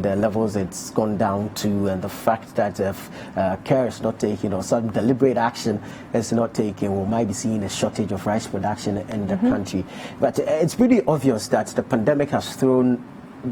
the levels it's gone down to, and the fact that if care is not taken or some deliberate action is not taken, we might be seeing a shortage of rice production in the country. But it's pretty obvious that the pandemic has thrown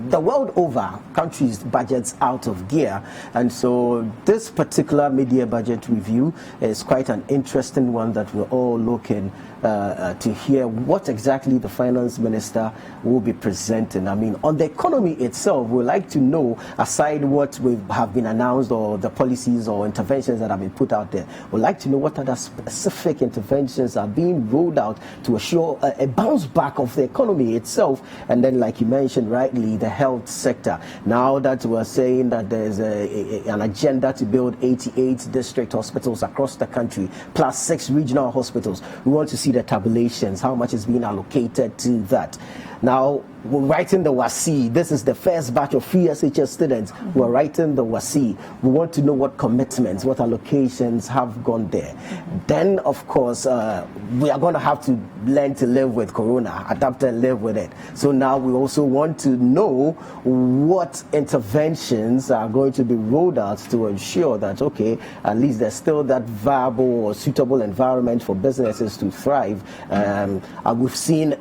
the world over countries' budgets out of gear, and so this particular media budget review is quite an interesting one that we're all looking to hear what exactly the finance minister will be presenting. I mean, on the economy itself, we'd like to know, aside what have been announced or the policies or interventions that have been put out there, we'd like to know what other specific interventions are being rolled out to assure a bounce back of the economy itself. And then, like you mentioned rightly, the health sector. Now that we're saying that there's an agenda to build 88 district hospitals across the country, plus 6 regional hospitals, we want to see the tabulations, how much is being allocated to that. Now, we're writing the WASI. This is the first batch of free SHS students who are writing the WASI. We want to know what commitments, what allocations have gone there. Then, of course, we are going to have to learn to live with Corona, adapt and live with it. So now we also want to know what interventions are going to be rolled out to ensure that, okay, at least there's still that viable or suitable environment for businesses to thrive. We've seen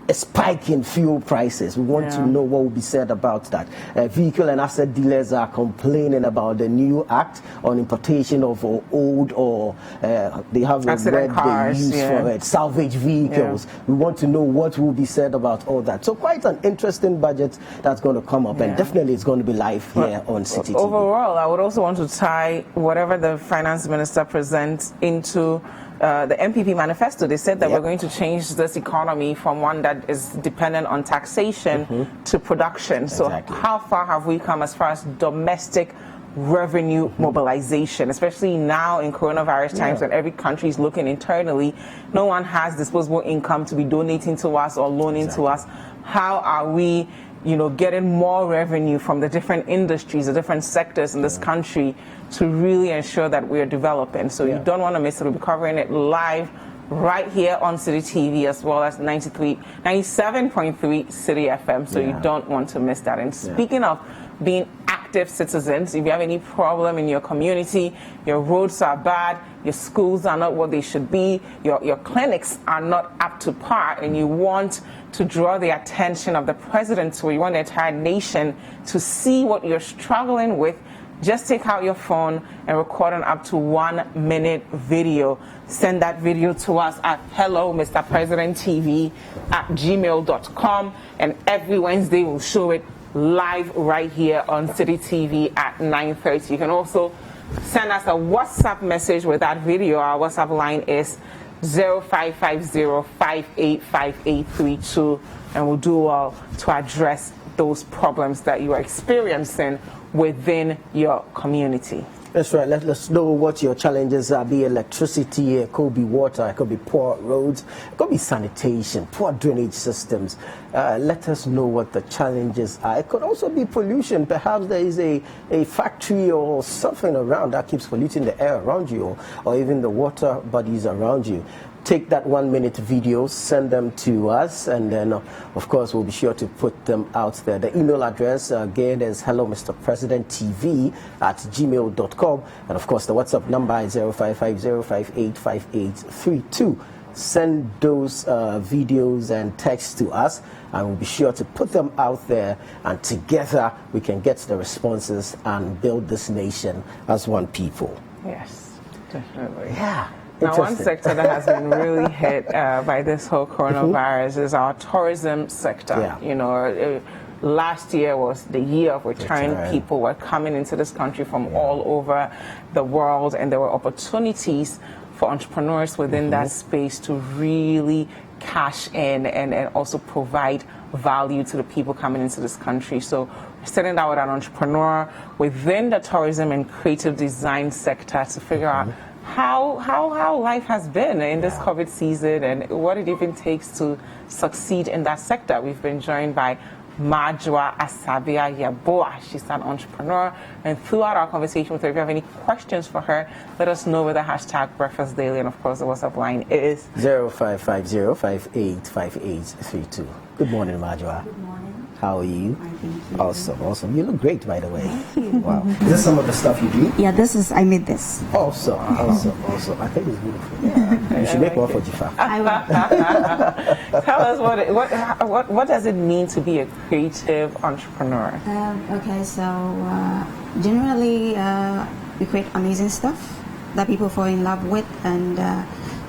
a spike in fuel prices. We want to know what will be said about that. Vehicle and asset dealers are complaining about the new act on importation of old or they have a word they use for it, salvage vehicles. We want to know what will be said about all that. So quite an interesting budget that's going to come up, and definitely it's going to be live here on City TV. Overall, I would also want to tie whatever the finance minister presents into the MPP manifesto. They said that we're going to change this economy from one that is dependent on taxation to production. Exactly. So how far have we come as far as domestic revenue mobilization, especially now in coronavirus times when every country is looking internally? No one has disposable income to be donating to us or loaning to us. How are we getting more revenue from the different industries, the different sectors in this country to really ensure that we are developing? So you don't want to miss it. We'll be covering it live right here on City TV as well as 97.3 City FM. So you don't want to miss that. And speaking of being active citizens, if you have any problem in your community, your roads are bad, your schools are not what they should be, your clinics are not up to par, and you want to draw the attention of the president, or you want the entire nation to see what you're struggling with, just take out your phone and record an up to 1 minute video. Send that video to us at hello@mrpresidenttv@gmail.com, and every Wednesday we'll show it live right here on City TV at 9:30. You can also send us a WhatsApp message with that video. Our WhatsApp line is 0550-585832, and we'll do well to address those problems that you are experiencing within your community. That's right. Let us know what your challenges are. Be electricity, it could be water, it could be poor roads, it could be sanitation, poor drainage systems. Let us know what the challenges are. It could also be pollution. Perhaps there is a factory or something around that keeps polluting the air around you, or even the water bodies around you. Take that 1 minute video, send them to us, and then of course we'll be sure to put them out there. The email address again is hello@mrpresidenttv@gmail.com, and of course the WhatsApp number is 0550585832. Send those videos and texts to us, and we'll be sure to put them out there, and together we can get the responses and build this nation as one people. Yes, definitely. Yeah. Now, one sector that has been really hit by this whole coronavirus is our tourism sector. Last year was the year of return. People were coming into this country from all over the world, and there were opportunities for entrepreneurs within that space to really cash in and also provide value to the people coming into this country. So we're sitting down with an entrepreneur within the tourism and creative design sector to figure out how life has been in this COVID season and what it even takes to succeed in that sector. We've been joined by Majwa Asabia Yaboa. She's an entrepreneur, and throughout our conversation with her, if you have any questions for her, let us know with the hashtag Breakfast Daily, and of course the WhatsApp line is 0550-585832. Good morning, Majwa. Good morning. How are you? Thank you. Awesome, awesome. You look great, by the way. Wow. Is this some of the stuff you do? Yeah, I made this. Awesome, awesome, awesome. I think it's beautiful. Yeah. You should make one for Dziffa. I will. Tell us what does it mean to be a creative entrepreneur? Okay, so generally we create amazing stuff that people fall in love with, and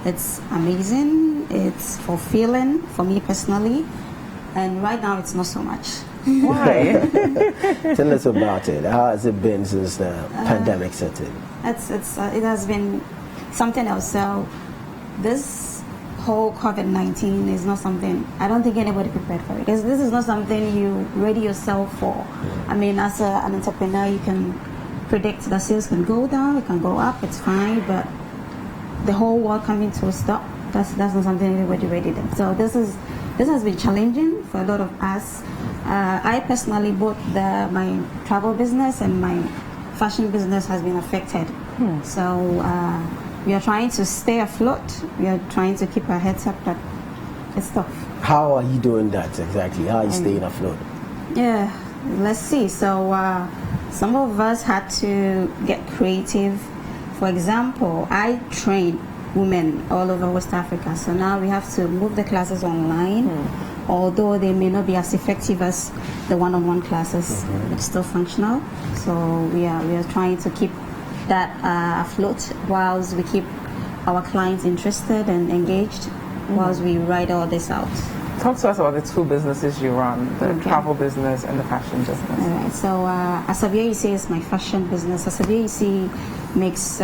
it's amazing. It's fulfilling for me personally. And right now, it's not so much. Why? Tell us about it. How has it been since the pandemic set in? It has been something else. So this whole COVID-19 is not something, I don't think anybody prepared for it. Because this is not something you ready yourself for. I mean, as an entrepreneur, you can predict that sales can go down, it can go up, it's fine, but the whole world coming to a stop, that's not something anybody ready did. So this has been challenging for a lot of us. I personally, both my travel business and my fashion business has been affected. So we are trying to stay afloat. We are trying to keep our heads up, but it's tough. How are you doing that exactly? How are you staying afloat? Yeah, let's see. So some of us had to get creative. For example, I train women all over West Africa. So now we have to move the classes online, although they may not be as effective as the one-on-one classes. It's still functional. So we are trying to keep that afloat whilst we keep our clients interested and engaged whilst we write all this out. Talk to us about the two businesses you run, the travel business and the fashion business. All right. So Asabia EC is my fashion business. Asabia EC makes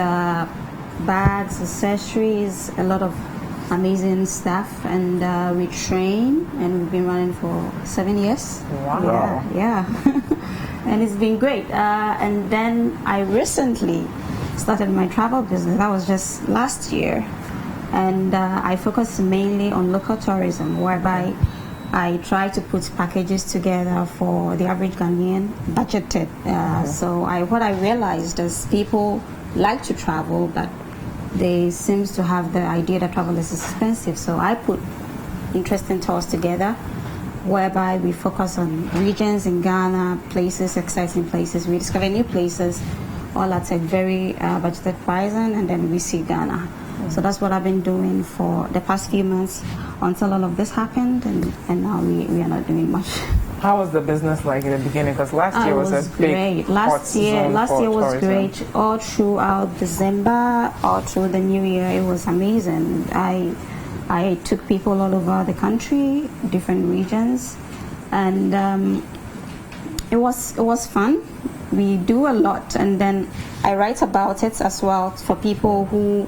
bags, accessories, a lot of amazing stuff, and we train, and we've been running for 7 years. Wow. Yeah. And it's been great. And then I recently started my travel business. That was just last year. And I focus mainly on local tourism, whereby I try to put packages together for the average Ghanaian, budgeted. So what I realized is people like to travel, but they seems to have the idea that travel is expensive. So I put interesting tours together, whereby we focus on regions in Ghana, places, exciting places. We discover new places, all at a very budgeted pricing, and then we see Ghana. So that's what I've been doing for the past few months until all of this happened, and now we are not doing much. How was the business like in the beginning? Because last year was a great. big Last year was tourism. great. All throughout December, all through the new year, it was amazing. I took people all over the country, different regions, and it was fun. We do a lot, and then I write about it as well for people who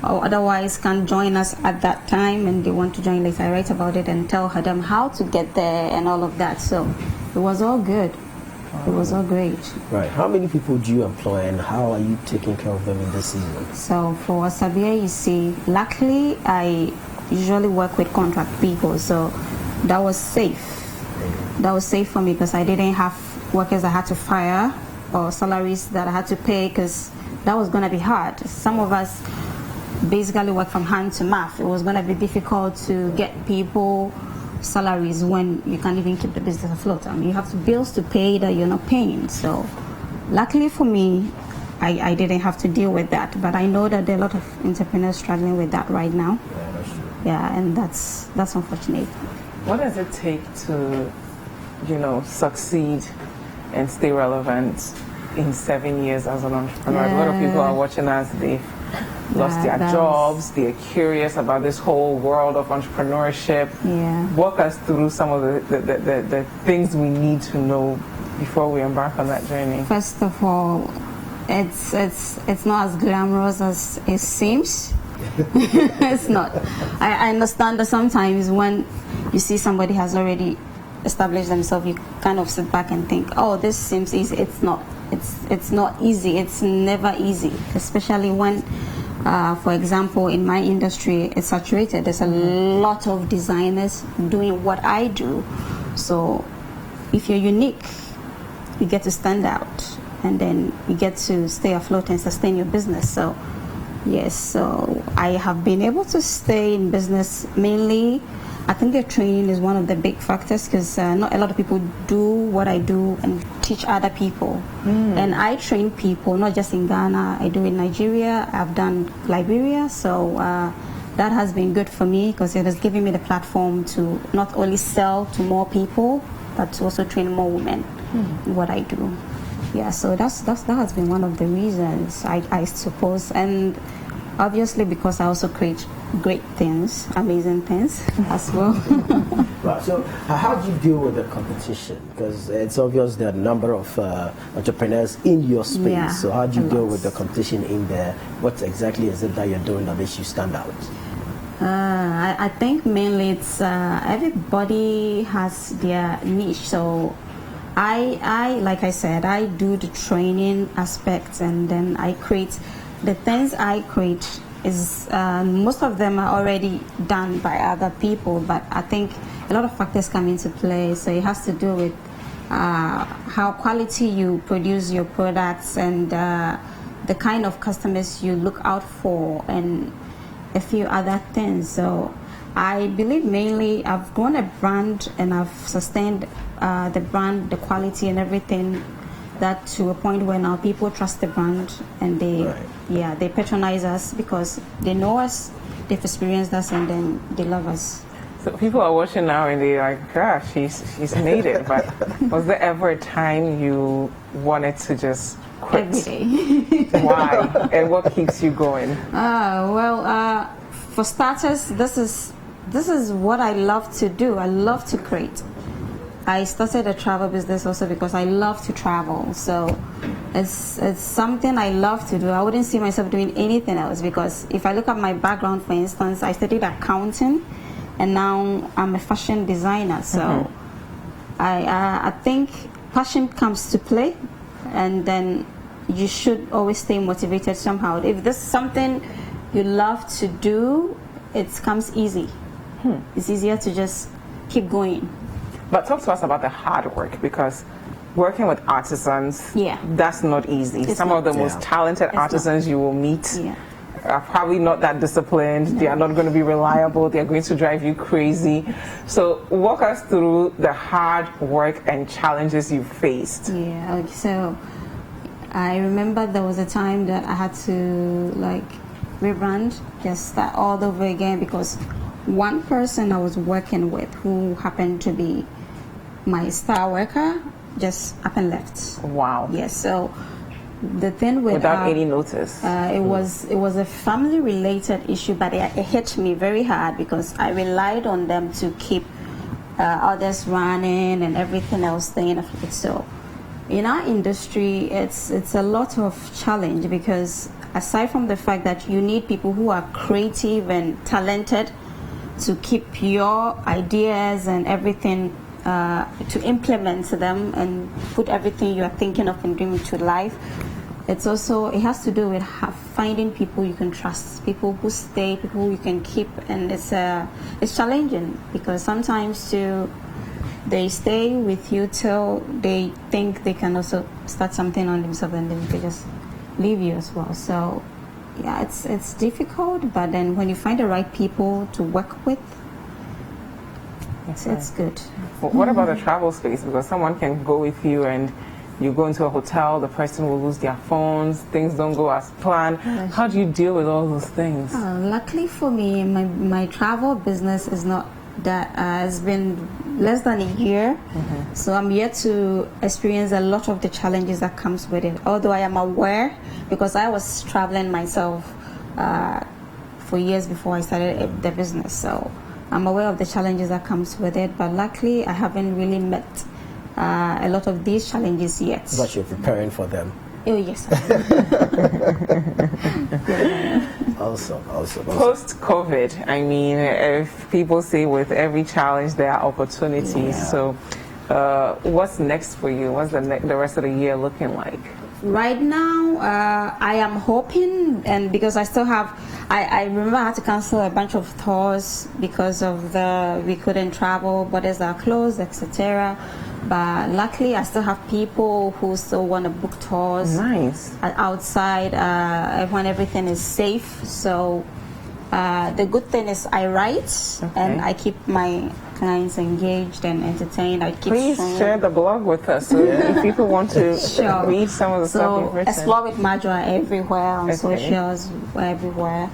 otherwise can't join us at that time and they want to join later. I write about it and tell them how to get there and all of that. So it was all good. It was all great. Right. How many people do you employ, and how are you taking care of them in this season? So for Asabia EC, luckily I usually work with contract people, so that was safe. That was safe for me because I didn't have workers I had to fire or salaries that I had to pay, because that was going to be hard. Some of us basically work from hand to mouth. It was going to be difficult to get people salaries when you can't even keep the business afloat. I mean, you have bills to pay that you're not paying. So luckily for me, I didn't have to deal with that. But I know that there are a lot of entrepreneurs struggling with that right now. Yeah, that's true. Yeah, and that's unfortunate. What does it take to, succeed and stay relevant in 7 years as an entrepreneur? A lot of people are watching us. They've lost their jobs. They're curious about this whole world of entrepreneurship. Yeah. Walk us through some of the things we need to know before we embark on that journey. First of all, it's not as glamorous as it seems. It's not. I understand that sometimes when you see somebody has already established themselves, you kind of sit back and think, oh, this seems easy. It's not. It's not easy. It's never easy, especially when, for example, in my industry, it's saturated. There's a lot of designers doing what I do. So if you're unique, you get to stand out, and then you get to stay afloat and sustain your business. So yes, so I have been able to stay in business mainly I think the training is one of the big factors, because not a lot of people do what I do and teach other people. And I train people not just in Ghana. I do in Nigeria. I've done Liberia. So that has been good for me, because it has given me the platform to not only sell to more people, but to also train more women in what I do. Yeah, so that has been one of the reasons, I suppose. And obviously because I also create great things, amazing things as well. Right, so how do you deal with the competition? Because it's obvious there are a number of entrepreneurs in your space. Yeah, so how do you deal with the competition in there? What exactly is it that you're doing that makes you stand out? I think mainly it's everybody has their niche. So I like I said, I do the training aspects, and then I create the things I create is most of them are already done by other people, but I think a lot of factors come into play. So it has to do with how quality you produce your products, and the kind of customers you look out for, and a few other things. So I believe mainly I've grown a brand, and I've sustained the brand, the quality and everything, that to a point where now people trust the brand, and they patronize us because they know us, they've experienced us, and then they love us. So people are watching now and they're like, gosh, she's made it. But was there ever a time you wanted to just quit? Every day. Why? And what keeps you going? For starters, this is what I love to do. I love to create. I started a travel business also because I love to travel. So it's something I love to do. I wouldn't see myself doing anything else, because if I look at my background, for instance, I studied accounting, and now I'm a fashion designer. So I think passion comes to play, and then you should always stay motivated somehow. If there's something you love to do, it comes easy. It's easier to just keep going. But talk to us about the hard work, because working with artisans, that's not easy. Some of the most talented artisans you will meet are probably not that disciplined. They are not going to be reliable. They are going to drive you crazy. So walk us through the hard work and challenges you faced. Yeah, okay, so I remember there was a time that I had to rebrand, just start all over again, because one person I was working with, who happened to be my star worker, just up and left. Wow. Yes. So the thing without any notice. It was a family related issue, but it hit me very hard, because I relied on them to keep others running and everything else staying afloat. So in our industry, it's a lot of challenge, because aside from the fact that you need people who are creative and talented to keep your ideas and everything, to implement them and put everything you are thinking of and dreaming to life, it has to do with finding people you can trust, people who stay, people who you can keep. And it's challenging, because sometimes they stay with you till they think they can also start something on themselves, and then they just leave you as well. So yeah, it's difficult, but then when you find the right people to work with, it's good. Well, what about the travel space? Because someone can go with you and you go into a hotel, the person will lose their phones, things don't go as planned. How do you deal with all those things? Luckily for me, my travel business is not that has been less than a year, so I'm yet to experience a lot of the challenges that comes with it, although I am aware, because I was traveling myself for years before I started the business. So I'm aware of the challenges that comes with it, but luckily I haven't really met a lot of these challenges yet. But you're preparing for them. Oh yes. Awesome. Post-COVID, I mean, if people say with every challenge there are opportunities. So what's next for you? What's the rest of the year looking like? Right now, I am hoping, and because I still have, I remember I had to cancel a bunch of tours because of we couldn't travel, borders are closed, etc. But luckily, I still have people who still want to book tours. Nice. Outside when everything is safe. So The good thing is I write and I keep my clients engaged and entertained. Please share the blog with us so if people want to read some of the stuff you've written. Explore with Majua everywhere on socials, everywhere,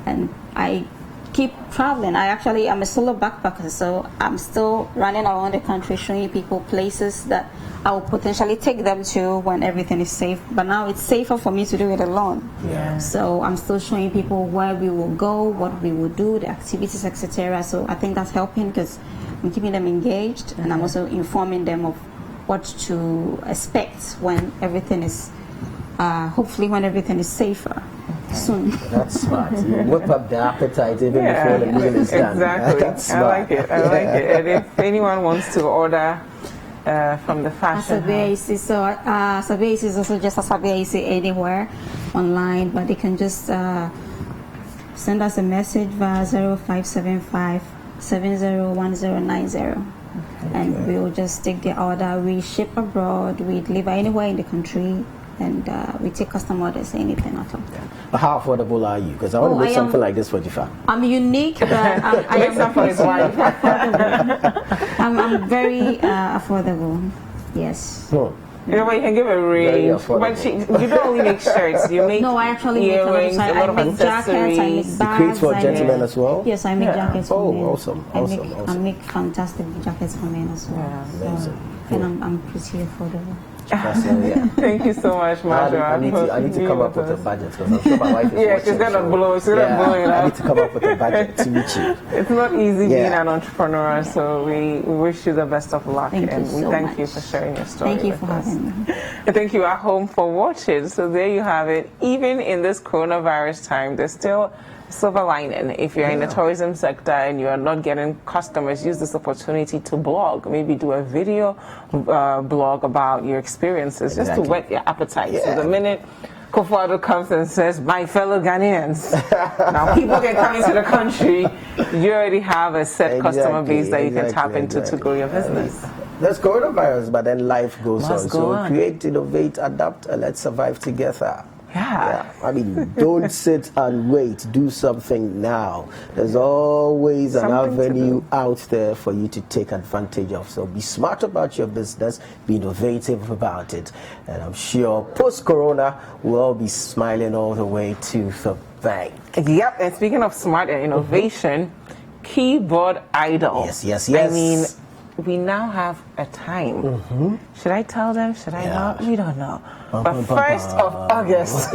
and I keep traveling. I'm a solo backpacker, so I'm still running around the country showing people places that I will potentially take them to when everything is safe. But now it's safer for me to do it alone. Yeah. So I'm still showing people where we will go, what we will do, the activities, etc. So I think that's helping because I'm keeping them engaged and I'm also informing them of what to expect when everything is, hopefully when everything is safer. Soon. That's smart. You whip up the appetite even before the meal is done. Exactly. That's smart. I like it. And if anyone wants to order from the fashion house. So Asabeisi is also just Asabeisi anywhere online, but they can just send us a message via 0575 701090. And we'll just take the order. We ship abroad, we deliver anywhere in the country, and we take custom orders, anything at all. But how affordable are you? Because I want to make something like this for Dziffa. I'm unique, but I am affordable. I'm very affordable. Yes. You know, you can give a range. But you don't only make shirts. You make I actually earrings, make a lot of jackets, I make bags. You create for gentlemen as well? Yes, I make jackets for men. Awesome. I make fantastic jackets for men as well. Yeah, amazing. And I'm pretty affordable. Thank you so much, Majua. I need to come up with a budget because I'm sure my wife is watching. She's gonna blow. She's gonna blow it up. I need to come up with a budget to meet you. It's not easy being an entrepreneur, so we wish you the best of luck, and we thank you for sharing your story. Thank you for having me. And thank you at home for watching. So there you have it. Even in this coronavirus time, there's still silver lining. If you're in the tourism sector and you are not getting customers, use this opportunity to blog. Maybe do a video blog about your experiences, just to whet your appetite. So the minute Tuffour comes and says, "My fellow Ghanaians," now people can come into the country. You already have a set customer base that you can tap into to grow your business. There's coronavirus, but then life goes on. So create, innovate, adapt, and let's survive together. Yeah. I mean, don't sit and wait. Do something now. There's always an avenue out there for you to take advantage of. So be smart about your business. Be innovative about it. And I'm sure post-corona, we'll all be smiling all the way to the bank. Yep. And speaking of smart and innovation, Keyboard Idol. Yes. I mean, we now have a time. Should I tell them? Should I not? We don't know. But 1st of August,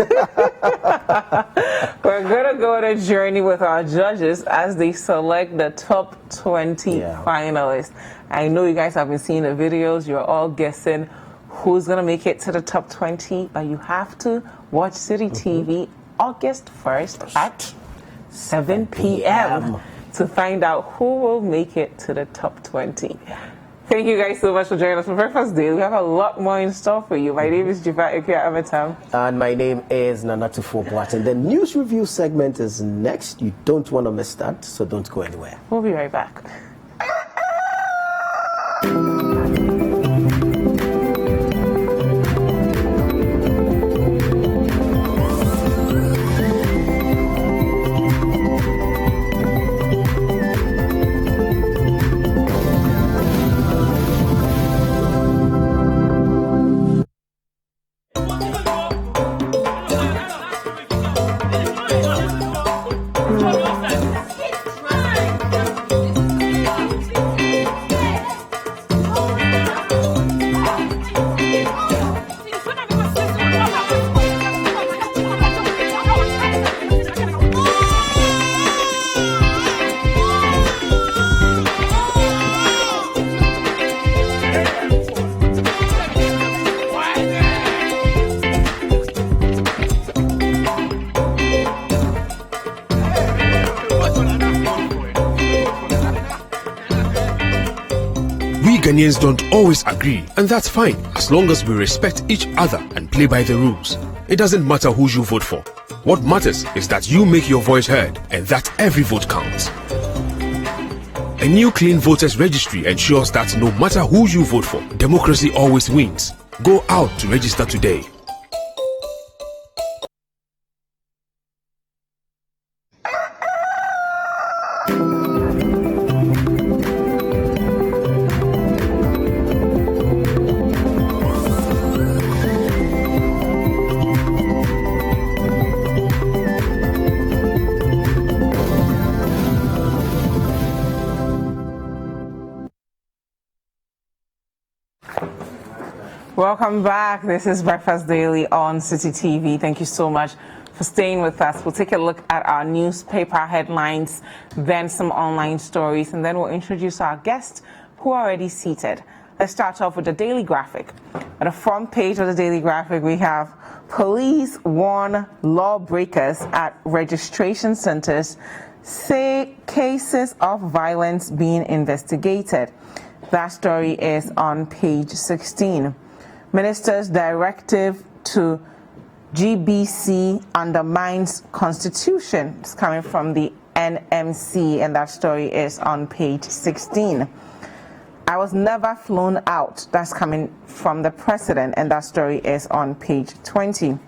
we're going to go on a journey with our judges as they select the top 20 finalists. I know you guys have been seeing the videos. You're all guessing who's going to make it to the top 20. But you have to watch City TV August 1st at 7 p.m. to find out who will make it to the top 20. Thank you guys so much for joining us for Breakfast Day. We have a lot more in store for you. My name is Dziffa, Akua Ametam. And my name is Tuffour. Boateng. The news review segment is next. You don't want to miss that, so don't go anywhere. We'll be right back. Ghanaians don't always agree, and that's fine, as long as we respect each other and play by the rules. It doesn't matter who you vote for. What matters is that you make your voice heard, and that every vote counts. A new clean voters registry ensures that no matter who you vote for, democracy always wins. Go out to register today. Welcome back. This is Breakfast Daily on City TV. Thank you so much for staying with us. We'll take a look at our newspaper headlines, then some online stories, and then we'll introduce our guests who are already seated. Let's start off with the Daily Graphic. At the front page of the Daily Graphic, we have police warn lawbreakers at registration centers, say cases of violence being investigated. That story is on page 16. Minister's directive to GBC undermines constitution. It's coming from the NMC, and that story is on page 16. I was never flown out. That's coming from the president, and that story is on page 20.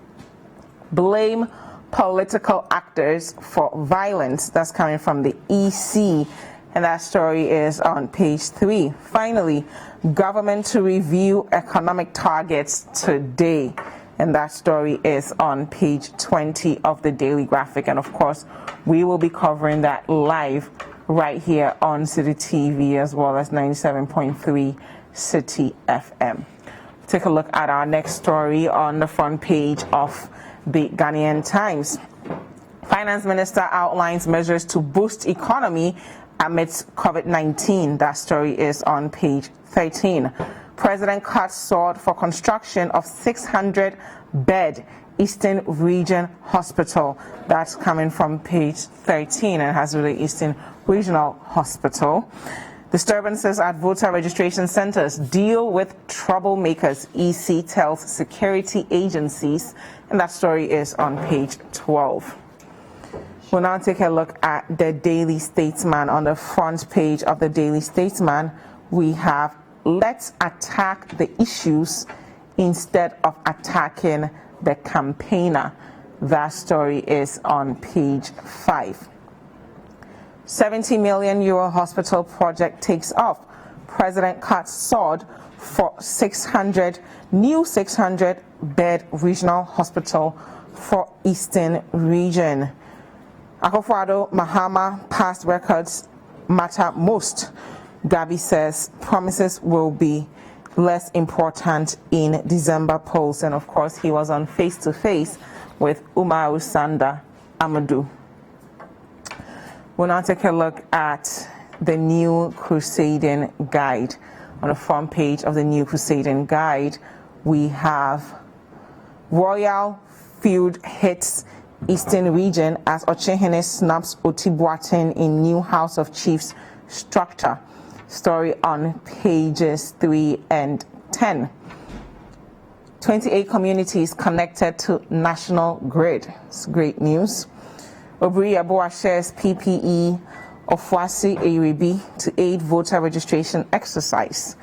Blame political actors for violence. That's coming from the EC, and that story is on page 3. Finally, government to review economic targets today, and that story is on page 20 of the Daily Graphic. And of course, we will be covering that live right here on City TV as well as 97.3 City FM. Take a look at our next story on the front page of the Ghanaian Times. Finance Minister outlines measures to boost economy amidst COVID-19. That story is on page 13. President cuts sword for construction of 600-bed Eastern Region Hospital. That's coming from page 13 and has the Eastern Regional Hospital. Disturbances at voter registration centers deal with troublemakers, EC tells security agencies, and that story is on page 12. We'll now take a look at the Daily Statesman. On the front page of the Daily Statesman, we have let's attack the issues instead of attacking the campaigner. That story is on page 5. 70 million euro hospital project takes off. President cuts sword for 600-bed regional hospital for Eastern Region. Akua Mahama past records matter most. Gabi says promises will be less important in December polls. And of course, he was on face-to-face with Umaru Sanda Amadou. We'll now take a look at the New Crusading Guide. On the front page of the New Crusading Guide, we have Royal Feud hits Eastern Region as Ochehene snaps Oti Boateng in new House of Chiefs structure. Story on pages 3 and 10. 28 communities connected to national grid. It's great news. Obri Aboa shares PPE of Wasi Eribi to aid voter registration exercise.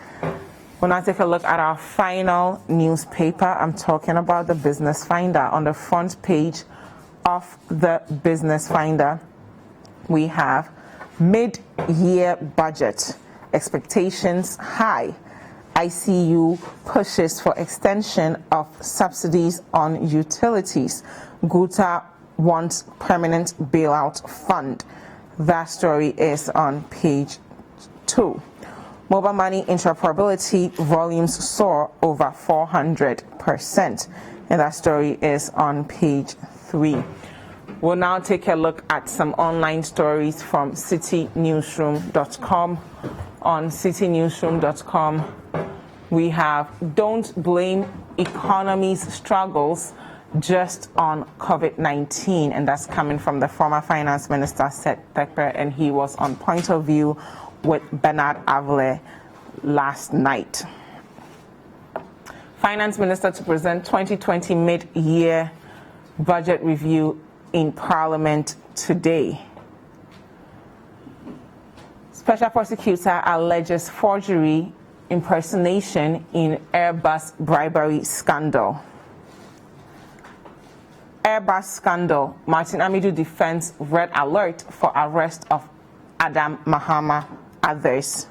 We'll now take a look at our final newspaper. I'm talking about the Business Finder. On the front page of the Business Finder, we have mid-year budget. Expectations high. ICU pushes for extension of subsidies on utilities. Guta wants permanent bailout fund. That story is on page 2. Mobile money interoperability volumes soar over 400%. And that story is on page 3. We'll now take a look at some online stories from citynewsroom.com. On citynewsroom.com, we have don't blame economy's struggles just on COVID-19, and that's coming from the former finance minister, Seth Thekpe, and he was on Point of View with Bernard Avle last night. Finance minister to present 2020 mid-year budget review in Parliament today. Special prosecutor alleges forgery, impersonation in Airbus bribery scandal. Airbus scandal. Martin Amidu defends red alert for arrest of Adam Mahama, others.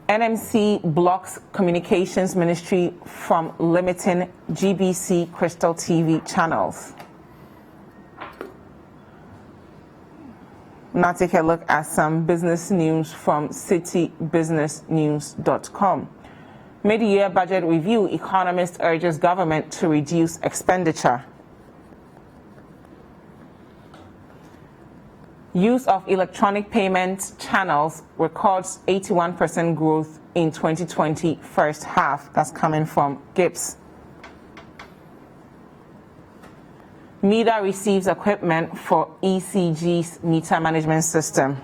NMC blocks Communications Ministry from limiting GBC Crystal TV channels. Now take a look at some business news from citybusinessnews.com. Mid-year budget review, economist urges government to reduce expenditure. Use of electronic payment channels records 81% growth in 2020 first half. That's coming from Gibbs. MEDA receives equipment for ECG's meter management system.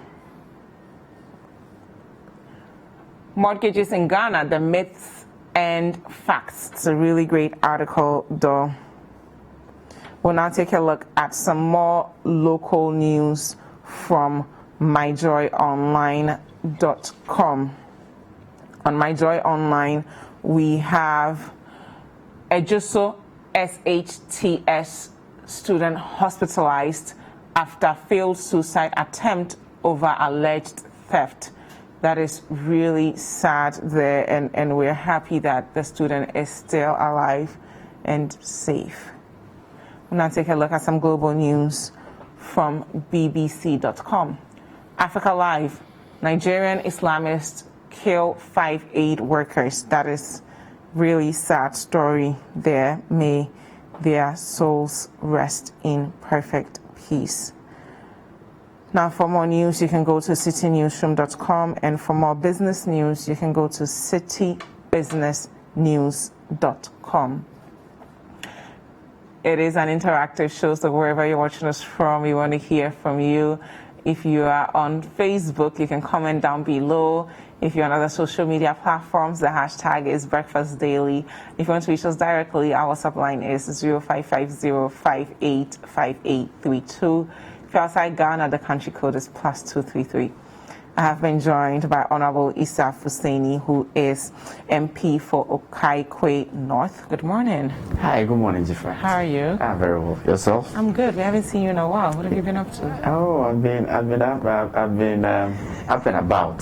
Mortgages in Ghana, the myths and facts. It's a really great article, though. We'll now take a look at some more local news from myjoyonline.com. On MyJoy Online, we have Ejuso SHTS student hospitalized after failed suicide attempt over alleged theft. That is really sad there, and we're happy that the student is still alive and safe. We'll now take a look at some global news from BBC.com. Africa Live, Nigerian Islamists kill 5 aid workers. That is really sad story there. May their souls rest in perfect peace. Now, for more news, you can go to citynewsroom.com, and for more business news, you can go to citybusinessnews.com. It is an interactive show, so wherever you're watching us from, we want to hear from you. If you are on Facebook, you can comment down below. If you're on other social media platforms, the hashtag is Breakfast Daily. If you want to reach us directly, our WhatsApp line is 0550585832. If you're outside Ghana, the country code is +233. I have been joined by Honorable Issa Fusaini, who is MP for Okaikwe North. Good morning. Hi, good morning, Dziffa. How are you? Very well. Yourself? I'm good. We haven't seen you in a while. What have you been up to? Oh, I've been up and about,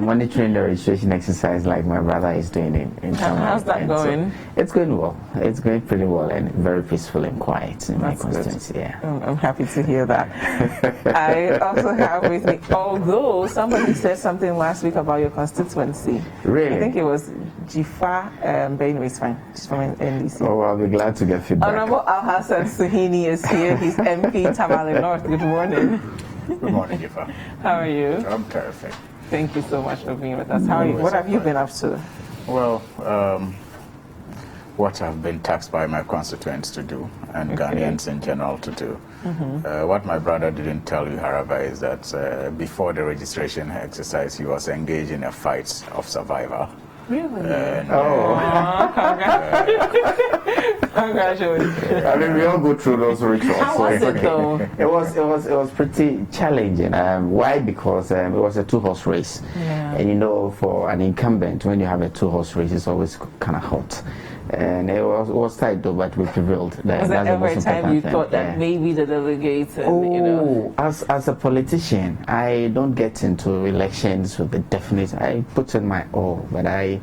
monitoring the registration exercise like my brother is doing in How's that going? So it's going well. It's going pretty well and very peaceful and quiet in my constituency. Yeah. I'm happy to hear that. I also have with me, although somebody said something last week about your constituency. Really? I think it was Dziffa, but anyway, it's fine. She's from NDC. Oh, I'll be glad to get feedback. Honorable Al-Hassan Suhini is here. He's MP Tamale North. Good morning. Good morning, Dziffa. How are you? I'm terrific. Thank you so much for being with us. How are you? What have you been up to? Well, what I've been tasked by my constituents to do, and Ghanaians in general to do. What my brother didn't tell you, however, is that before the registration exercise, he was engaged in a fight of survival. Really? Congratulations. I mean, we all go through those rituals. How was it though? It was pretty challenging. Why? Because it was a 2-horse race, and you know, for an incumbent, when you have a 2-horse race, it's always kind of hot. And it was tight though, but we prevailed. Was there ever a time you thought that maybe the delegates, as a politician, I don't get into elections with the definite. I put in my all, but I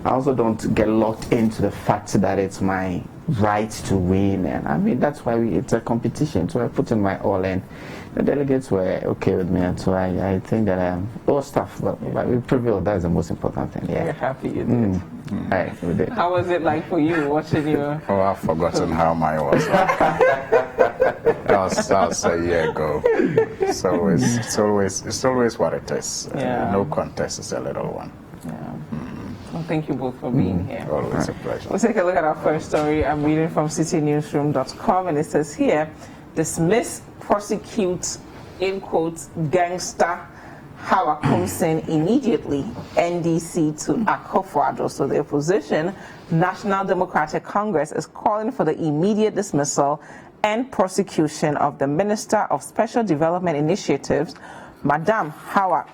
also don't get locked into the fact that it's my right to win. And I mean, that's why it's a competition. So I put in my all, and the delegates were okay with me. And so I think that it was tough, but we prevailed. That's the most important thing. Yeah. We're happy you did. Right, we did. How was it like for you watching your? Oh, I've forgotten how mine was. That was a year ago. It's always what it is. Yeah. No contest is a little one. Yeah. Well, thank you both for being here. Always a pleasure. We'll take a look at our first story. I'm reading from citynewsroom.com, and it says here, dismiss, prosecute, in quotes, gangster Akua immediately, NDC to Akua. So the opposition, National Democratic Congress, is calling for the immediate dismissal and prosecution of the Minister of Special Development Initiatives, Madam Akua,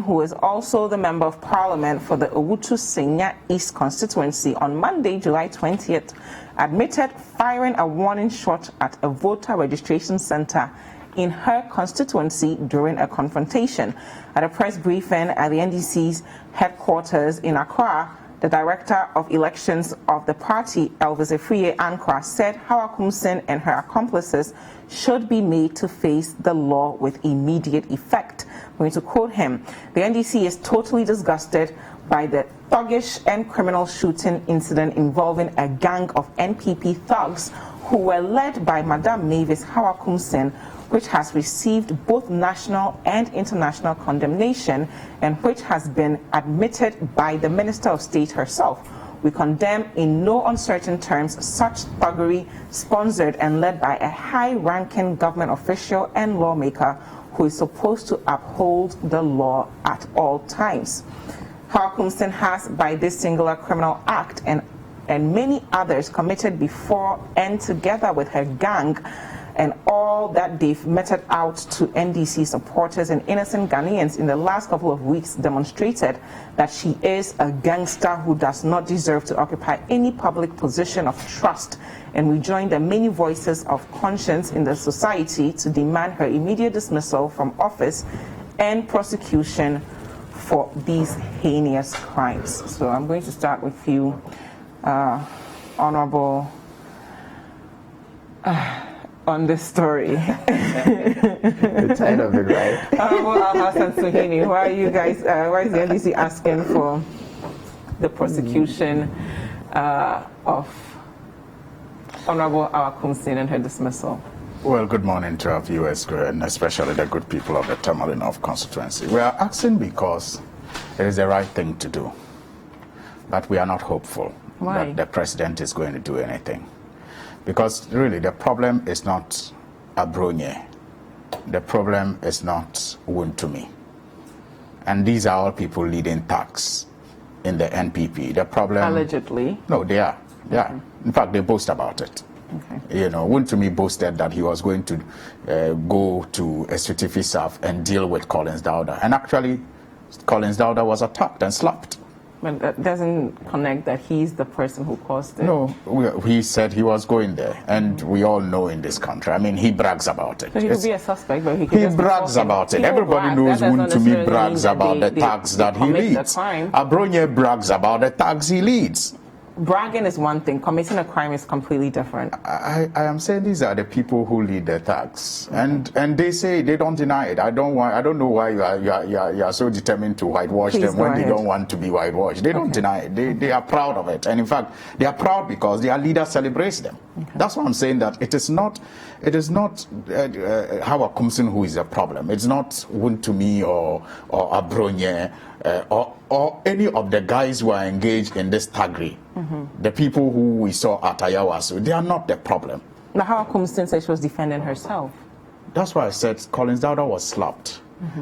who is also the Member of Parliament for the Owutu Senya East constituency, on Monday, July 20th, admitted firing a warning shot at a voter registration center in her constituency during a confrontation. At a press briefing at the NDC's headquarters in Accra, The director of elections of the party, Elvis Efriye Akua, said Hawa Kumsin and her accomplices should be made to face the law with immediate effect. I'm going to quote him. The NDC is totally disgusted by the thuggish and criminal shooting incident involving a gang of NPP thugs who were led by Madam Mavis Hawa Kumsin, which has received both national and international condemnation and which has been admitted by the Minister of State herself. We condemn in no uncertain terms such thuggery sponsored and led by a high-ranking government official and lawmaker who is supposed to uphold the law at all times. Hawa Kumsin has, by this singular criminal act and many others committed before and together with her gang, and all that they've meted out to NDC supporters and innocent Ghanaians in the last couple of weeks, demonstrated that she is a gangster who does not deserve to occupy any public position of trust. And we join the many voices of conscience in the society to demand her immediate dismissal from office and prosecution for these heinous crimes. So I'm going to start with you, Honorable, on this story. You're tired of it, right? Honorable Al-Hassan Suhini, why are you guys, why is the NDC asking for the prosecution of Honorable Hawa Kumsin and her dismissal? Well, good morning to our viewers, and especially the good people of the Tamale North constituency. We are asking because it is the right thing to do, but we are not hopeful that the president is going to do anything. Because really the problem is not Abronye, the problem is not Wuntumi. And these are all people leading thugs in the NPP. The problem... Allegedly? No, they are. Yeah. In fact, they boast about it. Okay. You know, Wuntumi boasted that he was going to go to Esutifi South and deal with Collins Dauda. And actually, Collins Dauda was attacked and slapped. But that doesn't connect that he's the person who caused it. No, he said he was going there, and we all know in this country. I mean, he brags about it. So he could be a suspect, but he brags about it. Everybody knows Wuntumi brags about the thugs that he leads. Abronye brags about the thugs he leads. Bragging is one thing. Committing a crime is completely different. I am saying these are the people who lead the thugs, and they say they don't deny it. I don't know why you are so determined to whitewash them when they don't want to be whitewashed. They don't deny it. They are proud of it, and in fact, they are proud because their leader celebrates them. Okay. That's why I'm saying that it is not Hawa Kumsin who is a problem. It's not Wuntumi or Abronye or any of the guys who are engaged in this thuggery. The people who we saw at Ayawaso, they are not the problem. Now, Hawa Kumsin said she was defending herself. That's why I said Collins Dauda was slapped.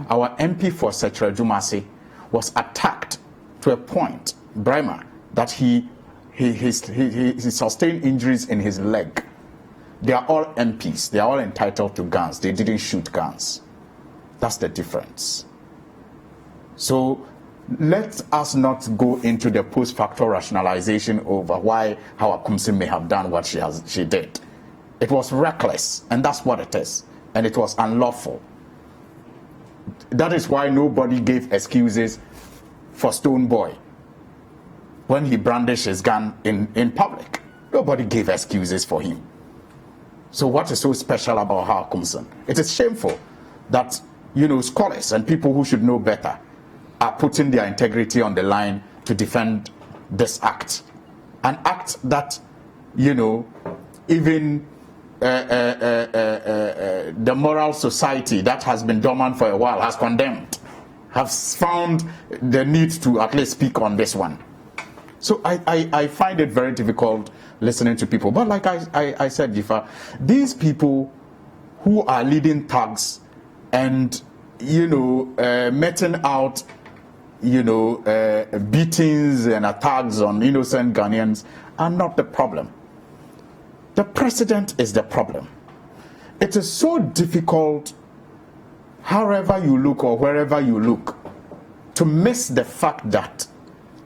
Our MP for Setre Jumasi was attacked to a point, Brahma, that he sustained injuries in his leg. They are all MPs. They are all entitled to guns. They didn't shoot guns. That's the difference. So let us not go into the post-facto rationalization over why Hawa Kumsin may have done what she did. It was reckless, and that's what it is. And it was unlawful. That is why nobody gave excuses for Stone Boy when he brandished his gun in public. Nobody gave excuses for him. So what is so special about Hawa Kumsin? It is shameful that, scholars and people who should know better are putting their integrity on the line to defend this act. An act that, even the moral society that has been dormant for a while has condemned, has found the need to at least speak on this one. So I find it very difficult listening to people. But like I said, Dziffa, these people who are leading thugs and, meting out beatings and attacks on innocent Ghanaians are not the problem. The president is the problem. It is so difficult, however you look or wherever you look, to miss the fact that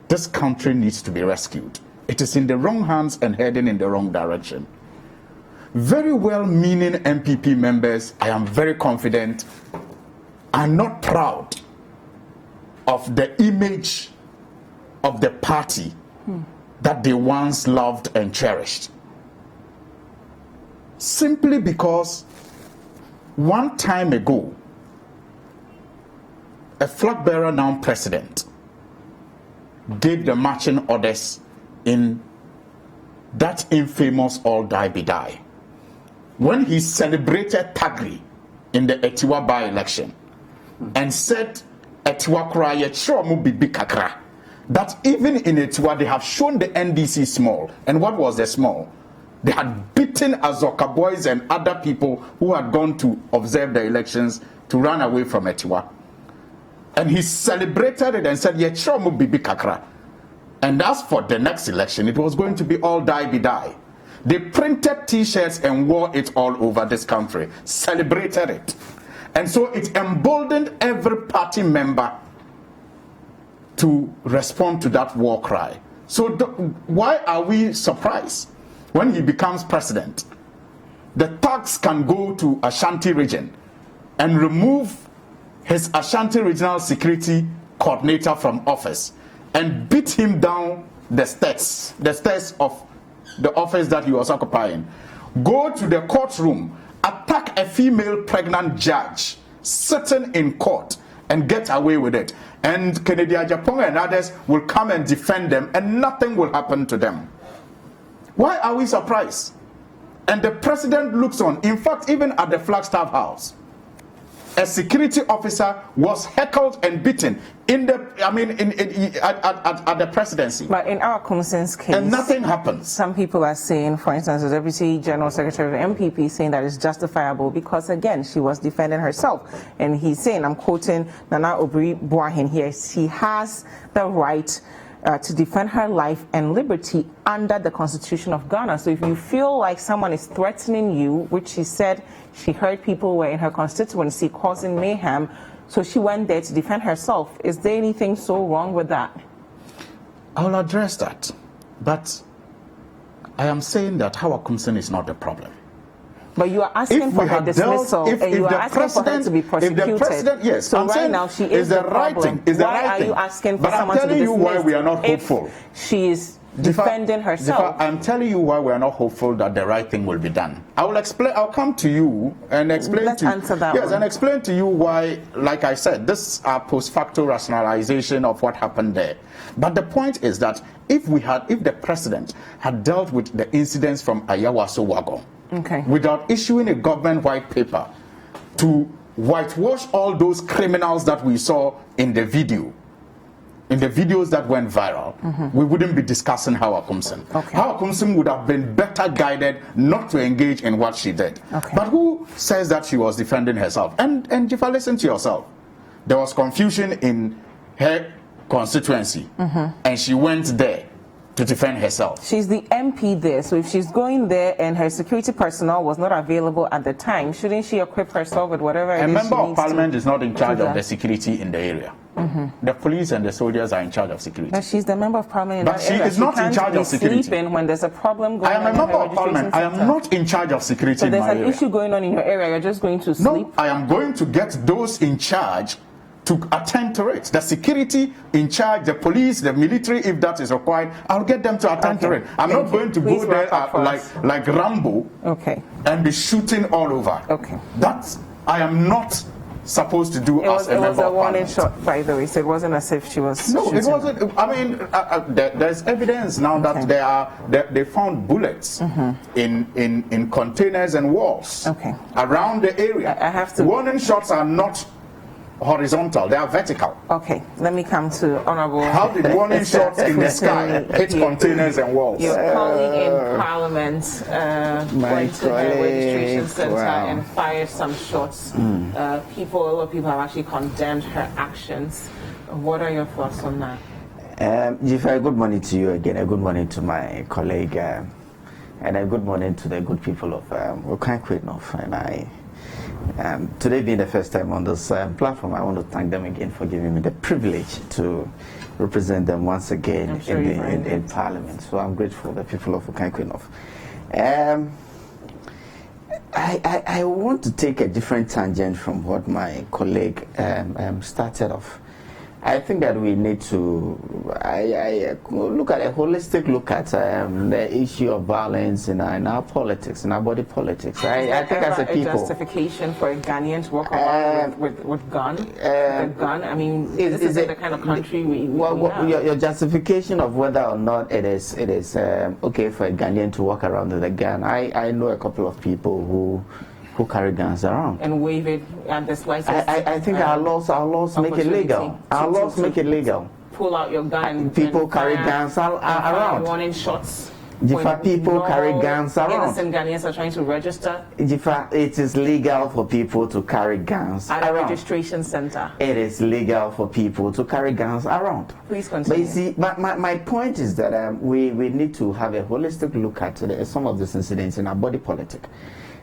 this country needs to be rescued. It is in the wrong hands and heading in the wrong direction. Very well-meaning MPP members, I am very confident, are not proud of the image of the party that they once loved and cherished. Simply because one time ago, a flag bearer, now president, gave the marching orders in that infamous all die be die. When he celebrated Tagri in the Etiwa by-election and said, Etiwa Kraye Chomu Bibi Kakra, that even in Etiwa they have shown the NDC small. And what was the small? They had beaten Azoka boys and other people who had gone to observe the elections to run away from Etiwa. And he celebrated it and said, Yechomu Bibi Kakra. And as for the next election, it was going to be all die be die. They printed t-shirts and wore it all over this country, celebrated it. And so it emboldened every party member to respond to that war cry. So why are we surprised when he becomes president? The thugs can go to Ashanti region and remove his Ashanti regional security coordinator from office and beat him down the stairs of the office that he was occupying. Go to the courtroom, attack a female pregnant judge sitting in court and get away with it. And Kennedy Agyapong and others will come and defend them and nothing will happen to them. Why are we surprised? And the president looks on. In fact, even at the Flagstaff House, a security officer was heckled and beaten at the presidency. But in our Kumsin's case, and nothing happens. Some people are saying, for instance, the Deputy General Secretary of the MPP saying that it's justifiable because, again, she was defending herself. And he's saying, I'm quoting Nana Obiri Boateng here, she has the right to defend her life and liberty under the Constitution of Ghana. So if you feel like someone is threatening you, which she said she heard people were in her constituency causing mayhem, so she went there to defend herself, is there anything so wrong with that? I'll address that. But I am saying that Hawa Kumsin is not the problem. But you are asking for her dismissal, and you are asking for her to be prosecuted. If the president, yes, so right now she is the problem. Why are you asking for someone to be dismissed? But I'm telling you why we are not hopeful. She is defending herself. Dziffa, I'm telling you why we are not hopeful that the right thing will be done. I will explain. I'll come to you and explain. Let's answer that. Yes, and explain to you why. Like I said, this is a post facto rationalization of what happened there. But the point is that if the president had dealt with the incidents from Ayawaso Wagon, without issuing a government white paper to whitewash all those criminals that we saw in the videos that went viral, we wouldn't be discussing Hawa Kumsin. Hawa Kumsin would have been better guided not to engage in what she did. But who says that she was defending herself? And if I listen to yourself, there was confusion in her constituency, and she went there to defend herself. She's the MP there, so if she's going there and her security personnel was not available at the time, shouldn't she equip herself with whatever it is she needs? A member of parliament is not in charge of the security in the area. The police and the soldiers are in charge of security. But she's the member of parliament. But she is not in charge of security. Sleeping when there's a problem going on. I am a member of parliament. I am not in charge of security in my area. So there's an issue going on in your area. You're just going to sleep? No, I am going to get those in charge to attend to it. The security in charge, the police, the military, if that is required, I'll get them to attend to it. I'm not going to go there like Rambo and be shooting all over. That's, I am not supposed to do as a member of parliament. It was a warning shot, by the way, so it wasn't as if she was shooting. It wasn't. I mean, there's evidence now that they found bullets in containers and walls around the area. I have to. Warning shots are not horizontal, they are vertical. Let me come to Honorable. How did warning shots in the sky hit containers and walls? Your colleague in Parliament went to the registration centre and fired some shots. A lot of people have actually condemned her actions. What are your thoughts on that? Dziffa, good morning to you again. A good morning to my colleague, and a good morning to the good people of Okankwinov. And today being the first time on this platform, I want to thank them again for giving me the privilege to represent them once again in Parliament. So I'm grateful to the people of Okankwinov. I want to take a different tangent from what my colleague started off. I think that we need to look at a holistic look at the issue of violence in our politics, in our body politics. I think as a people, justification for a Ghanaian to walk around with gun. I mean, this isn't the kind of country we have. Your justification of whether or not it is okay for a Ghanaian to walk around with a gun. I know a couple of people who carry guns around and wave it at the slightest. I think our laws make it legal. Our laws make it legal. Pull out your gun. People carry guns around. Warning shots. Dziffa, people carry guns around. Innocent Ghanaians are trying to register. Dziffa, it is legal for people to carry guns at a registration center. It is legal for people to carry guns around. Please continue. But you see, my point is that we need to have a holistic look at some of these incidents in our body politic.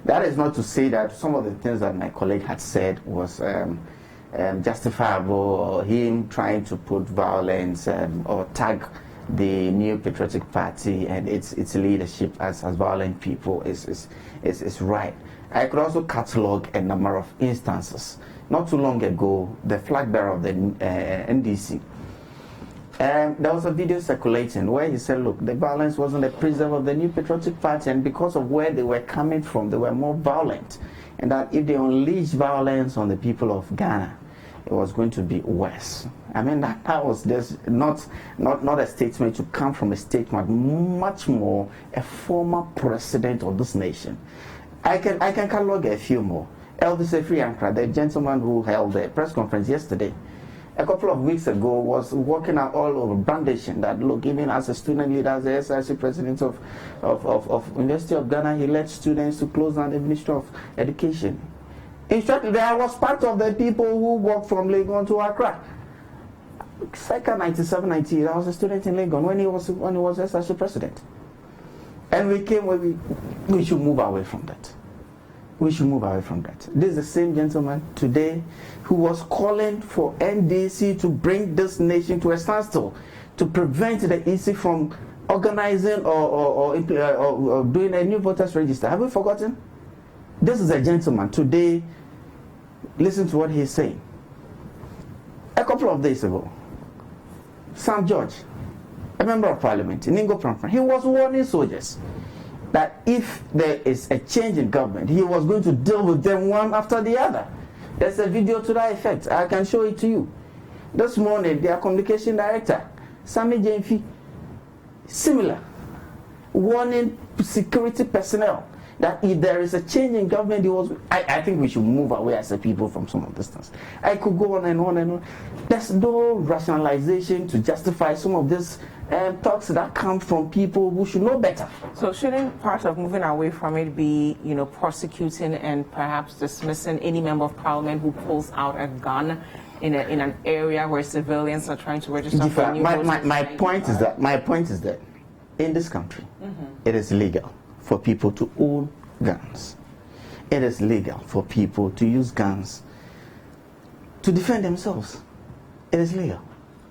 That is not to say that some of the things that my colleague had said was justifiable, or him trying to put violence or tag the New Patriotic Party and its leadership as violent people is right. I could also catalog a number of instances. Not too long ago, the flag bearer of the NDC, there was a video circulating where he said, look, the violence wasn't a preserve of the New Patriotic Party, and because of where they were coming from, they were more violent. And that if they unleashed violence on the people of Ghana, it was going to be worse. I mean, that was just not a statement to come from a statement, much more a former president of this nation. I can catalog a few more. Elvis Efriankra, the gentleman who held the press conference yesterday, a couple of weeks ago, was walking out all over brandishing that, look, even as a student leader, as the SIC president of University of Ghana, he led students to close down the Ministry of Education. In fact, there was part of the people who walked from Legon to Accra. Circa 97, 98, I was a student in Legon when he was SIC president. And we came where we should move away from that. We should move away from that. This is the same gentleman today who was calling for NDC to bring this nation to a standstill, to prevent the EC from organizing or doing a new voters register. Have we forgotten? This is a gentleman today. Listen to what he's saying. A couple of days ago, Sam George, a member of parliament in Ingo Prampan, he was warning soldiers that if there is a change in government, he was going to deal with them one after the other. There's a video to that effect. I can show it to you. This morning, their communication director, Sammy Jamefi, similar, warning security personnel that if there is a change in government, I think we should move away as a people from some of this things. I could go on and on and on. There's no rationalization to justify some of this talks that come from people who should know better. So shouldn't part of moving away from it be, prosecuting and perhaps dismissing any member of parliament who pulls out a gun in an area where civilians are trying to register for a new my point is that in this country, it is legal for people to own guns. It is legal for people to use guns to defend themselves. It is legal.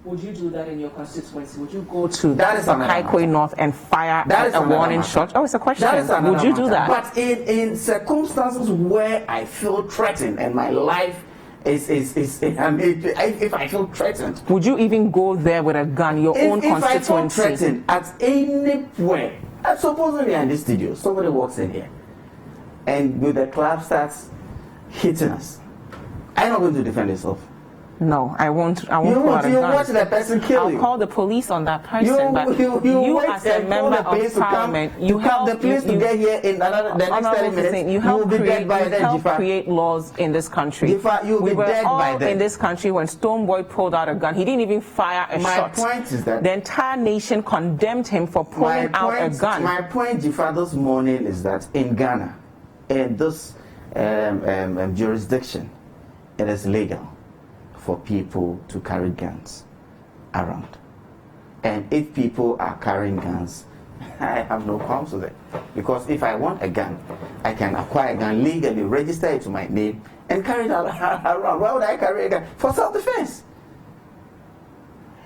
Would you do that in your constituency? Would you go to Akua North and fire a warning shot? Oh, it's a question. Would you do that? But in circumstances where I feel threatened and my life if I feel threatened, would you even go there with a gun? Your own constituency? If I feel threatened at anywhere, supposedly in this studio, somebody walks in here, and with the clap starts hitting us, I'm not going to defend myself. No, I won't. You watch the person kill you. I'll call the police on that person. But you as a member of parliament, you help the police to get here in the next 30 minutes. You help create laws in this country. We were all in this country when Stonebwoy pulled out a gun. He didn't even fire a shot. My point is that the entire nation condemned him for pulling out a gun. My point, Dziffa, this morning is that in Ghana, in this jurisdiction, it is legal for people to carry guns around. And if people are carrying guns, I have no problems with it. Because if I want a gun, I can acquire a gun legally, register it to my name, and carry it around. Why would I carry a gun? For self-defense.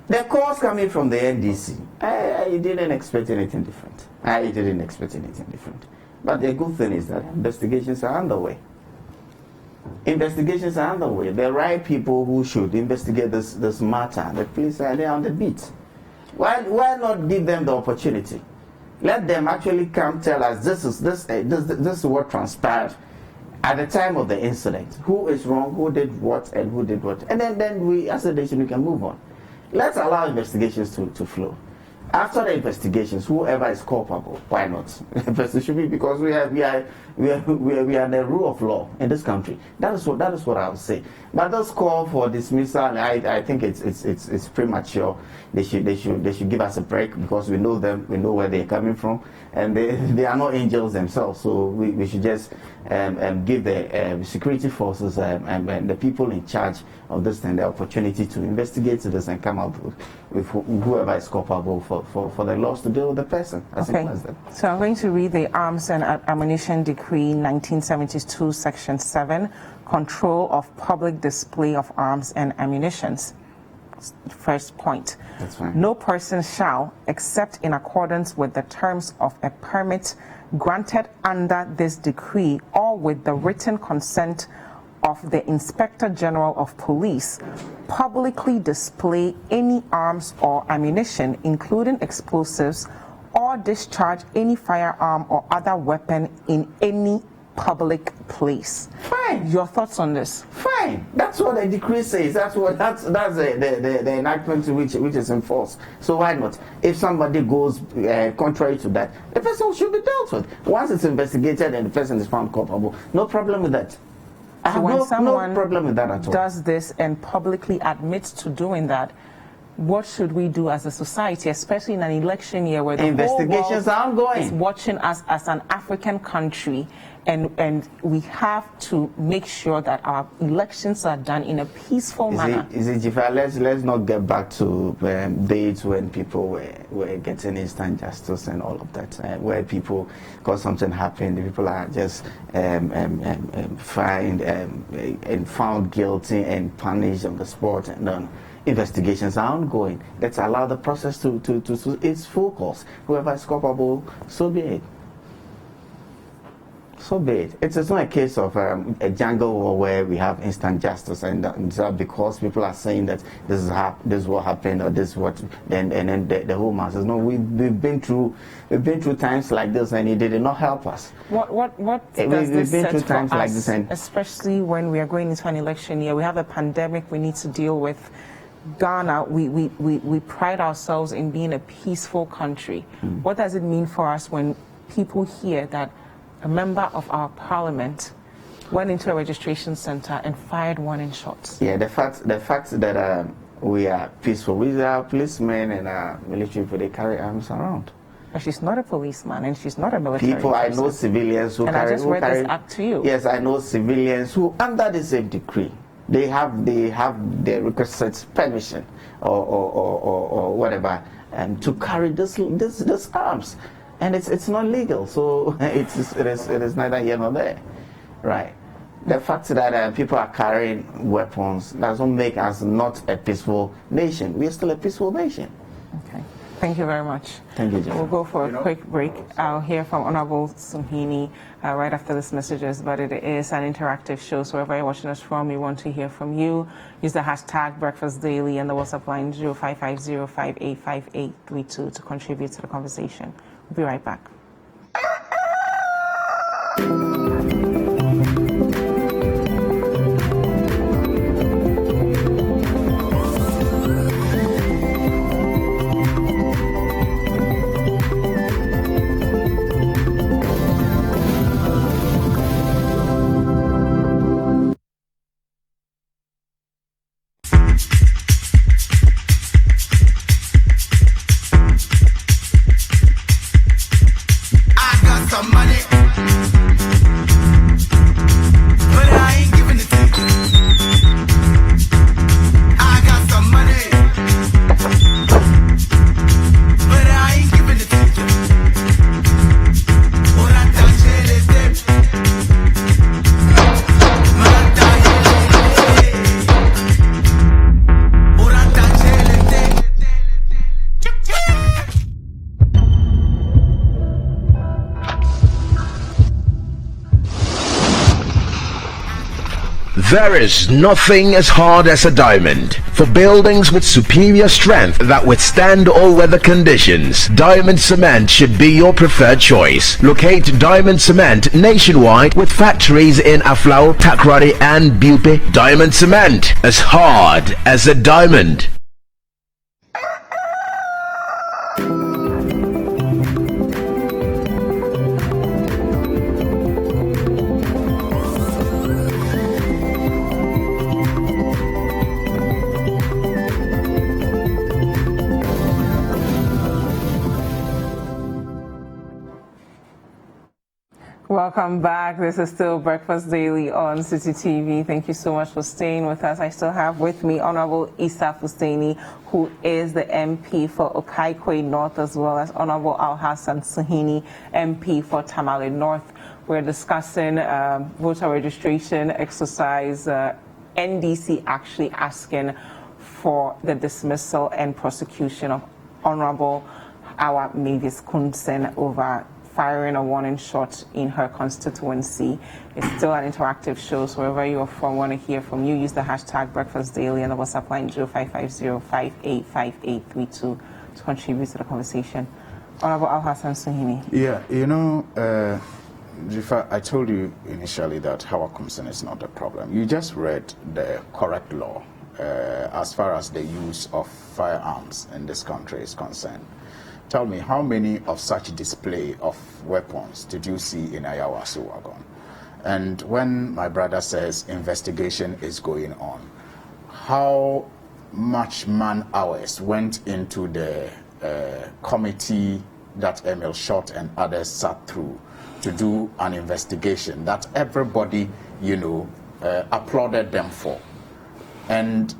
The calls coming from the NDC, I didn't expect anything different. But the good thing is that investigations are underway. Investigations are underway. The right people who should investigate this matter, the police are there on the beat. Why not give them the opportunity? Let them actually come tell us this is what transpired at the time of the incident. Who is wrong, who did what, and who did what. And then we, as a nation, we can move on. Let's allow investigations to flow. After the investigations, whoever is culpable, why not? It should be, because we are in the rule of law in this country. That is what I would say. But this call for dismissal, I think it's premature. They should give us a break, because we know them, we know where they're coming from, and they are not angels themselves. So we should just give the security forces and the people in charge of this thing the opportunity to investigate this and come up with whoever is culpable for the laws to deal with the person. As simple as that. So I'm going to read the Arms and Ammunition Decree 1972, Section 7, Control of Public Display of Arms and Ammunitions. First point. That's fine. No person shall, except in accordance with the terms of a permit granted under this decree or with the written consent of the Inspector General of Police, publicly display any arms or ammunition, including explosives, or discharge any firearm or other weapon in any public place. Fine. Your thoughts on this? Fine. That's what the decree says. That's the enactment which is enforced. So why not? If somebody goes contrary to that, the person should be dealt with. Once it's investigated and the person is found culpable, no problem with that. I have no problem with that at all. Does this and publicly admits to doing that, what should we do as a society, especially in an election year where the investigations are ongoing, is watching us as an African country, and we have to make sure that our elections are done in a peaceful manner? Dziffa, let's not get back to days when people were getting instant justice and all of that, where people, because something happened, the people are just fined and found guilty and punished on the spot, and then investigations are ongoing. Let's allow the process to its full course. Whoever is culpable, so be it. So be it. It's not a case of a jungle war where we have instant justice, and because people are saying that this is what happened, or this is what, and then the whole mass says no. We've been through times like this, and it did not help us. What does this set for us, like this, especially when we are going into an election year? We have a pandemic we need to deal with. Ghana, we pride ourselves in being a peaceful country. What does it mean for us when people hear that a member of our parliament went into a registration center and fired warning shots? Yeah, the fact that we are peaceful, with our policemen and our military people, they carry arms around. But she's not a policeman and she's not a military person. I know civilians who carry. I just read this act to you. Yes, I know civilians who, under the same decree, they have the requested permission or whatever to carry this arms, and it's not legal. So it is neither here nor there, right? The fact that people are carrying weapons doesn't make us not a peaceful nation. We are still a peaceful nation. Okay. Thank you very much. Thank you, Jim. We'll go for a quick break. I'll hear from Honorable Sumhini right after these messages, but it is an interactive show, so wherever you're watching us from, we want to hear from you. Use the hashtag BreakfastDaily and the WhatsApp line 0550585832 to contribute to the conversation. We'll be right back. There is nothing as hard as a diamond. For buildings with superior strength that withstand all weather conditions, Diamond Cement should be your preferred choice. Locate Diamond Cement nationwide with factories in Aflao, Takrady and Bupe. Diamond Cement, as hard as a diamond. Welcome back. This is still Breakfast Daily on City TV. Thank you so much for staying with us. I still have with me Honorable Issa Fustaini, who is the MP for Okaikwe North, as well as Honorable Al-Hassan Suhini, MP for Tamale North. We're discussing voter registration exercise, NDC actually asking for the dismissal and prosecution of Honorable Awa Mavis Kunsen over firing a warning shot in her constituency. It's still an interactive show, so wherever you're from, want to hear from you, use the hashtag Breakfast Daily and the WhatsApp line 0550585832 to contribute to the conversation. Honorable Al-Hassan Suhini. Yeah, you know, Dziffa, I told you initially that Hawa Kumsen is not a problem. You just read the correct law as far as the use of firearms in this country is concerned. Tell me, how many of such display of weapons did you see in Ayawaso Wagon? And when my brother says investigation is going on, how much man hours went into the committee that Emil Short and others sat through to do an investigation that everybody, you know, applauded them for? And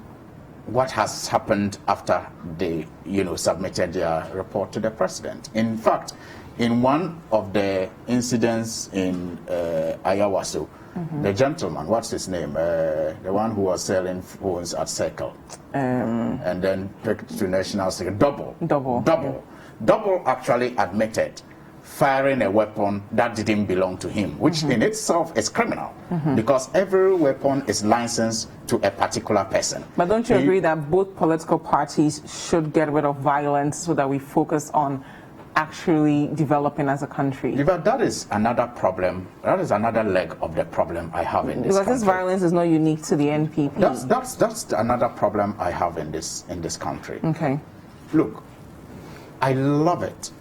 what has happened after they, you know, submitted their report to the president? In fact, in one of the incidents in Ayawaso, the gentleman, what's his name? The one who was selling phones at Circle, and then picked to National Security. Double actually admitted firing a weapon that didn't belong to him, which in itself is criminal, because every weapon is licensed to a particular person. But don't you agree that both political parties should get rid of violence so that we focus on actually developing as a country? But that is another problem. That is another leg of the problem I have in this country. Because this violence is not unique to the NPP. That's another problem I have in this country. Okay. Look, I love it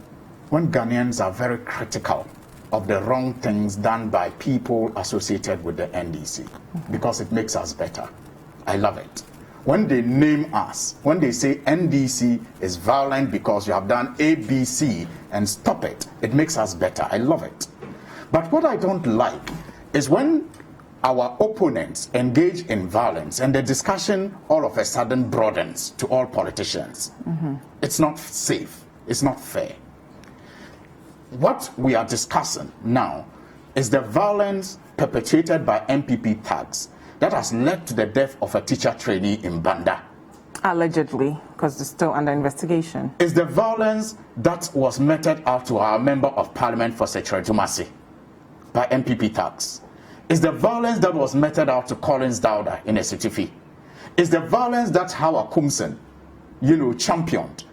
when Ghanaians are very critical of the wrong things done by people associated with the NDC, because it makes us better. I love it. When they name us, when they say NDC is violent because you have done A, B, C, and stop it, it makes us better. I love it. But what I don't like is when our opponents engage in violence and the discussion all of a sudden broadens to all politicians. It's not safe. It's not fair. What we are discussing now is the violence perpetrated by MPP thugs that has led to the death of a teacher trainee in Banda. Allegedly, because it's still under investigation. It's the violence that was meted out to our Member of Parliament for Secretary Jumasi by MPP thugs. It's the violence that was meted out to Collins Dowda in a Esitifi. It's the violence that Hawa Kumsen, you know, championed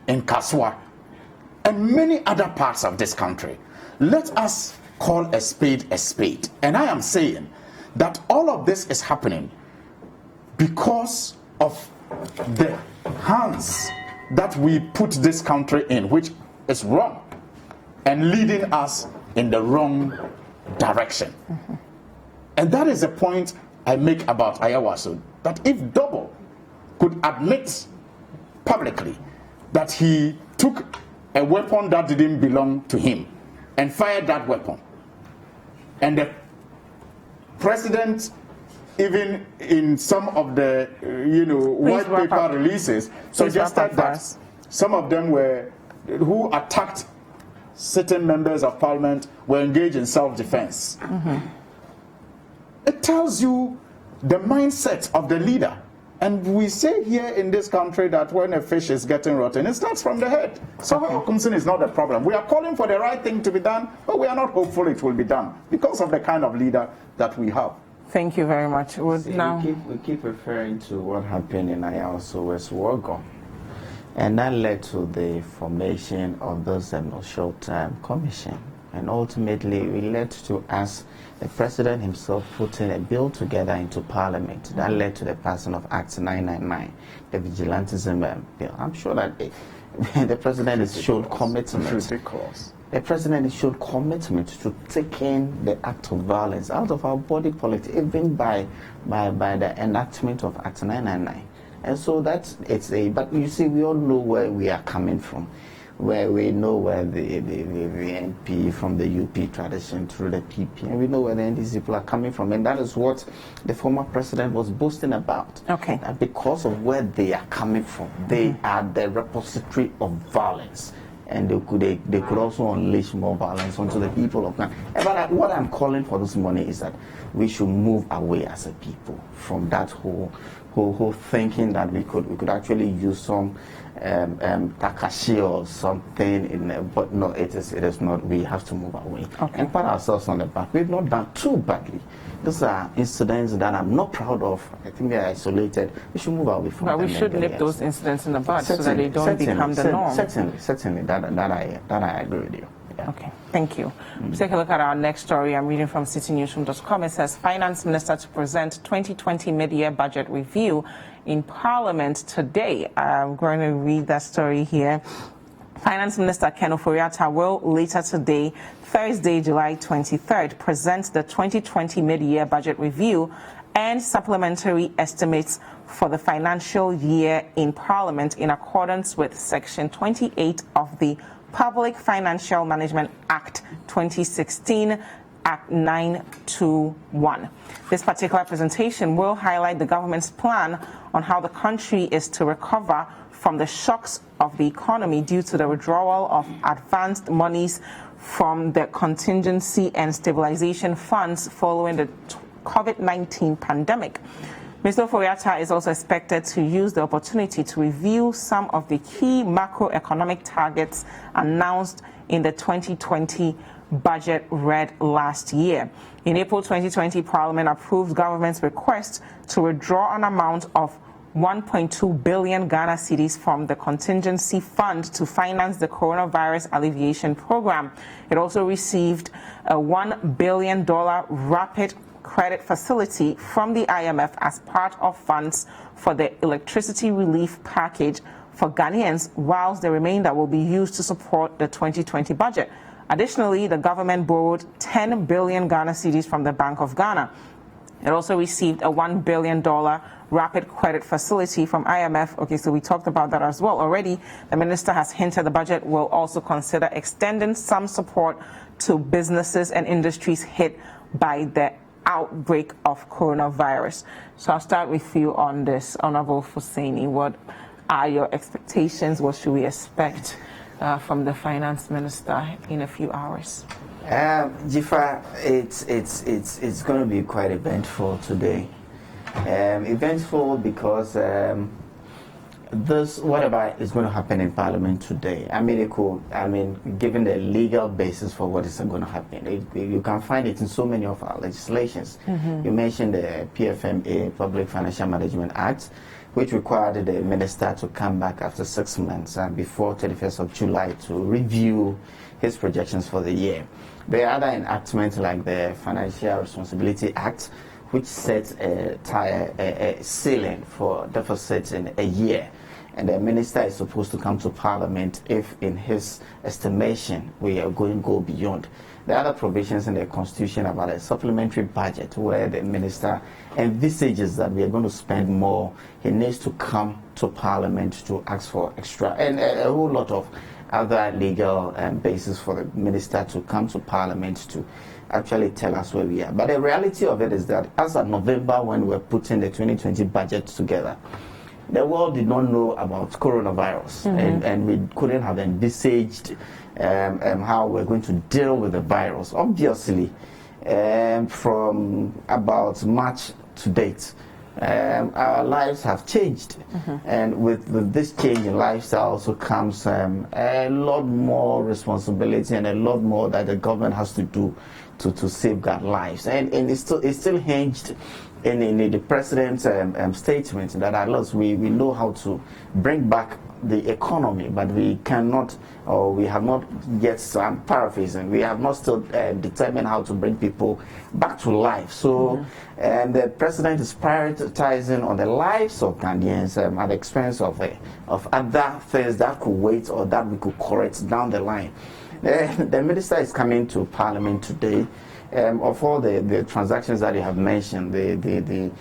in Kaswa and many other parts of this country. Let us call a spade a spade. And I am saying that all of this is happening because of the hands that we put this country in, which is wrong and leading us in the wrong direction. And that is the point I make about Ayawaso, that if Double could admit publicly that he took a weapon that didn't belong to him and fired that weapon, and the president, even in some of the white paper releases, suggested that some of them were who attacked certain members of parliament were engaged in self-defense. It tells you the mindset of the leader. And we say here in this country that when a fish is getting rotten, it starts from the head. So Kumsin is not a problem. We are calling for the right thing to be done, but we are not hopeful it will be done because of the kind of leader that we have. Thank you very much. We keep referring to what happened in Ayaso West Wogon, and that led to the formation of those short-term commission, and ultimately it led to us, the president himself, putting a bill together into Parliament that led to the passing of Act 999, the vigilantism bill. I'm sure that the president has showed commitment. Ridiculous. The president showed commitment to taking the act of violence out of our body politic, even by the enactment of Act 999. And so but you see, we all know where we are coming from, where we know where the NP from the UP tradition through the PP, and we know where the NDC people are coming from, and that is what the former president was boasting about. Okay. That because of where they are coming from, they are the repository of violence. And they could also unleash more violence onto the people of Ghana. But what I'm calling for this morning is that we should move away as a people from that whole thinking that we could actually use some takashi or something but no, it is not. We have to move away and pat ourselves on the back. We've not done too badly. These are incidents that I'm not proud of. I think they're isolated. We should move away from them. But we should nip those incidents in the bud so that they don't become the norm. Certainly, that I agree with you. Yeah. Okay, thank you. Let's take a look at our next story. I'm reading from citynewsroom.com. It says, Finance Minister to present 2020 mid-year budget review in Parliament today. I'm going to read that story here. Finance Minister Ken Ofori-Atta will later today, Thursday, July 23rd, present the 2020 mid-year budget review and supplementary estimates for the financial year in Parliament in accordance with Section 28 of the Public Financial Management Act 2016, Act 921. This particular presentation will highlight the government's plan on how the country is to recover from the shocks of the economy due to the withdrawal of advanced monies from the contingency and stabilization funds following the COVID-19 pandemic. Mr. Ofori-Atta is also expected to use the opportunity to review some of the key macroeconomic targets announced in the 2020 budget read last year. In April 2020, Parliament approved government's request to withdraw an amount of 1.2 billion Ghana cedis from the contingency fund to finance the coronavirus alleviation program. It also received a $1 billion rapid credit facility from the IMF as part of funds for the electricity relief package for Ghanaians, whilst the remainder will be used to support the 2020 budget. Additionally, the government borrowed 10 billion Ghana cedis from the Bank of Ghana. It also received a $1 billion rapid credit facility from IMF. Okay, so we talked about that as well already. The minister has hinted the budget will also consider extending some support to businesses and industries hit by the outbreak of coronavirus. So I'll start with you on this, Honorable Fuseni. What are your expectations? What should we expect from the finance minister in a few hours? Dziffa, it's going to be quite eventful today. Eventful because whatever is going to happen in Parliament today, given the legal basis for what is going to happen, you can find it in so many of our legislations. You mentioned the PFMA, Public Financial Management Act, which required the minister to come back after 6 months before 31st of July to review his projections for the year. There are other enactments like the Financial Responsibility Act, which sets a ceiling for deficits in a year. And the minister is supposed to come to Parliament if, in his estimation, we are going to go beyond. There are other provisions in the Constitution about a supplementary budget where the minister envisages that we are going to spend more. He needs to come to Parliament to ask for extra, and a whole lot of other legal basis for the minister to come to Parliament to actually tell us where we are. But the reality of it is that as of November, when we were putting the 2020 budget together, the world did not know about coronavirus, and we couldn't have envisaged how we're going to deal with the virus. Obviously, from about March to date, our lives have changed. And with this change in lifestyle also comes a lot more responsibility and a lot more that the government has to do to safeguard lives. And it's still hinged in the president's statement that at least we know how to bring back the economy, but we cannot, or we have not yet, I'm paraphrasing, we have not still determined how to bring people back to life. So the president is prioritizing on the lives of Ghanaians at the expense of other things that could wait or that we could correct down the line. The minister is coming to Parliament today. Of all the transactions that you have mentioned, the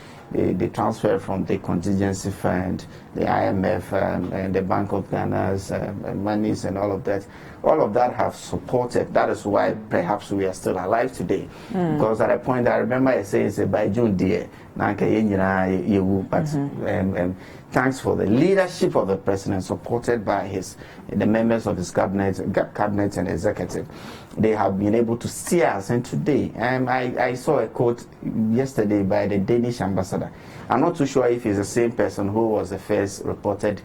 transfer from the contingency fund, the IMF, and the Bank of Ghana's monies and all of that have supported. That is why perhaps we are still alive today. Because at a point, I remember I saying, by June, dear, but thanks for the leadership of the president, supported by the members of his cabinet and executive. They have been able to steer us. And today, I saw a quote yesterday by the Danish ambassador. I'm not too sure if he's the same person who was the first reported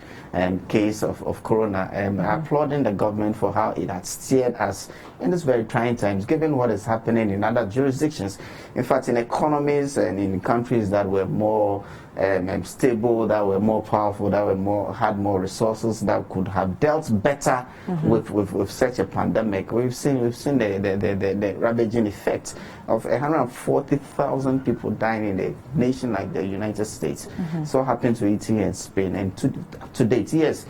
case of corona. Applauding the government for how it had steered us in this very trying times, given what is happening in other jurisdictions. In fact, in economies and in countries that were more stable, that were more powerful, that were had more resources, that could have dealt better with such a pandemic. We've seen the ravaging effect of 140,000 people dying in a nation like the United States. So happened to Italy and Spain, and to date, yes.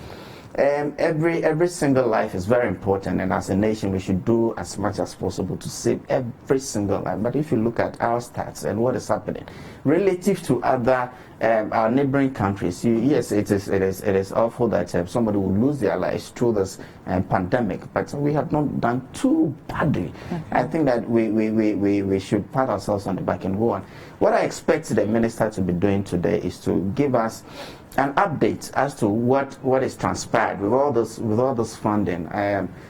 Every single life is very important, and as a nation we should do as much as possible to save every single life. But if you look at our stats and what is happening relative to other our neighboring countries, yes, it is awful that somebody will lose their lives through this pandemic, but we have not done too badly. I think that we should pat ourselves on the back and go on. What I expect the minister to be doing today is to give us an update as to what is transpired with all this funding,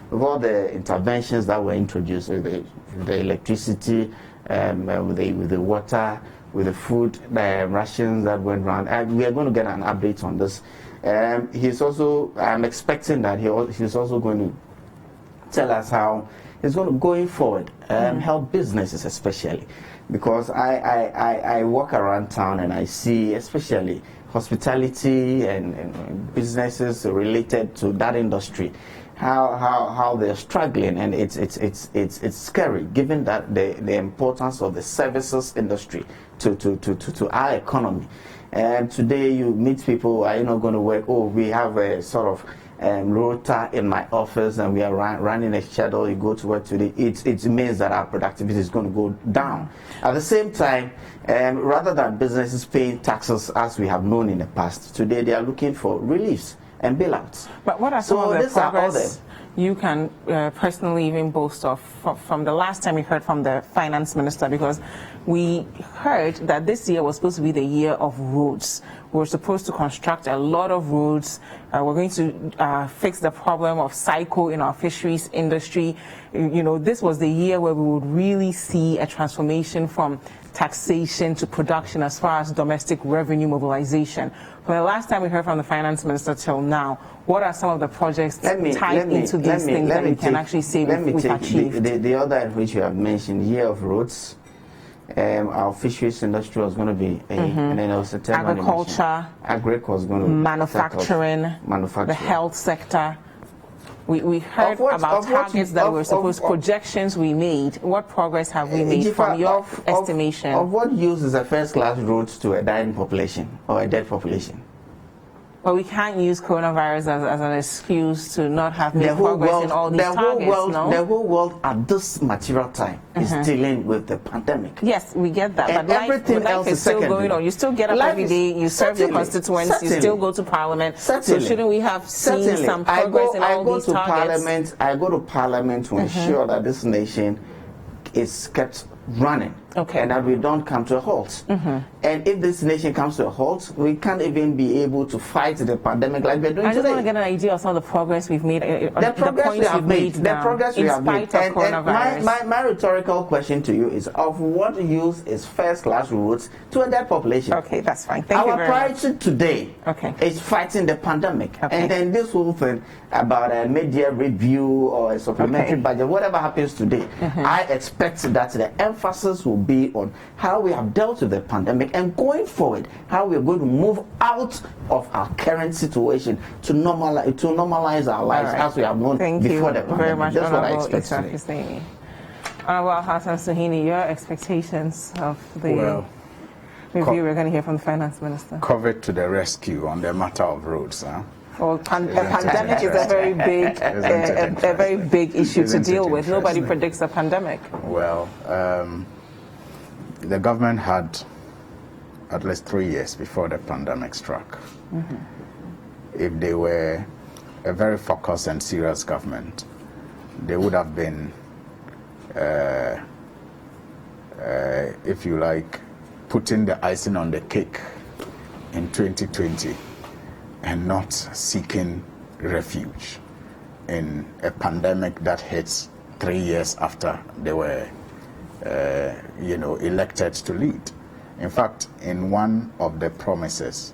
with all the interventions that were introduced, with the electricity, with the water, with the food rations that went around. We are going to get an update on this. I'm expecting that he's also going to tell us how he's going to, going forward, help businesses especially, because I walk around town and I see especially hospitality and businesses related to that industry, how they're struggling, and it's scary given that the importance of the services industry to our economy. And today you meet people, are you not going to work? Oh, we have a sort of rota in my office and we are running a schedule. You go to work today. It means that our productivity is going to go down. At the same time, rather than businesses paying taxes as we have known in the past, today they are looking for reliefs and bailouts. But what are some of the progress you can personally even boast of from the last time we heard from the finance minister? Because we heard that this year was supposed to be the year of roads. We're supposed to construct a lot of roads. We're going to fix the problem of cycle in our fisheries industry. You know, this was the year where we would really see a transformation from taxation to production as far as domestic revenue mobilization. From the last time we heard from the finance minister till now, what are some of the projects tied into these things that we can actually say we've achieved? The other which you have mentioned, year of roads. Our fisheries industry was going to be and then also agriculture, was going to manufacturing, the health sector. We heard about targets that were supposed, projections we made. What progress have we made from your estimation? Of what use is a first-class road to a dying population or a dead population? Well, we can't use coronavirus as an excuse to not have made progress in all these targets, no? The whole world at this material time is dealing with the pandemic. Yes, we get that. And but life is still going on. You still get up every day, you serve your constituents, you still go to Parliament. So shouldn't we have seen some progress in all these targets? I go to Parliament to ensure that this nation is kept running. Okay. And that we don't come to a halt. And if this nation comes to a halt, we can't even be able to fight the pandemic like we're doing today. I just want to get an idea of some of the progress we've made. The progress we have made. The progress we have made. And my rhetorical question to you is, of what use is first-class roads to a dead population? Okay, that's fine. Thank you very much. Our priority today is fighting the pandemic. And then this whole thing about a mid-year review or a supplementary budget, whatever happens today, I expect that the emphasis will be on how we have dealt with the pandemic and going forward, how we are going to move out of our current situation to normalize our lives as we have known before the pandemic. Very much, that's what I expect today. Honorable Hassan Suhuyini, your expectations of the review we're going to hear from the Finance Minister? COVID to the rescue on the matter of roads. Well, a pandemic is a very big issue to deal with. Nobody predicts a pandemic. Well, the government had at least 3 years before the pandemic struck. If they were a very focused and serious government, they would have been, if you like, putting the icing on the cake in 2020 and not seeking refuge in a pandemic that hits 3 years after they were elected to lead. In fact, in one of the promises,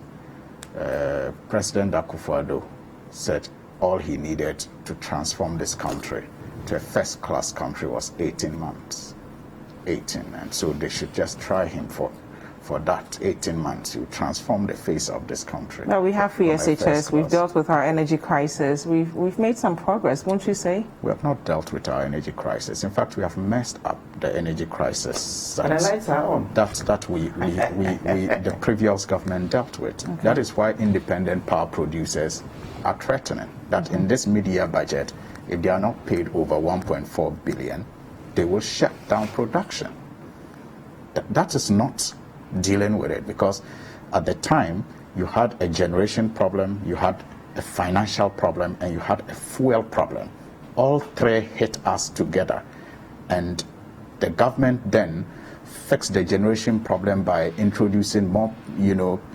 President Akua said all he needed to transform this country to a first-class country was 18 months. 18, and so they should just try him for that 18 months to transform the face of this country. Well, we have free SHS, we've dealt with our energy crisis, we've made some progress, won't you say? We have not dealt with our energy crisis. In fact, we have messed up the energy crisis and the lights are on. That the previous government dealt with. That is why independent power producers are threatening that in this mid-year budget, if they are not paid over 1.4 billion, they will shut down production. That is not dealing with it, because at the time you had a generation problem, you had a financial problem, and you had a fuel problem. All three hit us together, and the government then fixed the generation problem by introducing more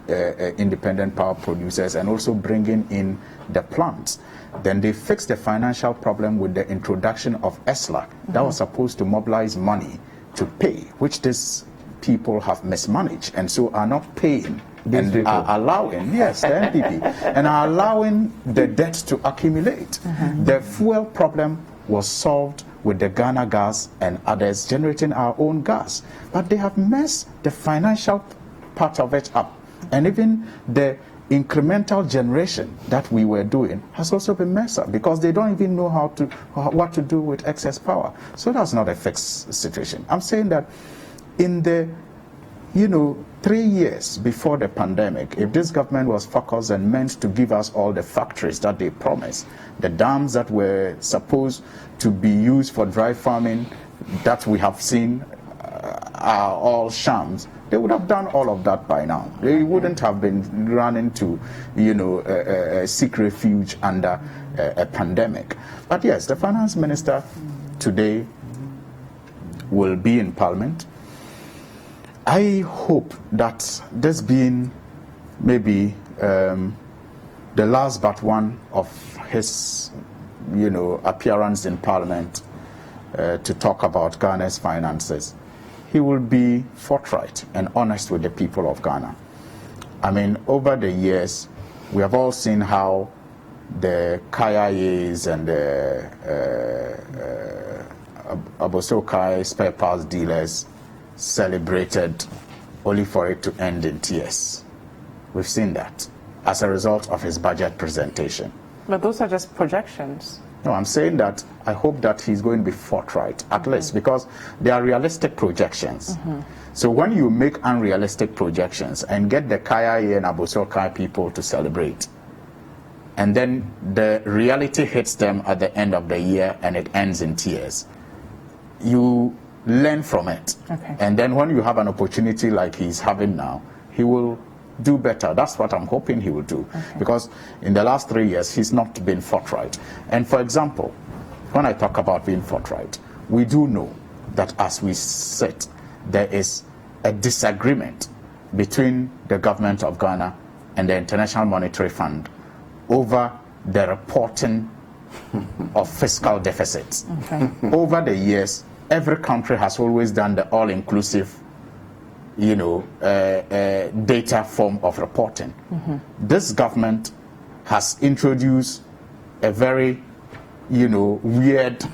independent power producers and also bringing in the plants. Then they fixed the financial problem with the introduction of ESLA that was supposed to mobilize money to pay, which these people have mismanaged and so are not paying and are allowing, the NPP, and are allowing the debt to accumulate. The fuel problem was solved with the Ghana gas and others generating our own gas. But they have messed the financial part of it up. And even the incremental generation that we were doing has also been messed up, because they don't even know what to do with excess power. So that's not a fixed situation. I'm saying that in the 3 years before the pandemic, if this government was focused and meant to give us all the factories that they promised, the dams that were supposed to be used for dry farming that we have seen are all shams, they would have done all of that by now. They wouldn't have been running to, seek refuge under a pandemic. But yes, the finance minister today will be in Parliament. I hope that this being maybe the last but one of his, appearance in Parliament to talk about Ghana's finances, he will be forthright and honest with the people of Ghana. I mean, over the years, we have all seen how the KIAs and the Abosokai spare parts dealers celebrated only for it to end in tears. We've seen that as a result of his budget presentation. But those are just projections. No, I'm saying that I hope that he's going to be forthright, at least, because they are realistic projections. So when you make unrealistic projections and get the KIA and Abosokai people to celebrate, and then the reality hits them at the end of the year and it ends in tears, you learn from it. And then when you have an opportunity like he's having now, he will do better. That's what I'm hoping he will do. Because in the last 3 years, he's not been forthright. And for example, when I talk about being forthright, we do know that as we sit, there is a disagreement between the government of Ghana and the International Monetary Fund over the reporting of fiscal deficits. Okay. Over the years, every country has always done the all-inclusive, data form of reporting. This government has introduced a very, weird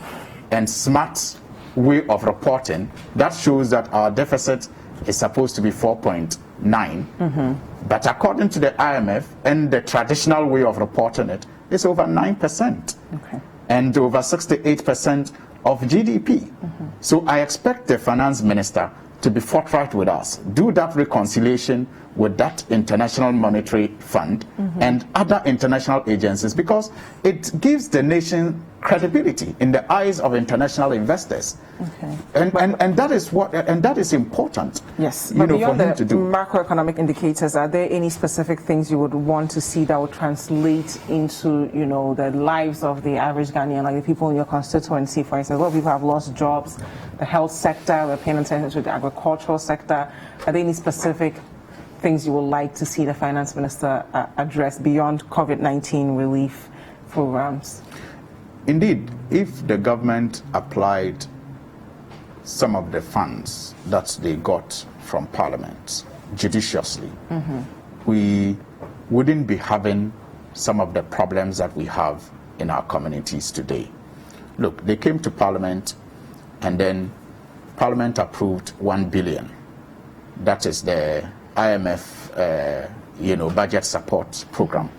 and smart way of reporting that shows that our deficit is supposed to be 4.9, but according to the IMF and the traditional way of reporting it, it's over 9%, and over 68% of GDP. So I expect the finance minister to be forthright with us, do that reconciliation with that International Monetary Fund and other international agencies, because it gives the nation credibility in the eyes of international investors. And that is important. Yes, but for beyond him the to do. macroeconomic indicators, are there any specific things you would want to see that would translate into, the lives of the average Ghanaian, like the people in your constituency, for instance? A lot of people have lost jobs, the health sector, we're paying attention to the agricultural sector. Are there any specific things you would like to see the finance minister address beyond COVID-19 relief programs? Indeed, if the government applied some of the funds that they got from Parliament judiciously, we wouldn't be having some of the problems that we have in our communities today. Look, they came to Parliament and then Parliament approved 1 billion. That is the IMF, budget support program.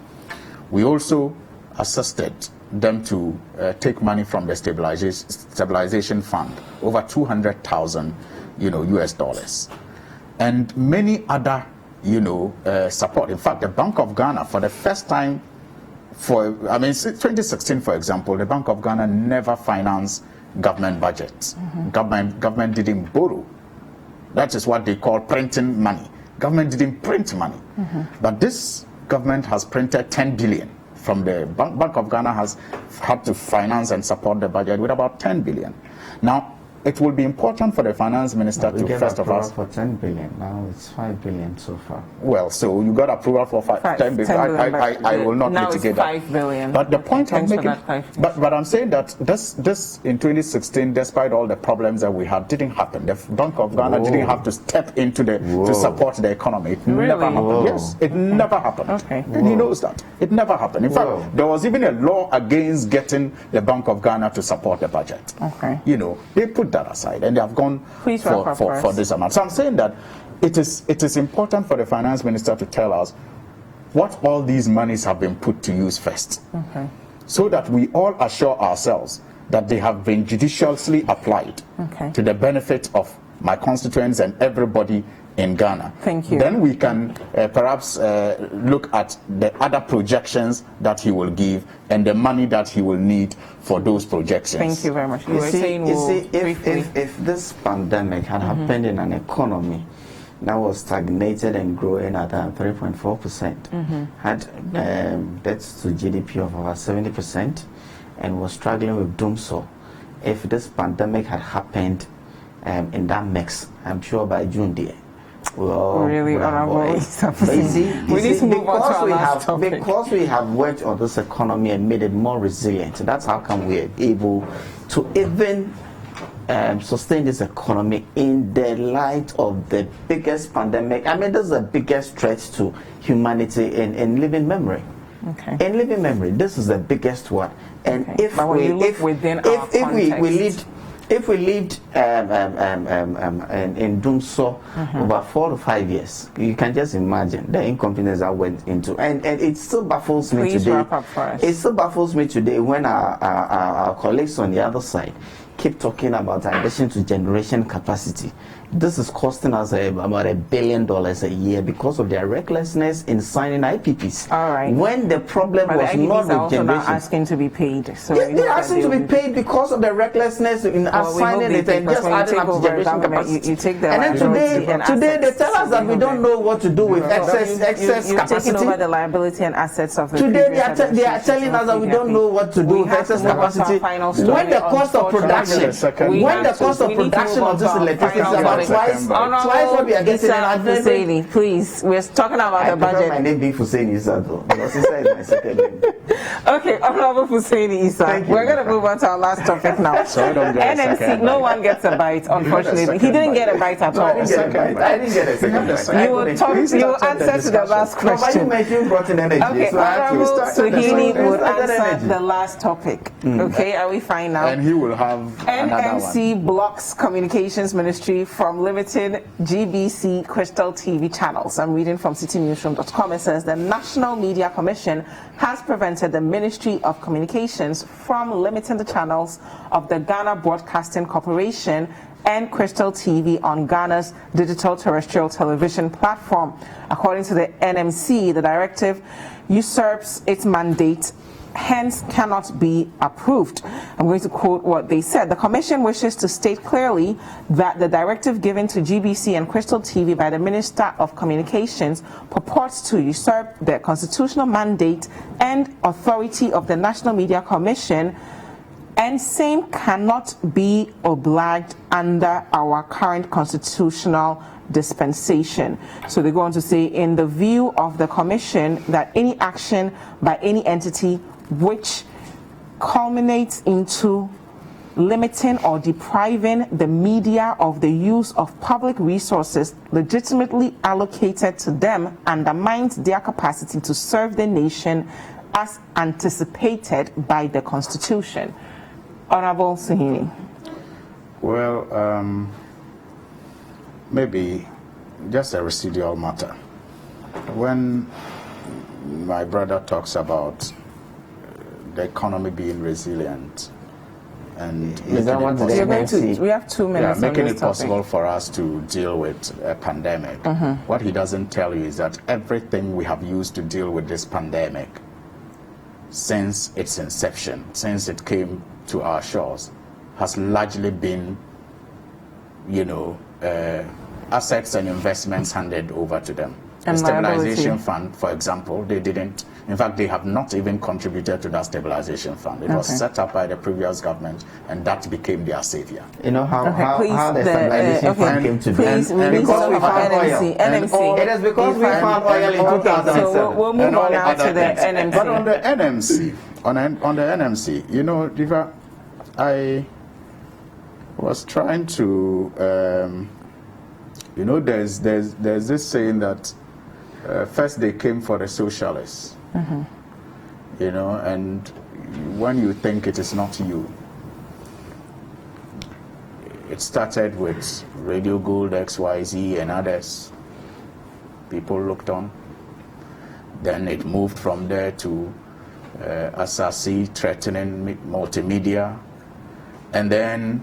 We also assisted them to take money from the stabilization fund, over 200,000, US dollars, and many other, support. In fact, the Bank of Ghana, for the first time, since 2016, for example, the Bank of Ghana never financed government budgets. Government didn't borrow. That is what they call printing money. Government didn't print money, but this government has printed 10 billion. From the Bank of Ghana has had to finance and support the budget with about 10 billion. Now, it will be important for the finance minister to first of all for 10 billion. Now it's 5 billion so far. Well, so you got approval for 10 billion. I will not mitigate that. Now it's 5 billion. But the point I'm making, but I'm saying that this in 2016, despite all the problems that we had, didn't happen. The Bank of Ghana didn't have to step into to support the economy. It never happened. Yes, it never happened. And he knows that. It never happened. In fact, there was even a law against getting the Bank of Ghana to support the budget. They put that aside and they have gone for this amount. So I'm saying that it is important for the finance minister to tell us what all these monies have been put to use first, so that we all assure ourselves that they have been judiciously applied to the benefit of my constituents and everybody in Ghana. Thank you. Then we can perhaps look at the other projections that he will give and the money that he will need for those projections. Thank you very much. If this pandemic had happened in an economy that was stagnated and growing at 3.4%, had debts to GDP of over 70%, and was struggling with doomsday, if this pandemic had happened in that mix, I'm sure by June there, because we have worked on this economy and made it more resilient. That's how come we are able to even sustain this economy in the light of the biggest pandemic. I mean, this is the biggest threat to humanity in living memory. In living memory, this is the biggest one. And if we lived in doomsday over 4 to 5 years, you can just imagine the incompetence I went into, and it still baffles me today. Wrap up for us. It still baffles me today when our colleagues on the other side keep talking about addition to generation capacity. This is costing us about $1 billion a year because of their recklessness in signing IPPs. All right. When the problem was not with generation. Not asking to be paid. So they're asking to be paid because of the recklessness in assigning it and just adding up to generation capacity. You take the and then today they tell us that we don't know what to do with excess capacity. You're taking over the liability and assets of the today they are telling us that we don't know what to do with excess capacity. When the cost of production of this electricity is about topic. Twice what we are getting Husseini, please. We're talking about the budget. My name being Husseini Issa though, because Issa is my second name. Okay, Honorable Husseini Issa. We're going to move on to our last topic now. So NMC, no one gets a bite, unfortunately. He didn't get a bite at all. I didn't get a second bite. You will answer to the last question. Okay, Honorable Suhini would answer the last topic. Okay, are we fine now? And he will have NMC blocks Communications Ministry from limiting GBC Crystal TV channels. I'm reading from citynewsroom.com. It says the National Media Commission has prevented the Ministry of Communications from limiting the channels of the Ghana Broadcasting Corporation and Crystal TV on Ghana's digital terrestrial television platform. According to the NMC, the directive usurps its mandate, hence cannot be approved. I'm going to quote what they said. The Commission wishes to state clearly that the directive given to GBC and Crystal TV by the Minister of Communications purports to usurp the constitutional mandate and authority of the National Media Commission, and same cannot be obliged under our current constitutional dispensation. So they go on to say, in the view of the Commission, that any action by any entity which culminates into limiting or depriving the media of the use of public resources legitimately allocated to them undermines their capacity to serve the nation as anticipated by the Constitution. Honorable Suhini. Well, maybe just a residual matter. When my brother talks about the economy being resilient and we have 2 minutes. making it possible for us to deal with a pandemic. What he doesn't tell you is that everything we have used to deal with this pandemic since its inception, since it came to our shores, has largely been, assets and investments handed over to them. The stabilization fund, for example, they didn't. In fact, they have not even contributed to that stabilization fund. It was set up by the previous government, and that became their savior. You know how the stabilization fund came to be? Please, because we found oil. NMC. It is because we found oil in 2007. So we'll move on now to the NMC. But on the NMC, Dziffa, I was trying to, there's this saying that first they came for the socialists, and when you think it is not you, it started with Radio Gold, XYZ, and others. People looked on. Then it moved from there to Asasi threatening multimedia, and it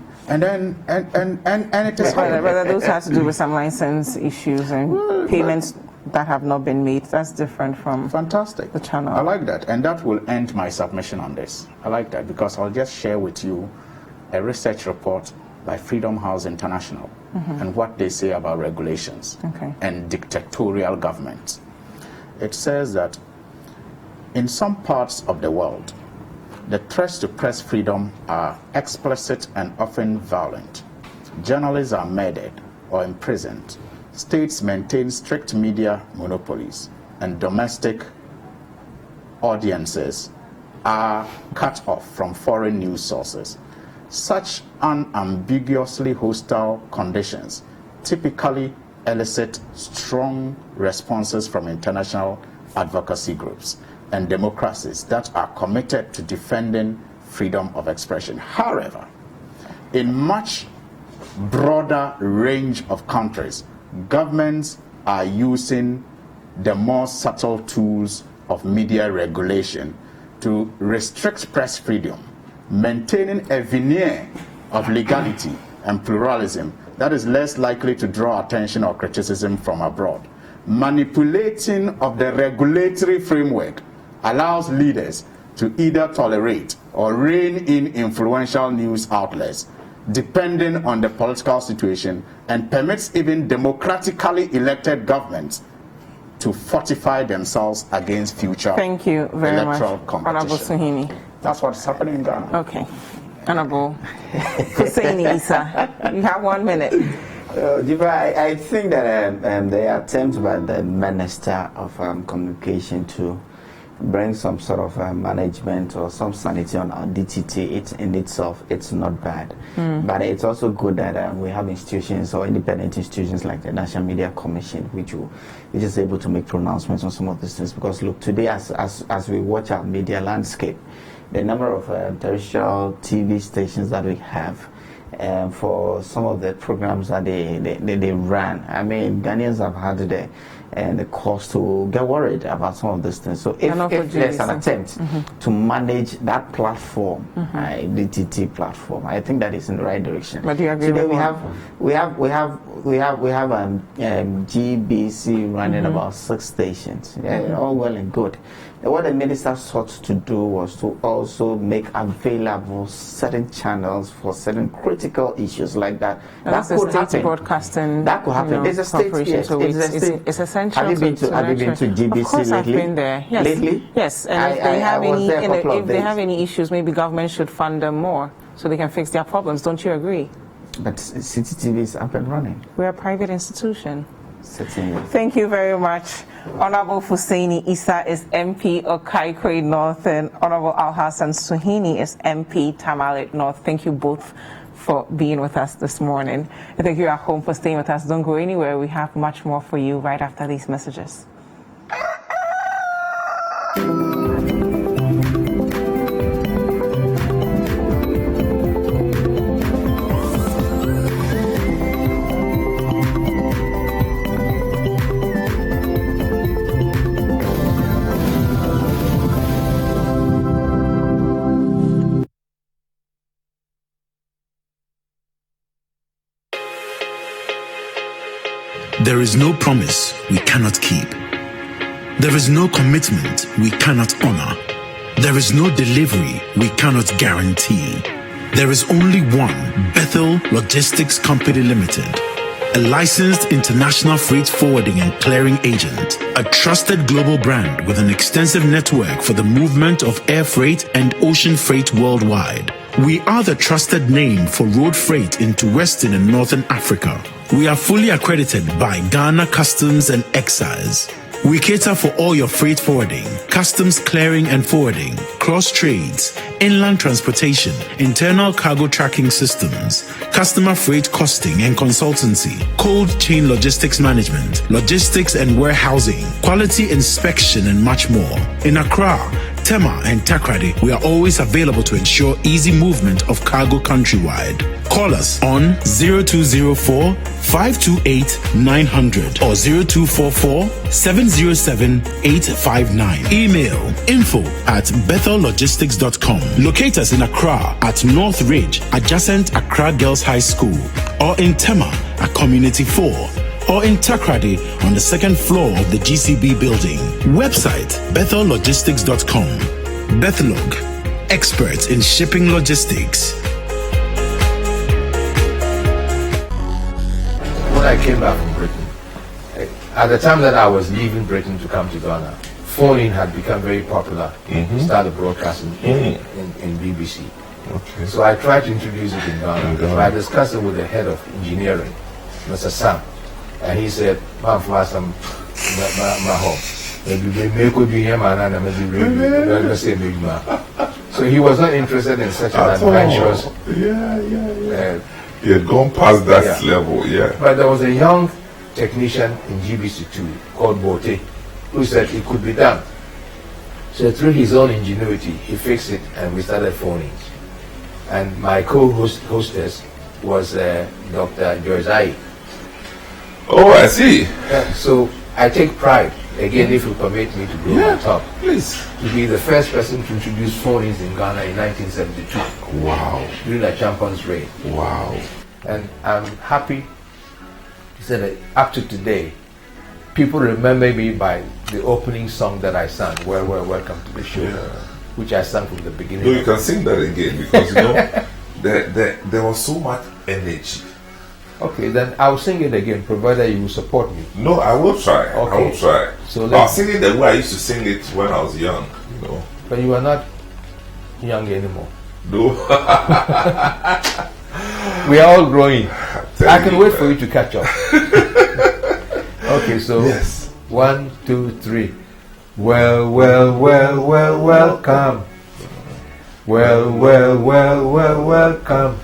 is whether those have to do with some license issues and payments that have not been made. That's different from fantastic the channel. I like that, and that will end my submission on this. I like that because I'll just share with you a research report by Freedom House International and what they say about regulations and dictatorial government. It says that in some parts of the world, the threats to press freedom are explicit and often violent. Journalists are murdered or imprisoned. States maintain strict media monopolies, and domestic audiences are cut off from foreign news sources. Such unambiguously hostile conditions typically elicit strong responses from international advocacy groups and democracies that are committed to defending freedom of expression. However, in much broader range of countries, governments are using the more subtle tools of media regulation to restrict press freedom, maintaining a veneer of legality and pluralism that is less likely to draw attention or criticism from abroad. Manipulating of the regulatory framework allows leaders to either tolerate or rein in influential news outlets, depending on the political situation, and permits even democratically elected governments to fortify themselves against future electoral competition. Honorable Suhini. That's what's happening in Ghana. Okay. Honorable Husseini Issa, you have 1 minute. Dziffa, I think that the attempt by the Minister of Communication to bring some sort of management or some sanity on our DTT, it's in itself, it's not bad. But it's also good that we have institutions or independent institutions like the National Media Commission, which is able to make pronouncements on some of these things. Because look, today as we watch our media landscape, the number of terrestrial TV stations that we have, for some of the programs that they run, I mean, Ghanaians have had the cost to get worried about some of these things. So if there's an attempt to manage that platform, DTT platform, I think that is in the right direction. But do you agree Today with we have GBC running about 6 stations. All well and good. What the minister sought to do was to also make available certain channels for certain critical issues like that. That could happen. Broadcasting. That could happen. There's a state. Yes, so it's essential. Have you been to GBC of course lately? I've been there. Yes. Lately? Yes. And if they have any issues, maybe government should fund them more so they can fix their problems. Don't you agree? But City TV is up and running. We're a private institution. Certainly. Thank you very much. Honorable Hussaini Issa is MP Okaikwe North, and Honorable Al-Hassan Suhini is MP Tamale North. Thank you both for being with us this morning. And thank you at home for staying with us. Don't go anywhere. We have much more for you right after these messages. There is no promise we cannot keep. There is no commitment we cannot honor. There is no delivery we cannot guarantee. There is only one Bethel Logistics Company Limited, a licensed international freight forwarding and clearing agent, a trusted global brand with an extensive network for the movement of air freight and ocean freight worldwide. We are the trusted name for road freight into Western and Northern Africa. We are fully accredited by Ghana Customs and Excise. We cater for all your freight forwarding, customs clearing and forwarding, cross trades, inland transportation, internal cargo tracking systems, customer freight costing and consultancy, cold chain logistics management, logistics and warehousing, quality inspection, and much more. In Accra, Tema, and Takrady, we are always available to ensure easy movement of cargo countrywide. Call us on 0204 528 900 or 0244 707 859. Email info@bethellogistics.com. Locate us in Accra at North Ridge, adjacent Accra Girls High School, or in Tema at Community 4, or in Takrady on the 2nd floor of the GCB building. Website bethellogistics.com. Bethelog, experts in shipping logistics. When I came back from Britain, at the time that I was leaving Britain to come to Ghana, phoning had become very popular. Started broadcasting in BBC. Okay. So I tried to introduce it in Ghana. So I discussed it with the head of engineering, Mr. Sam. And he said, "Man, for some, my home. So he was not interested in such an adventurous. He had gone past that level, But there was a young technician in GBC2 called Boateng who said it could be done. So through his own ingenuity, he fixed it, and we started phoning. And my co-hostess was Dr. Joyce. Oh, I see. So I take pride, again, if you permit me to go on top, please, to be the first person to introduce phonies in Ghana in 1972. Wow. During the Champions Reign. Wow. And I'm happy to say that up to today, people remember me by the opening song that I sang, Well, Welcome to the Show, which I sang from the beginning. No, you can sing that again, because you know, there was so much energy. Okay, then I'll sing it again, provided you will support me. No, I will try. Okay. I will try. So I'll sing it the way I used to sing it when I was young, you know. But you are not young anymore. No. We are all growing. I can wait for you to catch up. Okay, so Yes. 1, 2, 3. Well, welcome. Well, welcome.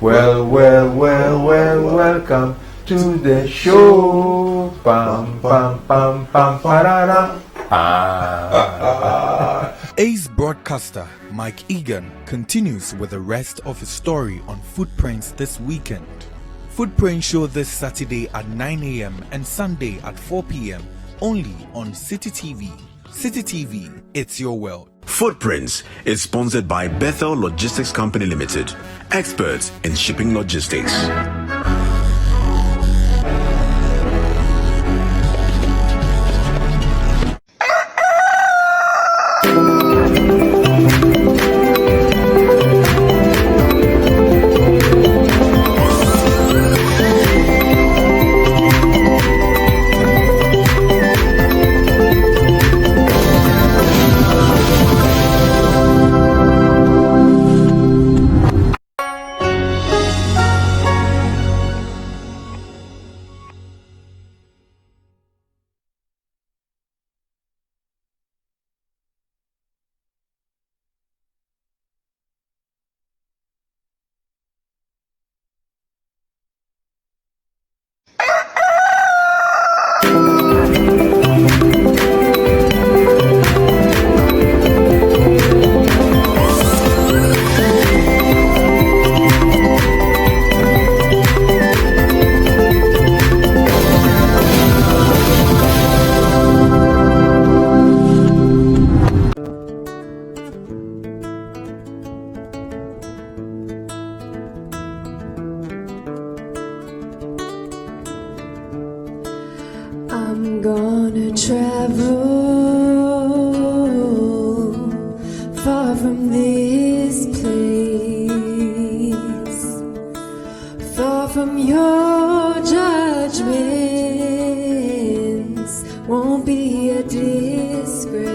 Well, welcome to the show. Pam, pam, pam, pam, parara. Ace broadcaster Mike Egan continues with the rest of his story on Footprints this weekend. Footprints show this Saturday at 9 a.m. and Sunday at 4 p.m. only on City TV. City TV, it's your world. Footprints is sponsored by Bethel Logistics Company Limited, experts in shipping logistics. I'm gonna travel far from this place, far from your judgments, won't be a disgrace.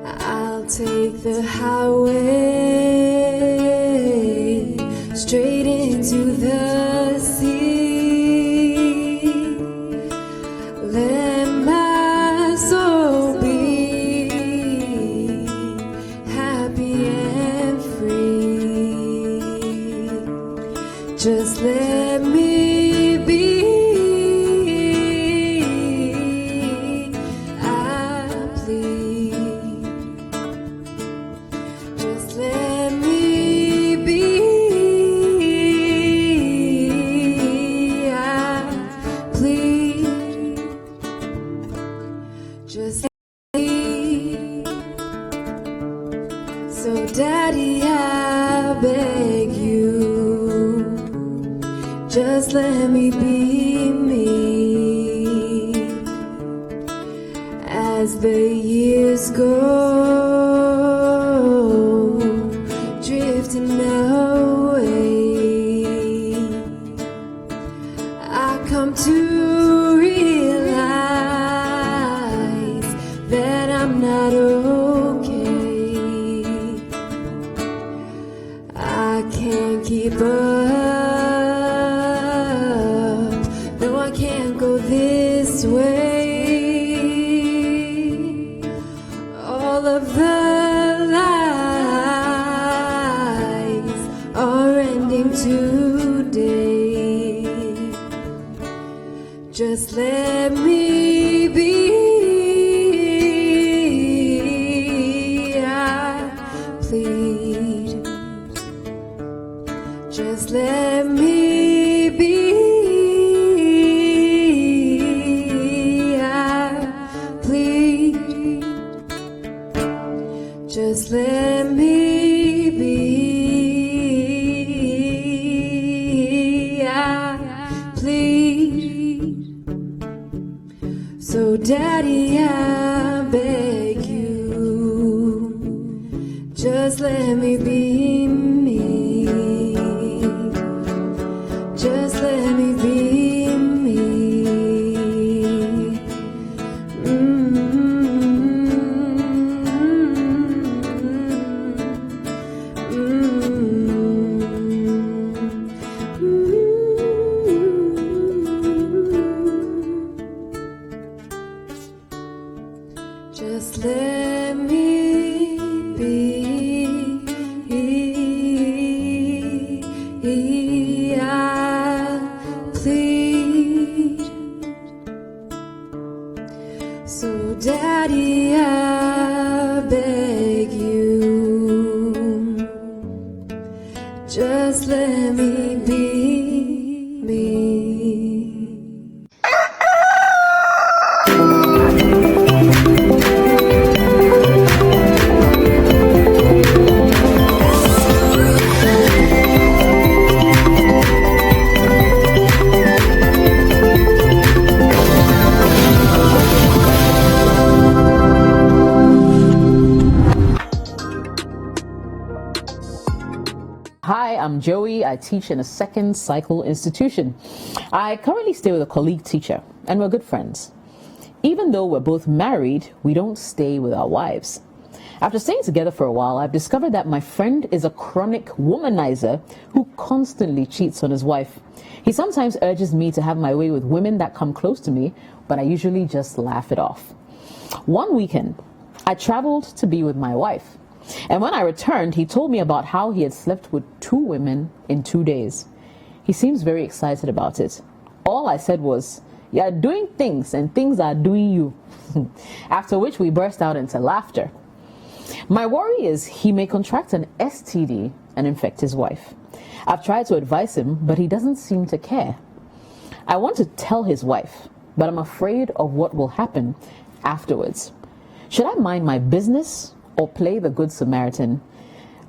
I'll take the highway straight into the sea. Let my soul be happy and free. Just let me be. I plead. Just let me be. I plead. Just so Daddy, I beg you, just let me be me. As the years go, drifting away, I come to realize that I'm not okay. I can't keep up, no, I can't go this way. All of the lies are ending today. Just let me be. I plead. Just let me be. I plead. Just let me be. I plead. So Daddy, I beg you, just let me be me. Just let me be me. let me be. I plead. So, Daddy, I beg you, just let me be me. Hi, I'm Joey. I teach in a second cycle institution. I currently stay with a colleague teacher, and we're good friends. Even though we're both married, we don't stay with our wives. After staying together for a while, I've discovered that my friend is a chronic womanizer who constantly cheats on his wife. He sometimes urges me to have my way with women that come close to me, but I usually just laugh it off. One weekend, I traveled to be with my wife. And when I returned, he told me about how he had slept with 2 women in 2 days. He seems very excited about it. All I said was, "You're doing things and things are doing you." After which we burst out into laughter. My worry is he may contract an STD and infect his wife. I've tried to advise him, but he doesn't seem to care. I want to tell his wife, but I'm afraid of what will happen afterwards. Should I mind my business or play the Good Samaritan?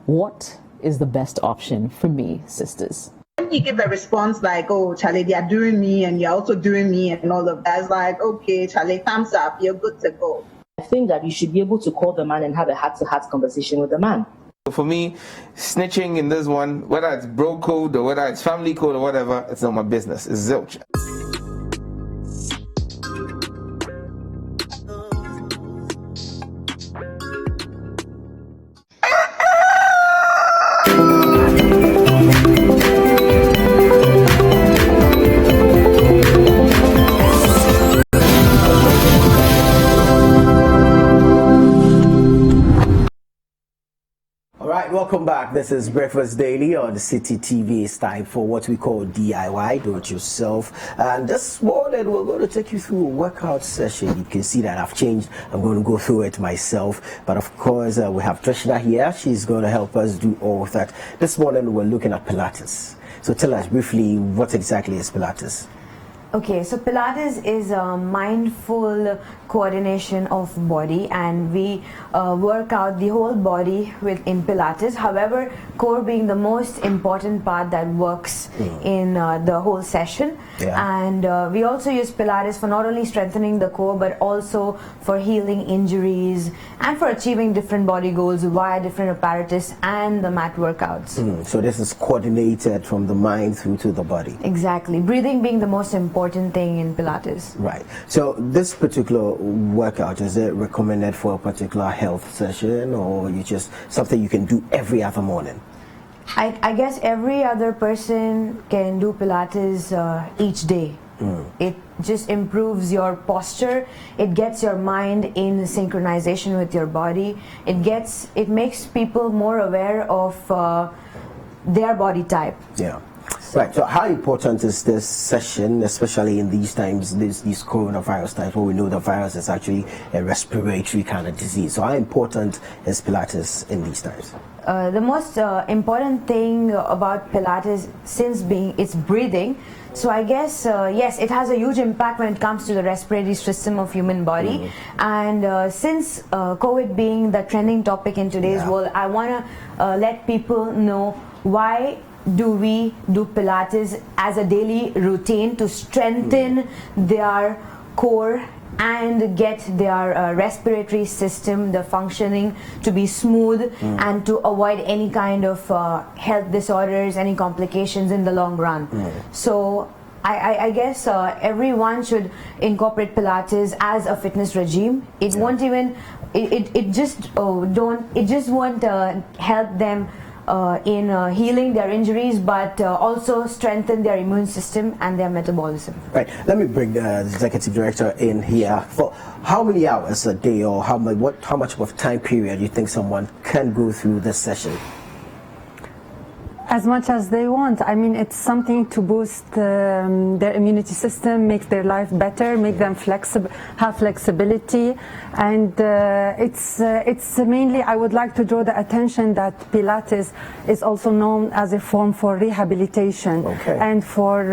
What is the best option for me, sisters? When you give a response like, "Oh, Charlie, they are doing me and you're also doing me," and all of that, it's like, okay, Charlie, thumbs up, you're good to go. I think that you should be able to call the man and have a heart-to-heart conversation with the man. For me, snitching in this one, whether it's bro code or whether it's family code or whatever, it's not my business. It's zilch. Welcome back. This is Breakfast Daily on the City TV. It's time for what we call DIY, do it yourself. And this morning we're going to take you through a workout session. You can see that I've changed. I'm going to go through it myself. But of course, we have Trishna here. She's going to help us do all of that. This morning we're looking at Pilates. So tell us briefly, what exactly is Pilates? Okay, so Pilates is a mindful coordination of body, and we work out the whole body in Pilates. However, core being the most important part that works in the whole session. And we also use Pilates for not only strengthening the core but also for healing injuries and for achieving different body goals via different apparatus and the mat workouts. So this is coordinated from the mind through to the body. Exactly. Breathing being the most important thing in Pilates. Right. So this particular workout, is it recommended for a particular health session, or you just something you can do every other morning? I guess every other person can do Pilates each day. It just improves your posture. It gets your mind in synchronization with your body. It makes people more aware of their body type. Yeah. Right. So how important is this session, especially in these times, these coronavirus times, where we know the virus is actually a respiratory kind of disease? So how important is Pilates in these times? The most important thing about Pilates, since it's breathing, so I guess yes, it has a huge impact when it comes to the respiratory system of human body. And since COVID being the trending topic in today's world, I want to let people know why do we do Pilates as a daily routine to strengthen their core and get their respiratory system, the functioning, to be smooth and to avoid any kind of health disorders, any complications in the long run. So I guess everyone should incorporate Pilates as a fitness regime. It won't even it just won't help them in healing their injuries, but also strengthen their immune system and their metabolism. Right. Let me bring the executive director in here. For how many hours a day, or how much of a time period you think someone can go through this session? As much as they want. I mean, it's something to boost their immunity system, make their life better, make them flexible, have flexibility, and it's mainly. I would like to draw the attention that Pilates is also known as a form for rehabilitation, and for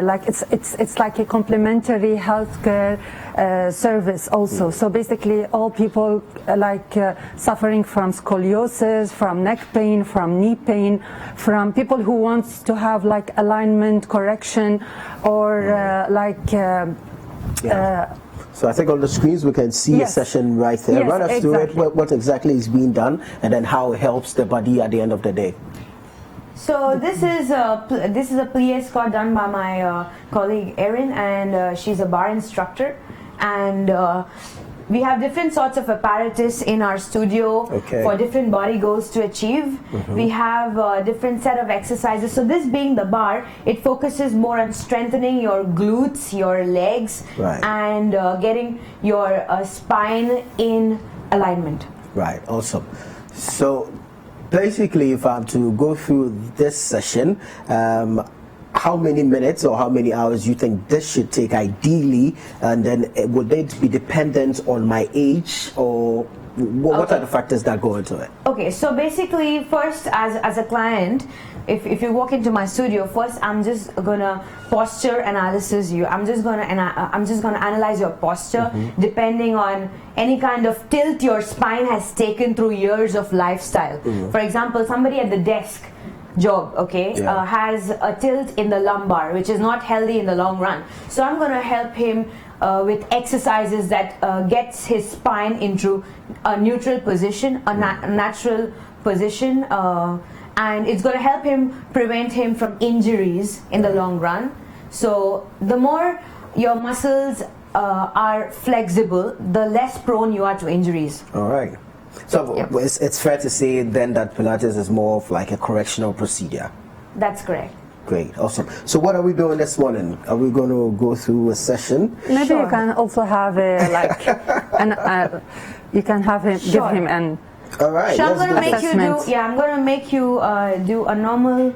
like it's like a complementary healthcare service also. So basically, all people suffering from scoliosis, from neck pain, from knee pain, from people who wants to have like alignment correction, or so I think on the screens we can see a session right there. Run us through it, what exactly is being done, and then how it helps the body at the end of the day. So this is a plie squat done by my colleague Erin, and she's a bar instructor, and we have different sorts of apparatus in our studio for different body goals to achieve. We have a different set of exercises. So this being the bar, it focuses more on strengthening your glutes, your legs, and getting your spine in alignment. Right, awesome. So basically, if I'm to go through this session, how many minutes or how many hours you think this should take ideally, and then would it be dependent on my age, or what are the factors that go into it? Okay, so basically first as a client, if you walk into my studio, first I'm just gonna posture analysis you. I'm just gonna analyze your posture depending on any kind of tilt your spine has taken through years of lifestyle. For example, somebody at the desk job, has a tilt in the lumbar, which is not healthy in the long run. So I'm going to help him with exercises that gets his spine into a neutral position, a natural position, and it's going to help him prevent him from injuries in the long run. So the more your muscles are flexible, the less prone you are to injuries. All right. So it's fair to say then that Pilates is more of like a correctional procedure. That's correct. Great, awesome. So what are we doing this morning? Are we going to go through a session? Maybe you can also have you can have him give him an. All right. So I'm going to make you do. Yeah, I'm going to make you do a normal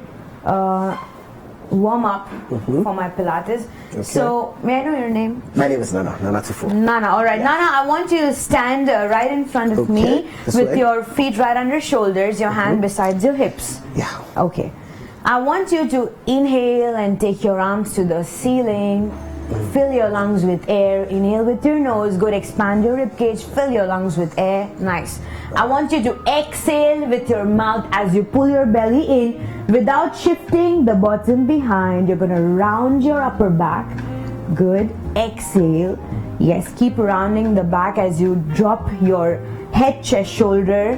warm up for my Pilates. So may I know your name? My name is Nana Tuffour. Nana, all right. Nana, I want you to stand right in front of me with your feet right under shoulders, your hand beside your hips. Yeah. Okay. I want you to inhale and take your arms to the ceiling. Fill your lungs with air. Inhale with your nose. Good. Expand your ribcage. Fill your lungs with air. Nice. I want you to exhale with your mouth as you pull your belly in without shifting the bottom behind. You're going to round your upper back. Good. Exhale. Yes, keep rounding the back as you drop your head, chest, shoulder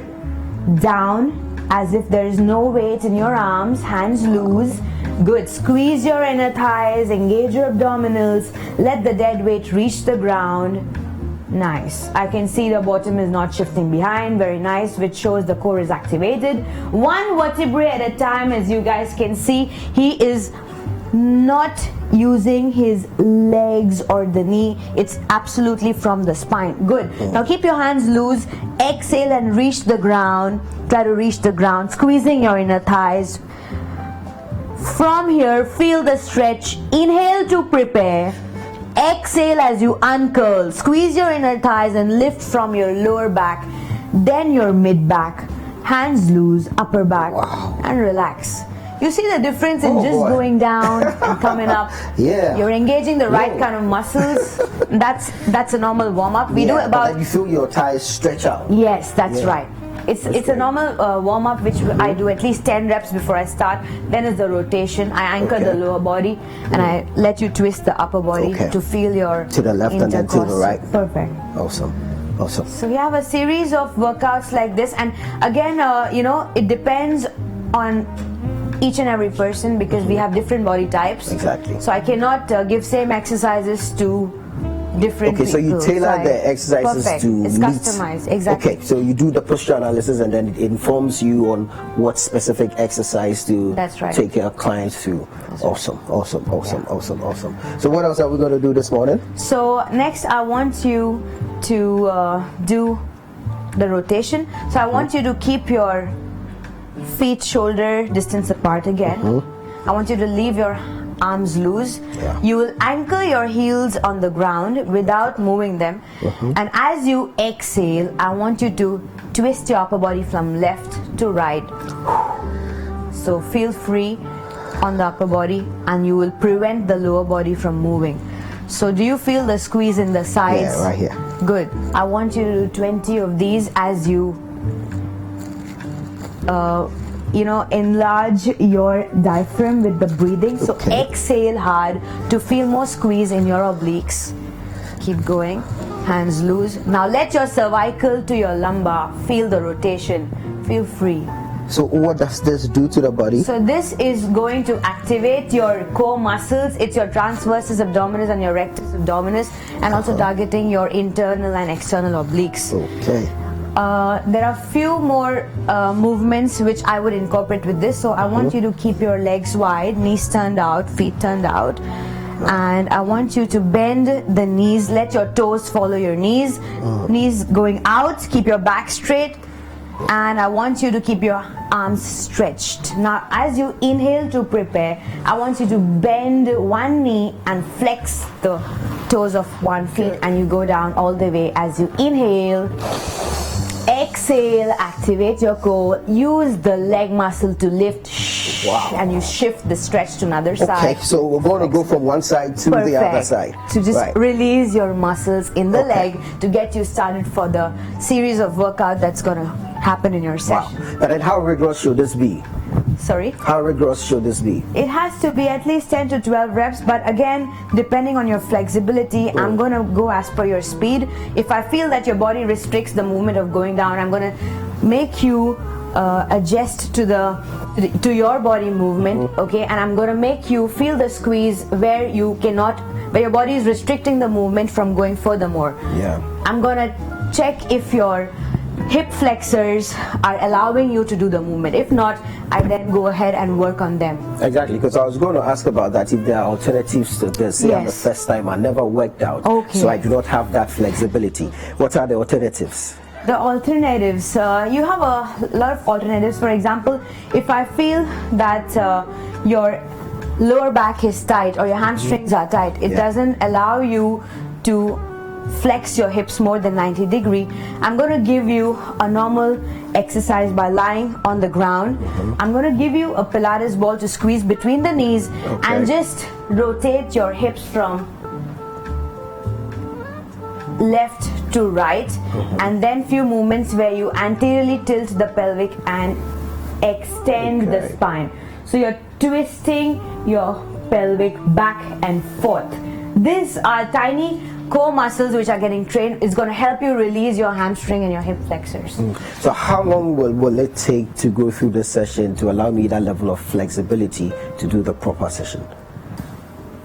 down as if there is no weight in your arms. Hands loose. Good. Squeeze your inner thighs, engage your abdominals, let the dead weight reach the ground. Nice. I can see the bottom is not shifting behind. Very nice, which shows the core is activated. One vertebrae at a time, as you guys can see. He is not using his legs or the knee. It's absolutely from the spine. Good. Now keep your hands loose. Exhale and reach the ground. Try to reach the ground, squeezing your inner thighs. From here, feel the stretch. Inhale to prepare. Exhale as you uncurl. Squeeze your inner thighs and lift from your lower back, then your mid back. Hands loose, upper back, and relax. You see the difference in just going down and coming up? Yeah. You're engaging the right kind of muscles. That's a normal warm up. We do about. But then you feel your thighs stretch out. Yes, that's right. It's a normal warm up which I do at least 10 reps before I start. Then is the rotation. I anchor the lower body and I let you twist the upper body to feel your to the left and then to the right. Perfect. Awesome. Awesome. So we have a series of workouts like this, and again, it depends on each and every person because we have different body types. Exactly. So I cannot give same exercises to different Okay, so you people. tailor the exercises Perfect. to It's meet. customized, exactly. Okay, so you do the posture analysis and then it informs you on what specific exercise to That's right. take your clients through. Awesome. So what else are we going to do this morning? So next I want you to do the rotation. So I want you to keep your feet shoulder distance apart again. I want you to leave your arms loose. You will anchor your heels on the ground without moving them. And as you exhale, I want you to twist your upper body from left to right. So feel free on the upper body, and you will prevent the lower body from moving. So do you feel the squeeze in the sides? Yeah, right here. Good. I want you to do 20 of these as you enlarge your diaphragm with the breathing. So exhale hard to feel more squeeze in your obliques. Keep going. Hands loose. Now let your cervical to your lumbar feel the rotation. Feel free. So what does this do to the body? So this is going to activate your core muscles. It's your transversus abdominis and your rectus abdominis, and also targeting your internal and external obliques. Okay. There are few more movements which I would incorporate with this. So I want you to keep your legs wide, knees turned out, feet turned out. And I want you to bend the knees, let your toes follow your knees. Knees going out, keep your back straight. And I want you to keep your arms stretched. Now as you inhale to prepare, I want you to bend one knee and flex the toes of one foot, and you go down all the way as you inhale. Exhale, activate your core, use the leg muscle to lift, and you shift the stretch to another side. Okay, so we're going to go from one side to the other side. So just release your muscles in the leg to get you started for the series of workout that's going to happen in your session. And then how rigorous should this be? Sorry? How rigorous should this be? It has to be at least 10 to 12 reps, but again, depending on your flexibility, I'm going to go as per your speed. If I feel that your body restricts the movement of going down, I'm going to make you adjust to your body movement, okay? And I'm going to make you feel the squeeze where you cannot, where your body is restricting the movement from going furthermore. Yeah. I'm going to check if your hip flexors are allowing you to do the movement. If not, I then go ahead and work on them. Exactly, because I was going to ask about that, if there are alternatives to this. Say I'm the first time, I never worked out, so I do not have that flexibility. What are the alternatives? The alternatives, you have a lot of alternatives. For example, if I feel that your lower back is tight or your hamstrings are tight, it doesn't allow you to flex your hips more than 90 degrees. I'm going to give you a normal exercise by lying on the ground. I'm going to give you a Pilates ball to squeeze between the knees and just rotate your hips from left to right, and then few movements where you anteriorly tilt the pelvic and extend the spine. So you're twisting your pelvic back and forth. These are tiny core muscles which are getting trained. It's going to help you release your hamstring and your hip flexors. So how long will it take to go through this session to allow me that level of flexibility to do the proper session?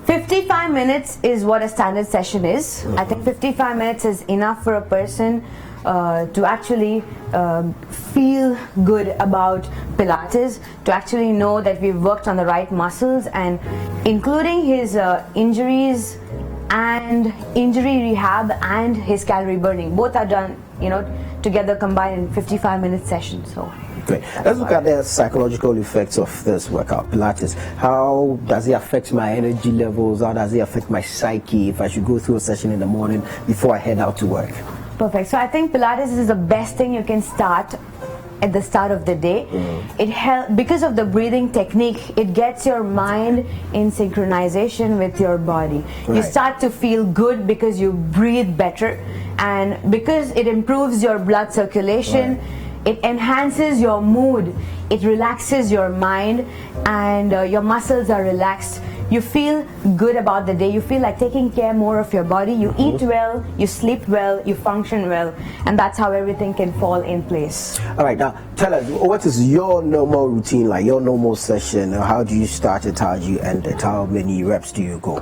55 minutes is what a standard session is. I think 55 minutes is enough for a person to actually feel good about Pilates, to actually know that we've worked on the right muscles, and including his injuries and injury rehab and his calorie burning. Both are done, together combined in 55-minute session. So. Great. Let's look at the psychological effects of this workout, Pilates. How does it affect my energy levels? How does it affect my psyche if I should go through a session in the morning before I head out to work? Perfect. So I think Pilates is the best thing you can start at the start of the day. It helps because of the breathing technique. It gets your mind in synchronization with your body. You start to feel good because you breathe better, and because it improves your blood circulation. It enhances your mood, it relaxes your mind, and your muscles are relaxed. You feel good about the day, you feel like taking care more of your body, you eat well, you sleep well, you function well, and that's how everything can fall in place. All right, now tell us, what is your normal routine like, your normal session? How do you start it, how do you end it, how many reps do you go?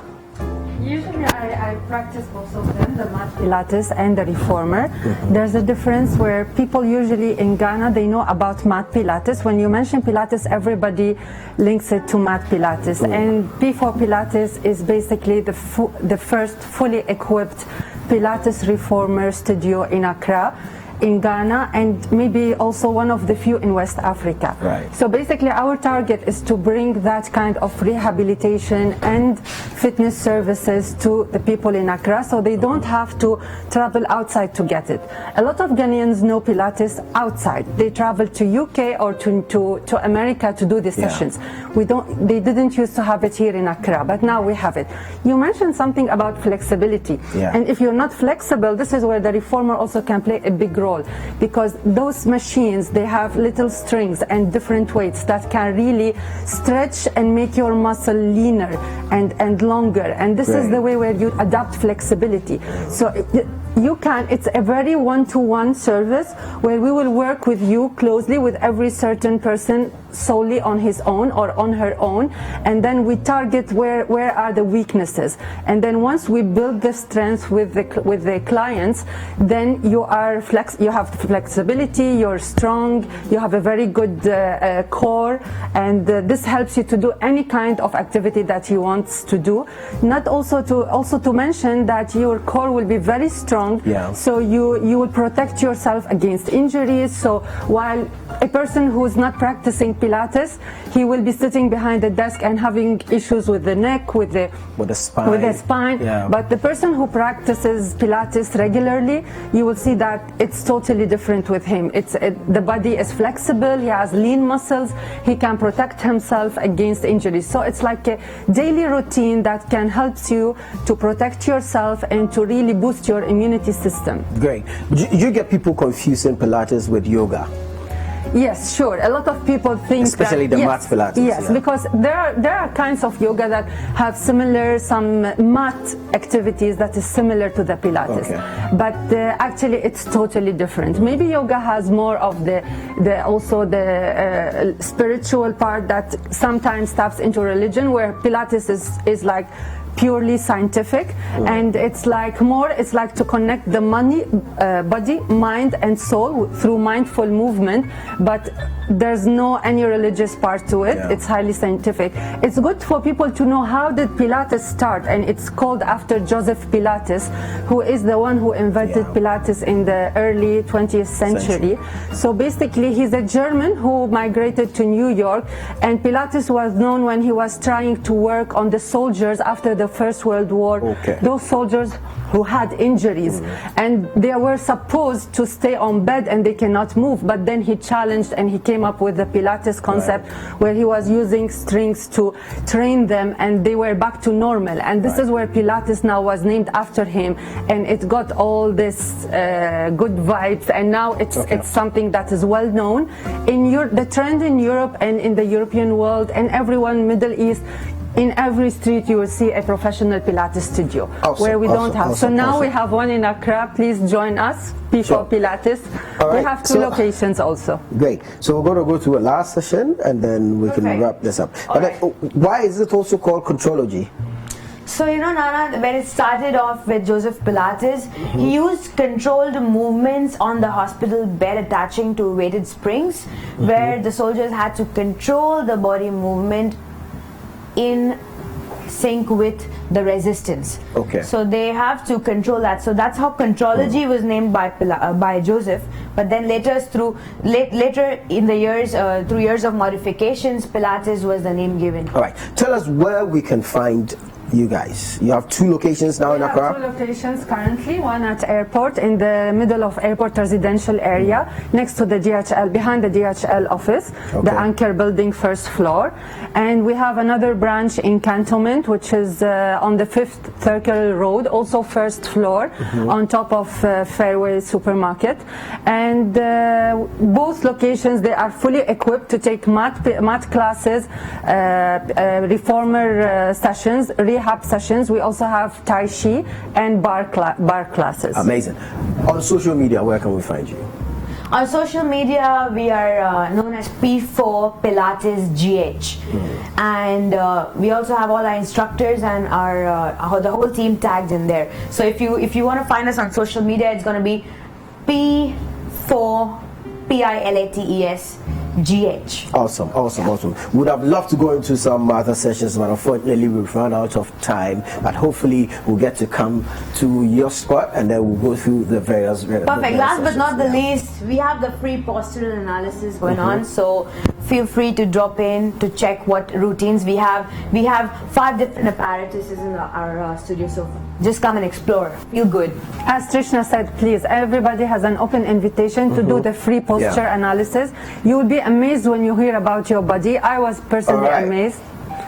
Usually I practice both of them, the mat Pilates and the reformer. There's a difference where people usually in Ghana, they know about mat Pilates. When you mention Pilates, everybody links it to mat Pilates. And P4 Pilates is basically the first fully equipped Pilates reformer studio in Accra, in Ghana, and maybe also one of the few in West Africa. Right. So basically our target is to bring that kind of rehabilitation and fitness services to the people in Accra, so they don't have to travel outside to get it. A lot of Ghanaians know Pilates outside. They travel to UK or to America to do the sessions. They didn't used to have it here in Accra, but now we have it. You mentioned something about flexibility. And if you're not flexible, this is where the reformer also can play a big role, because those machines, they have little strings and different weights that can really stretch and make your muscle leaner and longer, and this is the way where you adapt flexibility. So it's a very one-to-one service where we will work with you closely, with every certain person solely on his own or on her own, and then we target where are the weaknesses, and then once we build the strength with the clients, then you have flexibility, you're strong, you have a very good core, and this helps you to do any kind of activity that you want to do. Not also to mention that your core will be very strong, so you will protect yourself against injuries. So while a person who is not practicing Pilates, he will be sitting behind the desk and having issues with the neck, with the spine. But the person who practices Pilates regularly, you will see that it's totally different with him. The body is flexible, he has lean muscles, he can protect himself against injuries. So it's like a daily routine that can help you to protect yourself and to really boost your immunity system. Great. You get people confusing Pilates with yoga? Yes, sure. A lot of people think especially the mat Pilates. Yes, because there are kinds of yoga that have some mat activities that is similar to the Pilates, but actually it's totally different. Maybe yoga has more of the spiritual part that sometimes taps into religion, where Pilates is like purely scientific, and it's like to connect the body, mind and soul through mindful movement, but there's no any religious part to it. It's highly scientific. It's good for people to know how did Pilates start, and it's called after Joseph Pilates, who is the one who invented Pilates in the early 20th century. So basically he's a German who migrated to New York, and Pilates was known when he was trying to work on the soldiers after the First World War. Those soldiers who had injuries, and they were supposed to stay on bed and they cannot move, but then he challenged and he came up with the Pilates concept, where he was using strings to train them, and they were back to normal, and this is where Pilates now was named after him, and it got all this good vibes, and now it's something that is well known in the trend in Europe and in the European world and everyone Middle East. In every street you will see a professional Pilates studio, where we don't have. So now we have one in Accra. Please join us, P4 Pilates. We have two locations also. Great. So we're going to go to a last session and then we can wrap this up. But why is it also called Contrology? So, Nana, when it started off with Joseph Pilates, he used controlled movements on the hospital bed attaching to weighted springs, where the soldiers had to control the body movement in sync with the resistance. So they have to control that. So that's how Contrology was named by Joseph. But then later in the years, through years of modifications, Pilates was the name given. All right. Tell us where we can find you guys. You have two locations now in Accra? We have two locations currently, one at airport, in the middle of airport residential area, next to the DHL, behind the DHL office, the Anchor building, first floor. And we have another branch in Cantonment, which is on the 5th Circle Road, also first floor, on top of Fairway Supermarket. And both locations, they are fully equipped to take mat classes, reformer sessions, rehab sessions. We also have Tai Chi and bar classes. Amazing. On social media, where can we find you? On social media, we are known as P4 Pilates GH, and we also have all our instructors and our the whole team tagged in there. So if you want to find us on social media, it's going to be P4 Pilates GH. Awesome. Would have loved to go into some other sessions, but unfortunately we've run out of time. But hopefully we'll get to come to your spot and then we'll go through the various. Perfect. Last but not the least, we have the free postural analysis going on. So feel free to drop in to check what routines we have. We have 5 different apparatuses in our studio. So just come and explore. Feel good. As Trishna said, please, everybody has an open invitation to do the free posture analysis. You will be amazed when you hear about your body. I was personally amazed.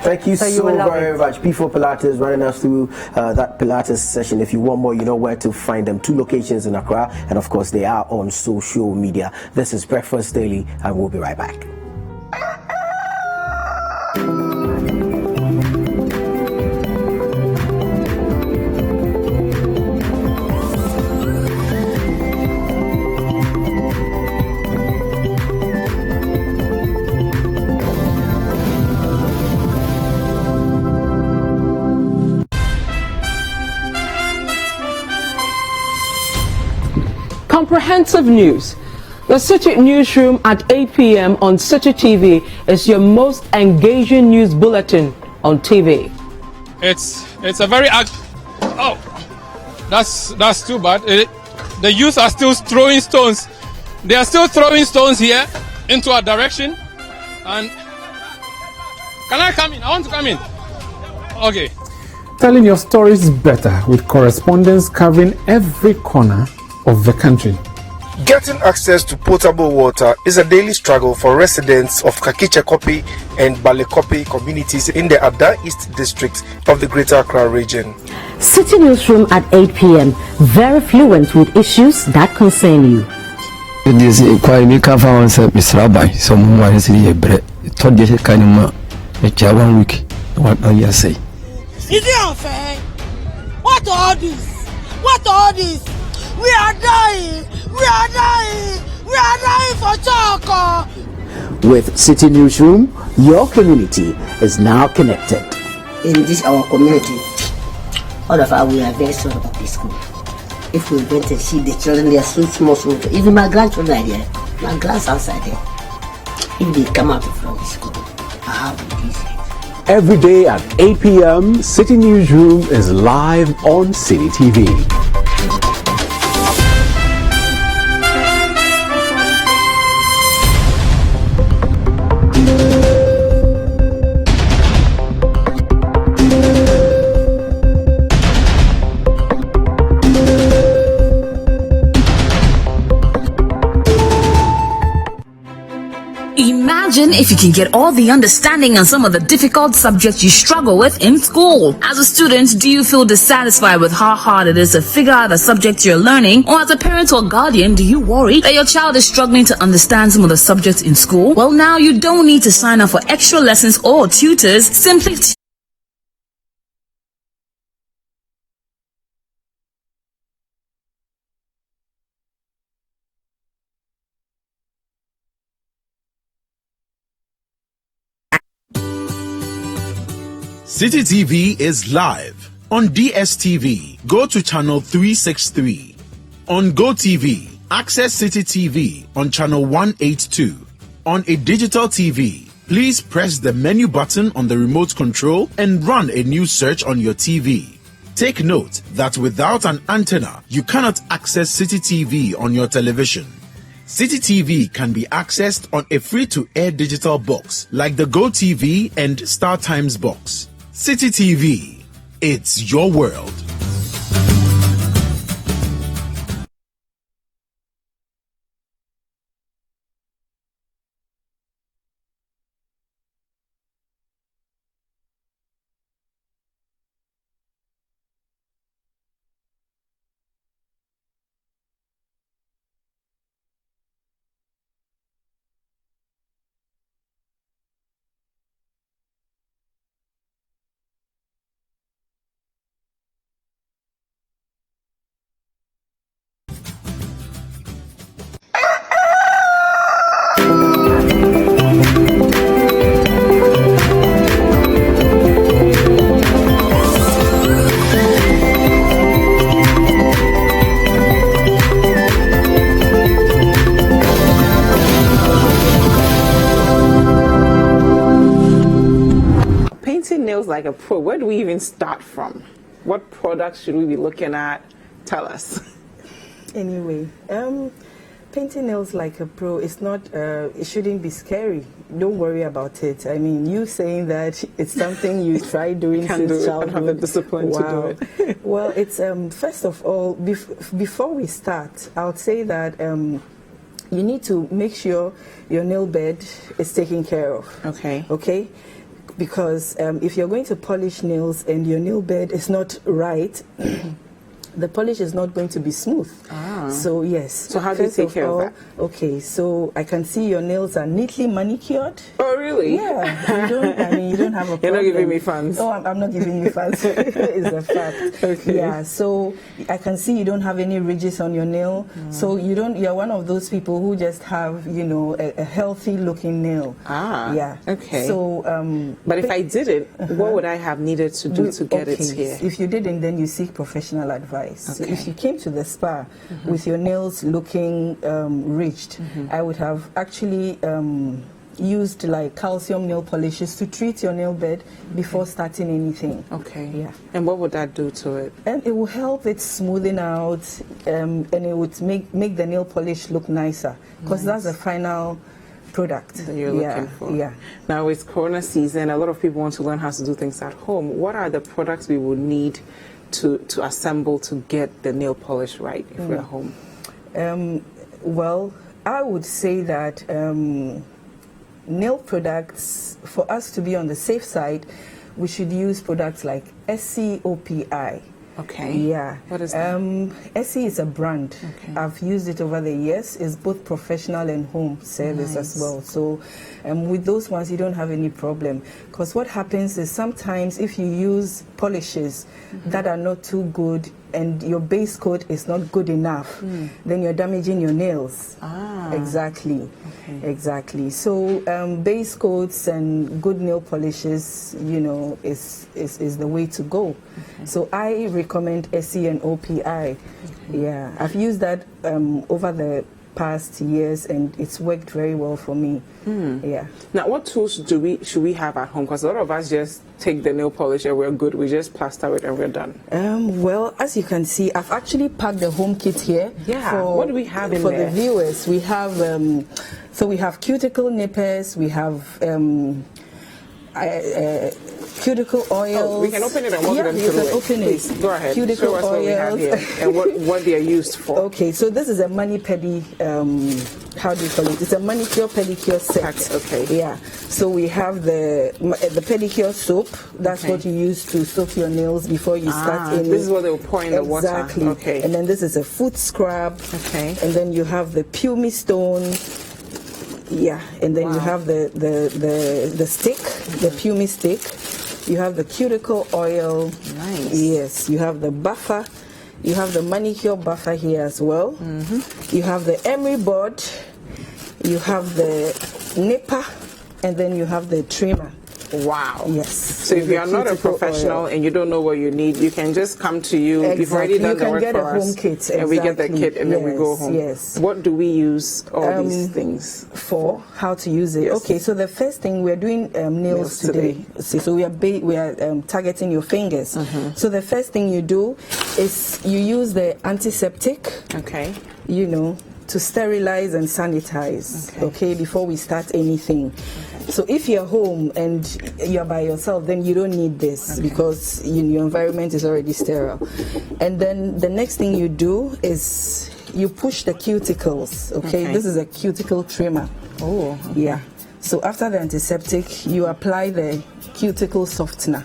Thank you so very much. P4 Pilates running us through that Pilates session. If you want more, you know where to find them. 2 locations in Accra, and of course they are on social media. This is Breakfast Daily, and we'll be right back. Comprehensive news. The City Newsroom at 8 p.m. on City TV is your most engaging news bulletin on TV. It's a very that's too bad. The youth are still throwing stones. They are still throwing stones here into our direction. And can I come in? I want to come in. Okay. Telling your stories better with correspondents covering every corner of the country. Getting access to potable water is a daily struggle for residents of Kakichekopi and Balekopi communities in the Ada East district of the Greater Accra region. City Newsroom at 8 p.m. Very fluent with issues that concern you. This inquiry me come from Mr. Rabbi. Someone is here. Told you kind of a 1 week. What are you say? Is it unfair? What all this? What all this? We are dying! We are dying! We are dying for Choco! With City Newsroom, your community is now connected. In this our community, all of us we are very sorry about this school. If we went and see the children, they are so small. Even my grandchildren are there. My grandsons are there. If they come out from the school, I have to be easy. Every day at 8 p.m., City Newsroom is live on City TV. Imagine if you can get all the understanding on some of the difficult subjects you struggle with in school. As a student, do you feel dissatisfied with how hard it is to figure out the subjects you're learning? Or as a parent or guardian, do you worry that your child is struggling to understand some of the subjects in school? Well, now you don't need to sign up for extra lessons or tutors. Simply City TV is live on DSTV. Go to channel 363. On GoTV, access City TV on channel 182. On a digital TV, please press the menu button on the remote control and run a new search on your TV. Take note that without an antenna, you cannot access City TV on your television. City TV can be accessed on a free-to-air digital box like the GoTV and Star Times box. City TV, it's your world. like a pro, where do we even start from? What products should we be looking at? Tell us. Anyway, painting nails like a pro is not, it shouldn't be scary. Don't worry about it. I mean, you saying that it's something you try doing since childhood. Have the discipline to do it. Well, it's, first of all, before we start, I would say that you need to make sure your nail bed is taken care of. Okay. Okay? Because if you're going to polish nails and your nail bed is not right, the polish is not going to be smooth. So yes. So how do you take care of that? Okay, so I can see your nails are neatly manicured. Oh really? Yeah. You don't have a problem. You're not giving me funds. No, I'm not giving you funds. It's a fact. Okay. Yeah. So I can see you don't have any ridges on your nail. So you're one of those people who just have, a healthy looking nail. Yeah. Okay. So but if I did it, what would I have needed to do to get it here? If you didn't, then you seek professional advice. So if you came to the spa with your nails looking ridged, I would have actually used like calcium nail polishes to treat your nail bed before starting anything. Okay. Yeah. And what would that do to it? And it will help it smoothing out, and it would make the nail polish look nicer, because that's the final product that you're looking for. Yeah. Now it's Corona season. A lot of people want to learn how to do things at home. What are the products we would need to assemble to get the nail polish right if we're at home? Well, I would say that nail products, for us to be on the safe side, we should use products like SCOPI. Okay. Yeah. What is that? SC is a brand. Okay. I've used it over the years. It's both professional and home service as well. So with those ones, you don't have any problem. Because what happens is sometimes if you use polishes that are not too good and your base coat is not good enough, then you're damaging your nails. Exactly. Okay. Exactly. So base coats and good nail polishes, is the way to go. Okay. So I recommend SC and OPI. Okay. Yeah, I've used that over the past years and it's worked very well for me. Yeah. Now, what tools should we have at home? Because a lot of us just take the nail polish and we're good. We just plaster it and we're done. Well, as you can see, I've actually packed the home kit here. Yeah. What do we have in for there? For the viewers, we have so we have cuticle nippers. We have cuticle oils. Oh, we can open it and walk them through it. You can open it. Please, go ahead. Cuticle Show us oils. what we have here and what they are used for. Okay, so this is a mani-pedi, how do you call it? It's a manicure pedicure set. Okay. Yeah. So we have the pedicure soap. That's what you use to soak your nails before you start any. This is what they will pour in the water. Exactly. Okay. And then this is a foot scrub. Okay. And then you have the pumice stone. Yeah. And then you have the stick, the pumice stick. You have the cuticle oil. Nice. Yes. You have the buffer. You have the manicure buffer here as well. You have the emery board. You have the nipper. And then you have the trimmer. Wow. Yes. So if you are not a professional and you don't know what you need, you can just come to you. Exactly. You've already done the work get for a home us. kit. Exactly. And we get the kit and then we go home. Yes. What do we use all these things for? How to use it? Yes. Okay, so the first thing, we're doing nails today. So we are targeting your fingers. So the first thing you do is you use the antiseptic. Okay. To sterilize and sanitize. Okay, before we start anything. So if you're home and you're by yourself, then you don't need this because your environment is already sterile. And then the next thing you do is you push the cuticles. Okay, this is a cuticle trimmer. Oh, yeah. So after the antiseptic, you apply the cuticle softener.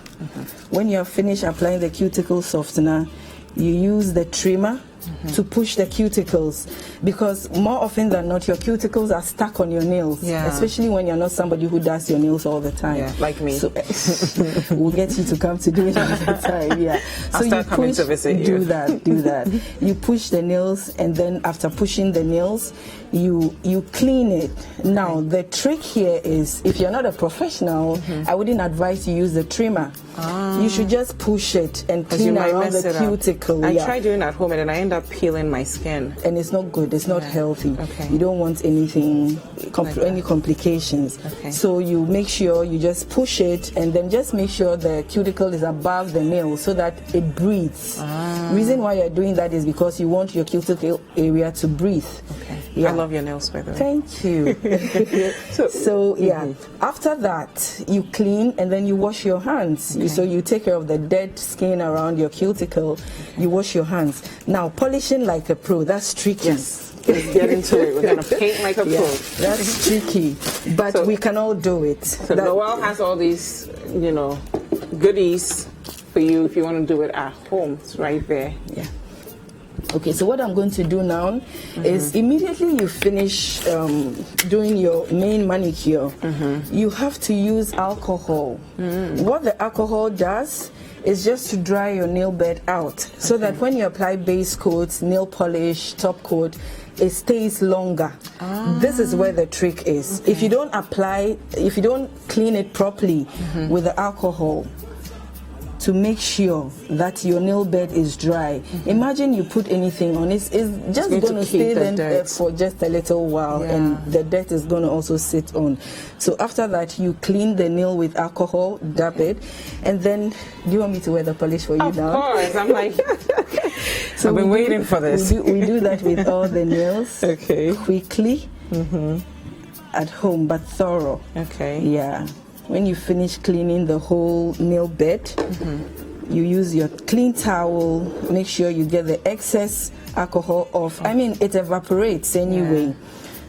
When you're finished applying the cuticle softener, you use the trimmer to push the cuticles, because more often than not your cuticles are stuck on your nails, especially when you're not somebody who does your nails all the time, like me. So we'll get you to come to do it all the time. I'll start coming to visit you. Do that. You push the nails, and then after pushing the nails, you clean it. Now the trick here is, if you're not a professional, I wouldn't advise you use the trimmer. You should just push it and clean around the cuticle. I try doing it at home and then I end up peeling my skin. And it's not good, it's not healthy. You don't want anything, any complications. So you make sure you just push it and then just make sure the cuticle is above the nail so that it breathes. Reason why you're doing that is because you want your cuticle area to breathe. I love your nails, by the way. Thank you. So after that, you clean and then you wash your hands. So you take care of the dead skin around your cuticle. You wash your hands. Now, polishing like a pro, that's tricky. Let's get into it. We're going to paint like a pro. That's tricky, but we can all do it. So Noel has all these, goodies for you if you want to do it at home. It's right there. Yeah. Okay, so what I'm going to do now is immediately you finish doing your main manicure, you have to use alcohol. What the alcohol does is just to dry your nail bed out so that when you apply base coats, nail polish, top coat, it stays longer. This is where the trick is. If you don't clean it properly with the alcohol, to make sure that your nail bed is dry. Imagine you put anything on it, it's just going to stay there for just a little while, and the dirt is going to also sit on. So after that, you clean the nail with alcohol, dab it, and then, do you want me to wear the polish for you now? Of course, I'm like, so I've been waiting for this. We do that with all the nails, quickly, at home, but thorough. Yeah. When you finish cleaning the whole nail bed, you use your clean towel, make sure you get the excess alcohol off. I mean, it evaporates anyway.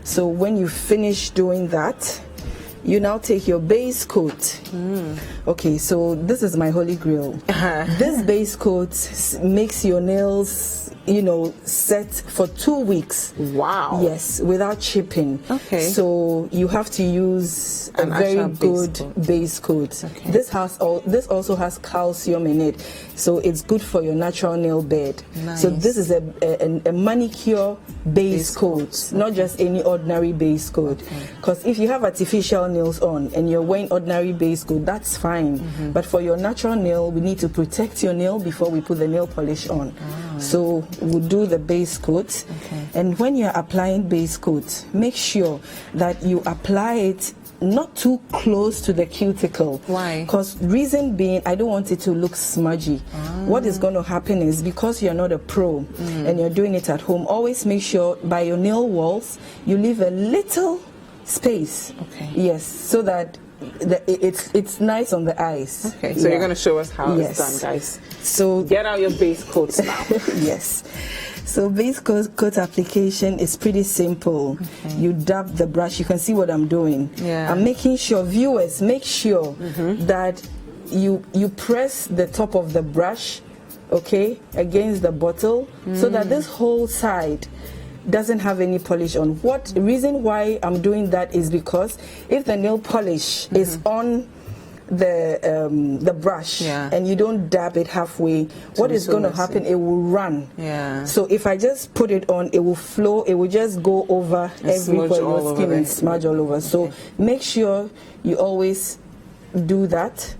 So when you finish doing that, you now take your base coat. Okay, so this is my holy grail. This base coat makes your nails, set for 2 weeks. Wow. Yes, without chipping. So you have to use a very good base coat. This also has calcium in it, so it's good for your natural nail bed. So this is a manicure base coat, not just any ordinary base coat. Because if you have artificial nails on and you're wearing ordinary base coat, that's fine. But for your natural nail, we need to protect your nail before we put the nail polish on. So we'll do the base coat. And when you're applying base coat, make sure that you apply it not too close to the cuticle. Why? Because reason being, I don't want it to look smudgy. What is going to happen is, because you're not a pro and you're doing it at home, always make sure by your nail walls you leave a little space. Yes, so that it's nice on the eyes. So you're going to show us how it's done, guys. So get out your base coats now. Yes. So base coat application is pretty simple. You dab the brush. You can see what I'm doing. I'm making sure, viewers, make sure that you press the top of the brush, against the bottle, so that this whole side doesn't have any polish on. Reason why I'm doing that is because if the nail polish is on the brush and you don't dab it halfway, what is going to happen? It will run. So if I just put it on, it will flow. It will just go over everywhere your skin and smudge all over. So make sure you always do that.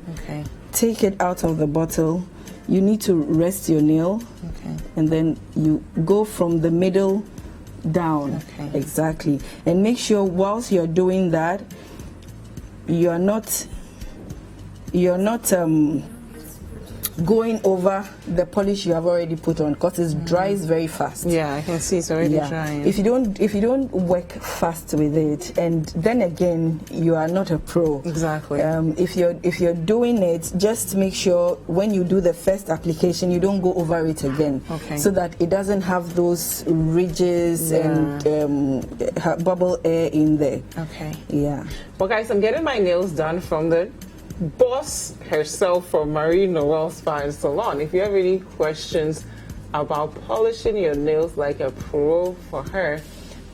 Take it out of the bottle. You need to rest your nail, and then you go from the middle down. Exactly. And make sure whilst you're doing that, you're not going over the polish you have already put on, because it dries very fast. I can see it's already drying. If you don't work fast with it, and then again, you are not a pro. Exactly. If you're doing it, just make sure when you do the first application, you don't go over it again, so that it doesn't have those ridges and bubble air in there. Well, guys, I'm getting my nails done from the boss herself from Marie Noel Spa and Salon. If you have any questions about polishing your nails like a pro for her,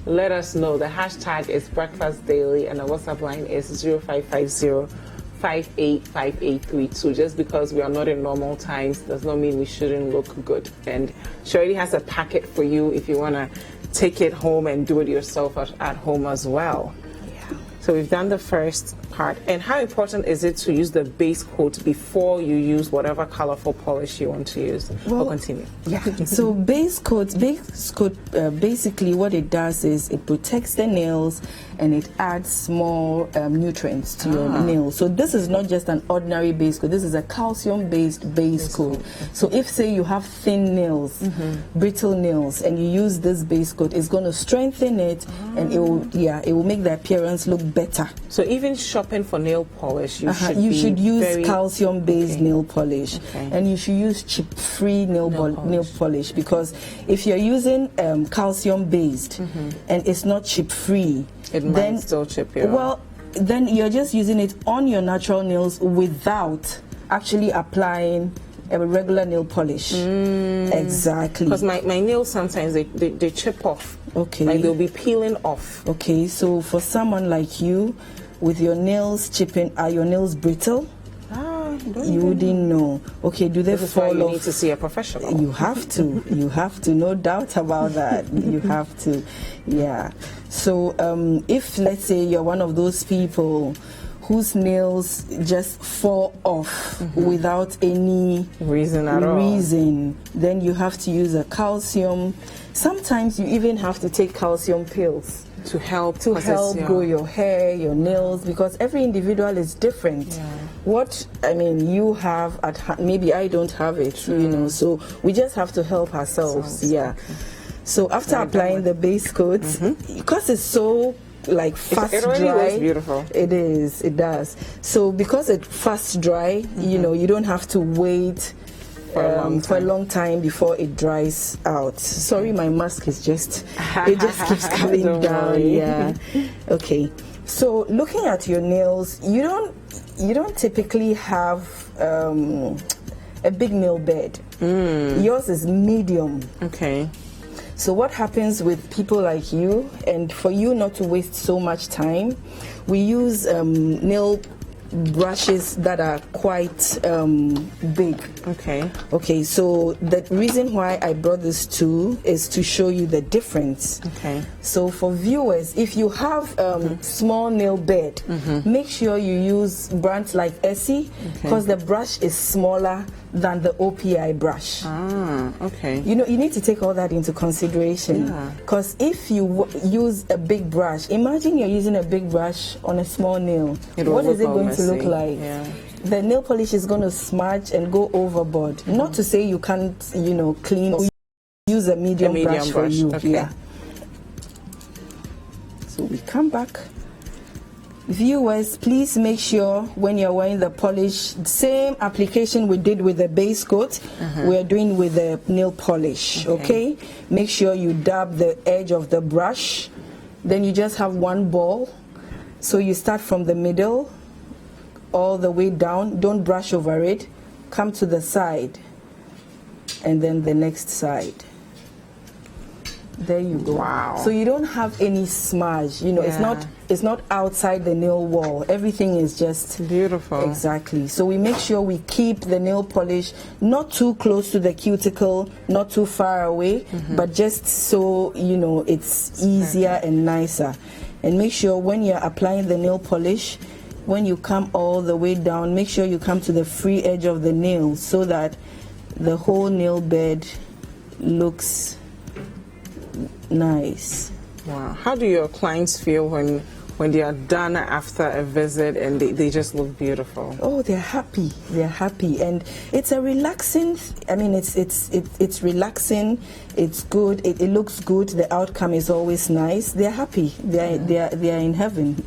let us know. The hashtag is Breakfast Daily and the WhatsApp line is 0550-585832. Just because we are not in normal times does not mean we shouldn't look good. And she already has a packet for you if you want to take it home and do it yourself at home as well. So we've done the first part. And how important is it to use the base coat before you use whatever colorful polish you want to use? Well, continue. Yeah. So base coat, basically what it does is it protects the nails and it adds more nutrients to your nails. So this is not just an ordinary base coat. This is a calcium-based base coat. So if, say, you have thin nails, brittle nails, and you use this base coat, it's going to strengthen it, and it will make the appearance look better. So even shopping for nail polish, you should use calcium-based nail polish, and you should use chip-free nail polish, because if you're using calcium-based and it's not chip-free, it might still chip you. Well, then you're just using it on your natural nails without actually applying a regular nail polish. Exactly. Because my nails sometimes they chip off. Okay. Like they'll be peeling off. Okay, so for someone like you, with your nails chipping, are your nails brittle? You wouldn't know. Okay, do they fall off? You need to see a professional. You have to. You have to. No doubt about that. You have to. Yeah. So if, let's say, you're one of those people whose nails just fall off without any reason at all, then you have to use a calcium. Sometimes you even have to take calcium pills to help grow your hair, your nails, because every individual is different. What you have at hand, maybe I don't have it, you know, so we just have to help ourselves. So after applying the base coat, because it's so fast it really dry, looks beautiful. It is, it does. So because it's fast dry, you know, you don't have to wait for a long time before it dries out. Sorry, my mask is just keeps coming down. Yeah. Okay. So looking at your nails, you don't typically have a big nail bed. Yours is medium. Okay. So what happens with people like you, and for you not to waste so much time, we use nail brushes that are quite big. Okay, so the reason why I brought this too is to show you the difference. So for viewers, if you have small nail bed, make sure you use brands like Essie, because the brush is smaller than the OPI brush. You know, you need to take all that into consideration, because if you use a big brush, imagine you're using a big brush on a small nail. What is it going to look like? The nail polish is going to smudge and go overboard. Not to say you can't, you know, clean or use a medium brush for you. So we come back. Viewers, please make sure when you're wearing the polish, same application we did with the base coat, we're doing with the nail polish. Okay? Make sure you dab the edge of the brush. Then you just have one ball. So you start from the middle all the way down. Don't brush over it. Come to the side. And then the next side. There you go. Wow. So you don't have any smudge. You know, it's not outside the nail wall. Everything is just beautiful. Exactly. So we make sure we keep the nail polish not too close to the cuticle, not too far away, but just so, you know, it's easier and nicer. And make sure when you're applying the nail polish, when you come all the way down, make sure you come to the free edge of the nail so that the whole nail bed looks nice. Wow. How do your clients feel when they are done after a visit and they just look beautiful? Oh, they're happy. They're happy, and it's a relaxing. I mean, it's relaxing. It's good. It looks good. The outcome is always nice. They're happy. They are in heaven.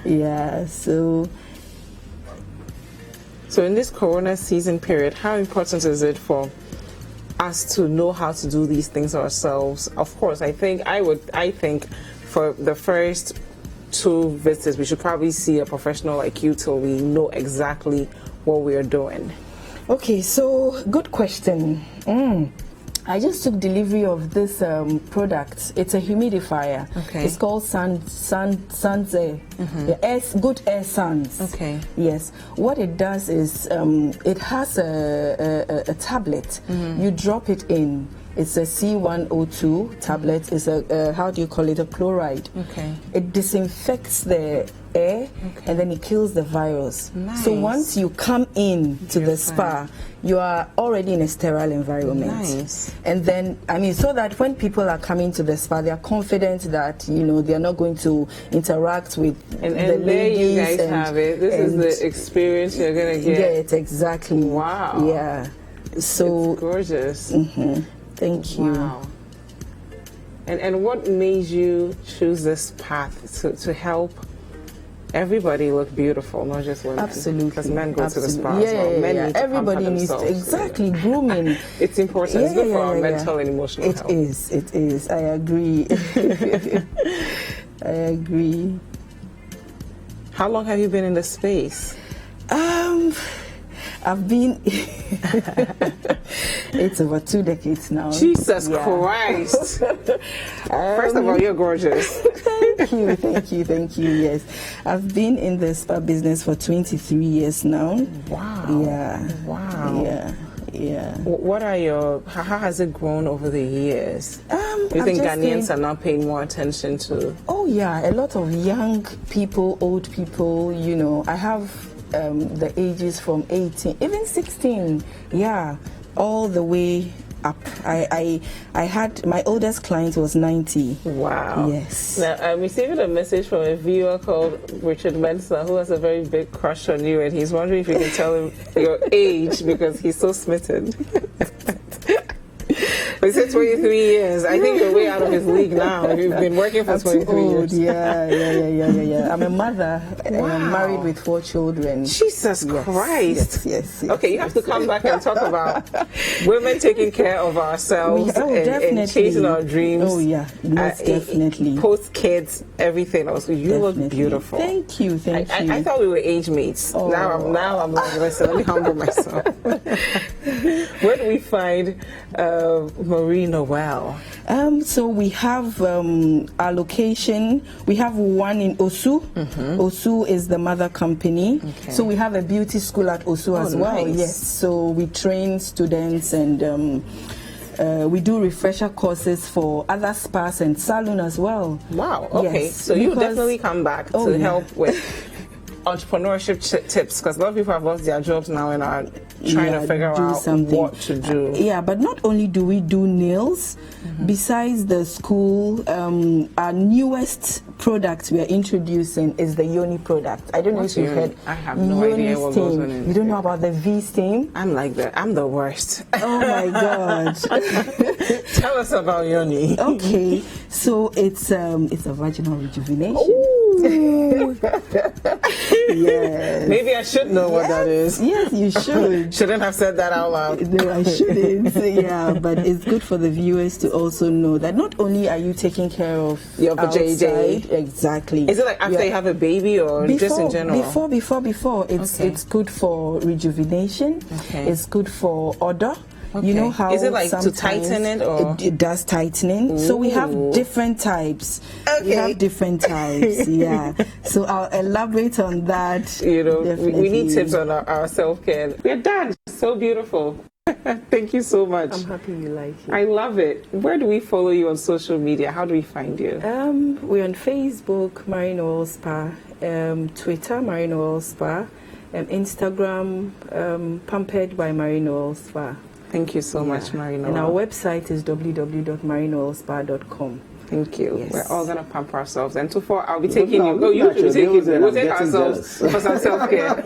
Yeah. So in this Corona season period, how important is it for us to know how to do these things ourselves? Of course, I think for the first 2 visits, we should probably see a professional like you till we know exactly what we are doing. Okay, so good question. I just took delivery of this product. It's a humidifier. It's called Sanze. Good Air Sans. Yes. What it does is it has a tablet. You drop it in, It's a C102 tablet. It's a, how do you call it, a chloride. Okay. It disinfects the air and then it kills the virus. Nice. So once you come in to the spa, you are already in a sterile environment. Nice. And then, I mean, so that when people are coming to the spa, they are confident that, you know, they are not going to interact with and the ladies. There you guys have it. This is the experience you're going to get. Exactly. Wow. Yeah. So it's gorgeous. Thank you. Wow. And what made you choose this path to help everybody look beautiful, not just women? Absolutely. Because men go to the spa as well. Men need to everybody needs to, exactly, grooming. It's important. It's good for our mental and emotional health. It is. I agree. I agree. How long have you been in the space? I've been it's over 2 decades now. Jesus Christ. First of all, you're gorgeous. Thank you. Yes, I've been in the spa business for 23 years now. Wow. Yeah. Wow. Yeah. What are your, how has it grown over the years? Do you think Ghanaians are now paying more attention to? Oh yeah, a lot of young people, old people, you know, I have the ages from 18, even 16, all the way up. I had, my oldest client was 90. Wow. Yes. Now, I'm receiving a message from a viewer called Richard Mensah, who has a very big crush on you, and he's wondering if you can tell him your age because he's so smitten. He said 23 years. I think you're way out of his league now. You've been working for 23 years. Yeah. I'm a mother. Wow. I'm married with 4 children. Jesus Christ. Yes. Okay, you have to come back and talk about women taking care of ourselves and chasing our dreams. Oh, yeah. Most definitely. Post kids, everything else. You look beautiful. Thank you. I thought we were age mates. Oh. Now I'm like, listen, let me humble myself. Where do we find Marie Noel? So we have our location. We have one in Osu. Osu is the mother company. Okay. So we have a beauty school at Osu as well. Nice. Yes. So we train students and we do refresher courses for other spas and salon as well. Wow. Okay. Yes, so you definitely come back to help with entrepreneurship tips, because a lot of people have lost their jobs now and are trying to figure out what to do. Yeah, but not only do we do nails, besides the school, our newest product we are introducing is the Yoni product. I don't know if you've heard. I have no idea what goes on in it. You don't know about the V steam? I'm like that. I'm the worst. Oh my God. Tell us about Yoni. Okay, so it's a vaginal rejuvenation. Yes. Maybe I should know what that is. Yes, you should. Shouldn't have said that out loud. No, I shouldn't. Yeah, but it's good for the viewers to also know that not only are you taking care of your JJ. Exactly. Is it like after you have a baby or just in general? Before. It's good for rejuvenation. Okay. It's good for odor. Okay. You know how is it like to tighten it, or it does tightening? Ooh. So we have different types. Okay. We have different types. Yeah. So I'll elaborate on that. You know, we need tips on our self-care. We're done. So beautiful. Thank you so much. I'm happy you like it. I love it. Where do we follow you on social media? How do we find you? We're on Facebook, Marie Noel Spa, Twitter, Marie Noel Spa, Instagram, Pampered by Marie Noel Spa. Thank you so much, Marie Noel. And our website is www.marienoelspa.com. Thank you. Yes. We're all going to pamper ourselves. And Tuffour, I'll be taking you. No, you should take you. We'll take ourselves for some self-care.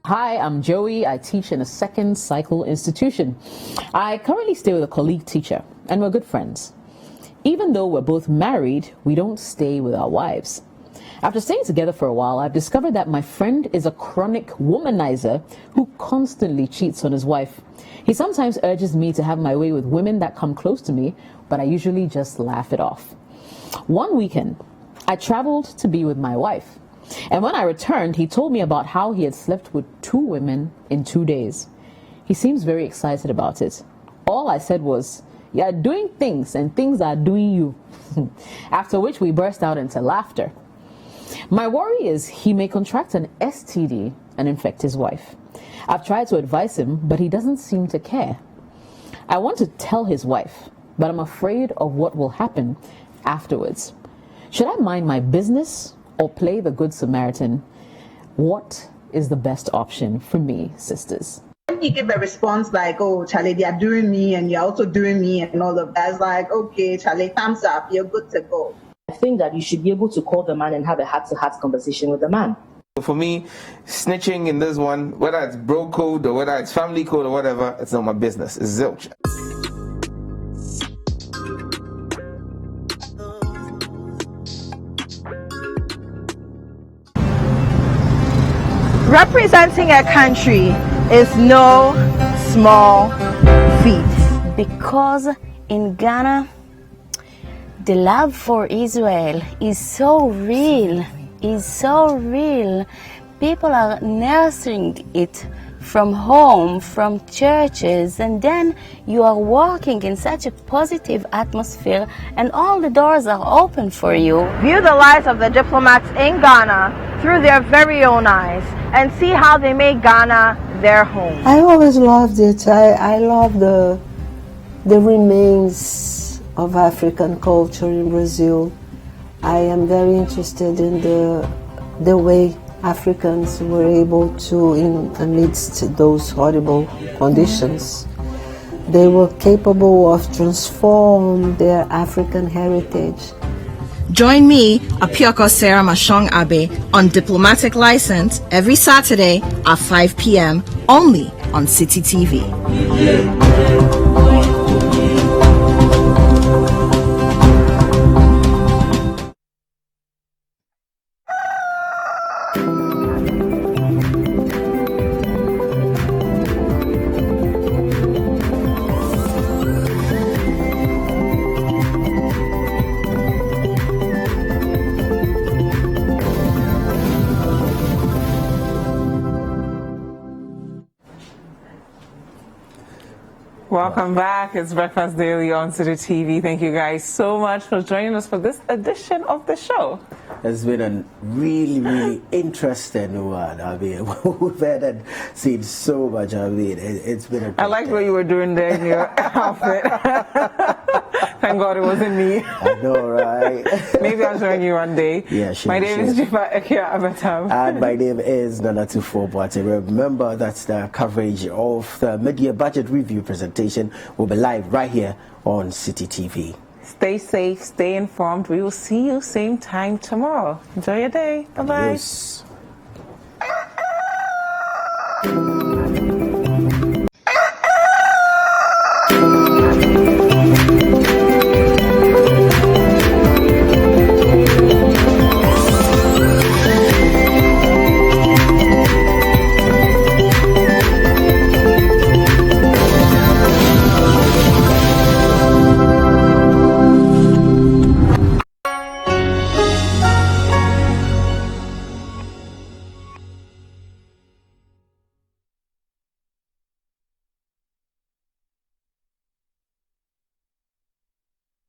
Hi, I'm Joey. I teach in a second cycle institution. I currently stay with a colleague teacher, and we're good friends. Even though we're both married, we don't stay with our wives. After staying together for a while, I've discovered that my friend is a chronic womanizer who constantly cheats on his wife. He sometimes urges me to have my way with women that come close to me, but I usually just laugh it off. One weekend, I traveled to be with my wife. And when I returned, he told me about how he had slept with 2 women in 2 days. He seems very excited about it. All I said was, "You are doing things and things are doing you." After which we burst out into laughter. My worry is he may contract an STD and infect his wife. I've tried to advise him, but he doesn't seem to care. I want to tell his wife, but I'm afraid of what will happen afterwards. Should I mind my business or play the Good Samaritan? What is the best option for me, sisters? When you give a response like, "Oh, Charlie, they are doing me and you're also doing me," and all of that, it's like, okay, Charlie, thumbs up, you're good to go. I think that you should be able to call the man and have a heart-to-heart conversation with the man. For me, snitching in this one, whether it's bro code or whether it's family code or whatever, it's not my business. It's zilch. Representing a country is no small feat. Because in Ghana, the love for Israel is so real, People are nursing it from home, from churches, and then you are walking in such a positive atmosphere and all the doors are open for you. View the lives of the diplomats in Ghana through their very own eyes and see how they make Ghana their home. I always loved it. I love the remains of African culture in Brazil. I am very interested in the way Africans were able to, amidst those horrible conditions, they were capable of transforming their African heritage. Join me, Apioko Sarah Mashong Abe, on Diplomatic License every Saturday at 5 p.m. only on City TV. Welcome back. It's Breakfast Daily on City TV. Thank you guys so much for joining us for this edition of the show. It's been a really interesting one. I mean, we've had and seen so much. I mean, it's been a I liked what you were doing there in your outfit. Thank God it wasn't me. I know, right? Maybe I'll join you one day. Yeah, sure. My name is Dziffa, Ametam. And my name is Tuffour. Remember that the coverage of the mid-year budget review presentation will be live right here on City TV. Stay safe, stay informed. We will see you same time tomorrow. Enjoy your day. Bye-bye. Adios.